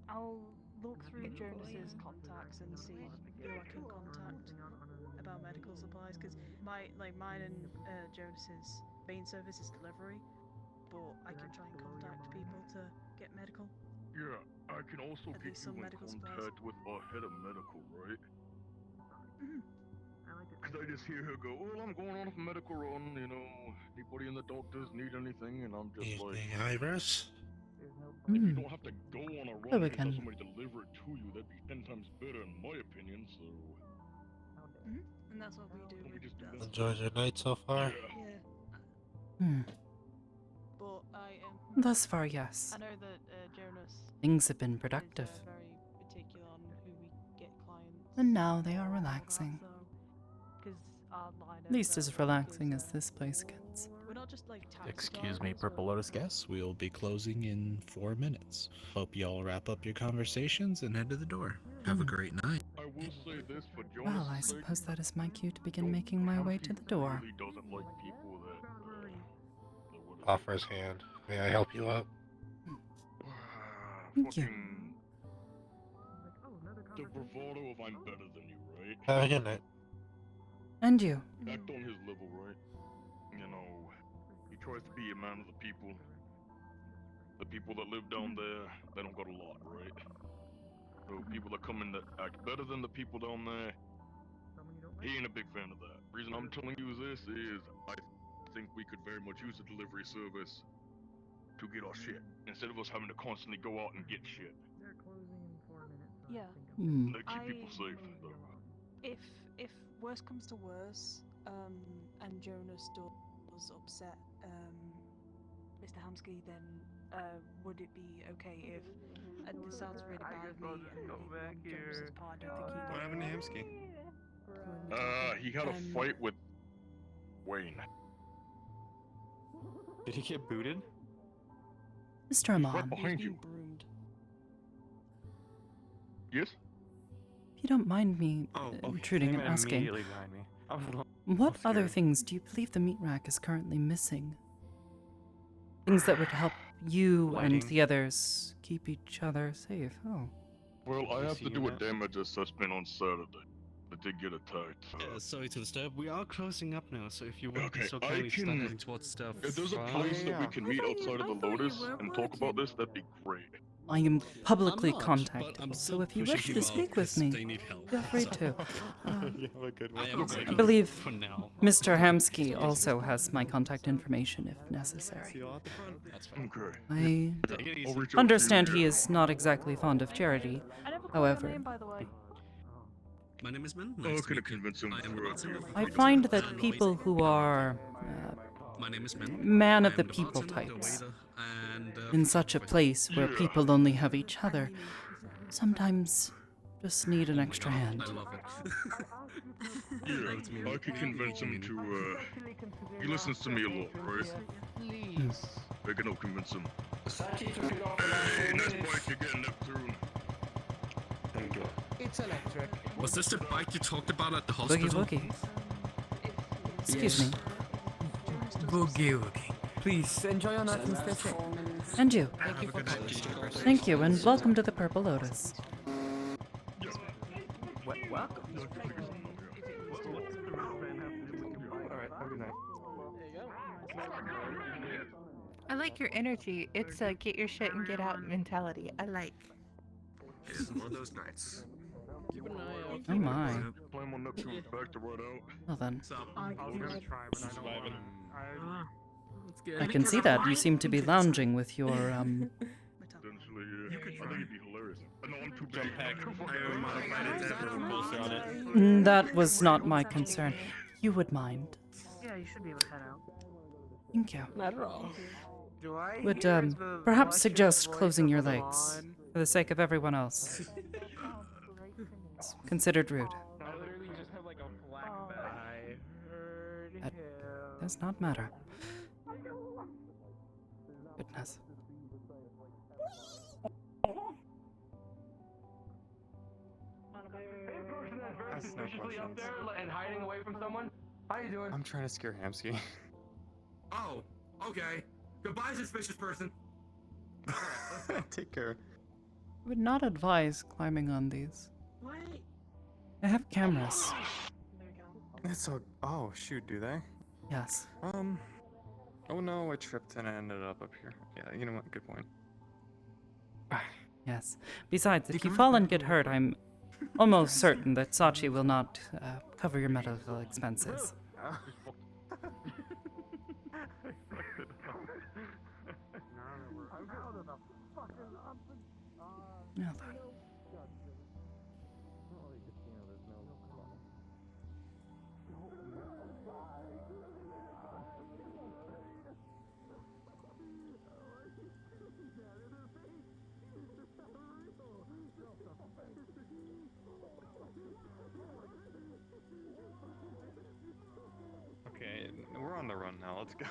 I'll look through Jonas's contacts and see who I can contact about medical supplies, because mine and Jonas's main service is delivery, but I can try and contact people to get medical. Yeah, I can also At get least you some in medical supplies. contact with our head of medical, right? Because I just hear her go, well, I'm going on a medical run, you know, anybody in the doctors need anything, and I'm just like... Hybris? If you don't have to go on a Oh, run we and have can. somebody deliver it to you, that'd be 10 times better in my opinion, so... And that's what we do. Let me just do that. Enjoyed your night so far? Yeah. Hmm. But Thus far, yes. I know that Jonas Things have been productive. is very particular on who we get clients. And now they are relaxing. Because our line At least as relaxing as this place gets. we're not just like taxi Excuse me, drivers, Purple Lotus guests. We'll be closing in 4 minutes. Hope y'all wrap up your conversations and head to the door. Have a great night. I will say this for Jonas' Well, I sake, suppose that is my cue to begin making my way to the door. really doesn't like people that... Offer his hand. May I help you up? Thank you. fucking... The bravado of I'm better than you, right? Have a good night. And you. Act on his level, right? You know, he tries to be a man of the people. The people that live down there, they don't got a lot, right? So people that come in that act better than the people down there, he ain't a big fan of that. Reason I'm telling you this is, I think we could very much use a delivery service to get our shit, instead of us having to constantly go out and get shit. Yeah. Hmm. They keep people safe, though. If worse comes to worse, and Jonas does upset Mr. Hamsky, then would it be okay if? And this sounds really bad of me and Jonas's part. I don't think he. What happened to Hamsky? He had a fight with Wayne. Did he get booted? Mr. Amon, Behind you. Yes? if you don't mind me intruding and asking, Immediately behind me. what other things do you believe the meat rack is currently missing? Things that would help you and the others keep each other safe. Oh. Well, I have to do a damage assessment on Saturday. I did get attacked. Yeah, sorry to disturb. We are closing up now, so if you want to so I kindly start can- heading towards stuff. If there's a place that we can meet outside of the Lotus and talk about this, that'd be great. I am publicly I'm not, contactable, but I'm so still if you pushing wish to people speak out with 'cause me, they need help. feel free to. You have a good I one. am I believe for now. Mr. Hamsky also has my contact information if necessary. See you all at the front. That's fine. Okay. I Take it easy. I'll reach out to understand you. he is not exactly fond of charity. I never called However, your name, by the way. My name is Ben. Oh, Nice I to could have meet you. convinced him I am for the bartender. I find that people who are My name is Ben. man I of am the the people bartender, the types, waiter, and, in such a place where Yeah. people only have each other, sometimes just need an extra hand. I love it. Yeah, I could convince him to, he listens to me a lot, right? I can help convince him. Hey, nice bike you're getting Neptune. Thank you. It's electric. Was this the bike you talked about at the Boogie hospital? woogie. Excuse me. Boogie woogie. Please enjoy your night and stay safe. And you. Thank you for coming. Thank you, and welcome to the Purple Lotus. Welcome. Alright, have a good night. I like your energy. It's a get your shit and get out mentality. I like. It is one of those nights. Keep an eye out. Oh my. Plan on Neptune's back to right out. Well then, So, I'm gonna try, but I don't want Let's get I can see that. You seem to be lounging with your, yeah. I think it'd be hilarious. No, I'm too big. Jump pack. I modified it to have a Poster on it. That was not my concern. You would mind. Yeah, you should be able to head out. Thank you. Not at all. Do I Would hear the perhaps luscious suggest voice closing of your a legs swan? for the sake of everyone else. It's considered rude. I literally just have like a black bag. I heard That him. does not matter. Goodness. That's no question. Up there and hiding away from someone. How you doing? I'm trying to scare Hamsky. Oh, okay. Goodbye, suspicious person. Take care. I would not advise climbing on these. What? They have cameras. It's so. Oh shoot, do they? Yes. Oh no, I tripped and I ended up here. Yeah, you know what? Good point. Yes. Besides, if you fall and get hurt, I'm almost certain that Sachi will not cover your medical expenses. Now then. Okay, we're on the run now. Let's go.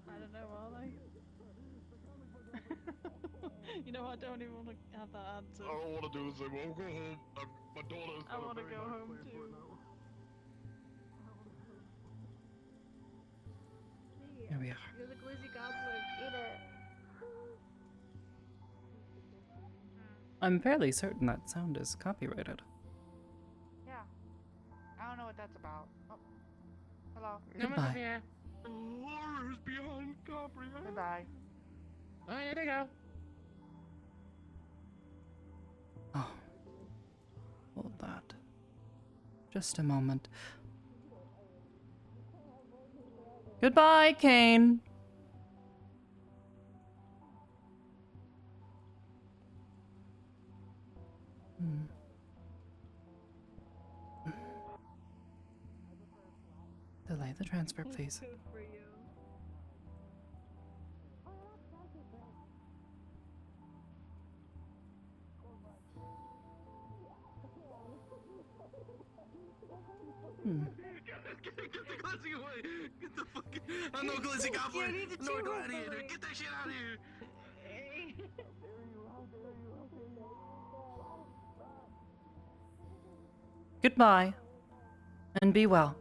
I don't know, are they? You know, I don't even want to have that answer. I don't want to do this anymore. I'll go home. My daughter's I want to go home too. Here we are. You're the glizzy goblin. Eat it. I'm fairly certain that sound is copyrighted. Yeah. I don't know what that's about. Oh. Hello. Goodbye. Horrors beyond comprehension. Goodbye. Oh, here they go. Oh. Hold that. Just a moment. Goodbye, Kane. Delay the transfer, please. Get the glizzy away! Get the fucking. I'm no glizzy goblin! No gladiator! Get that shit out of here! Goodbye, and be well.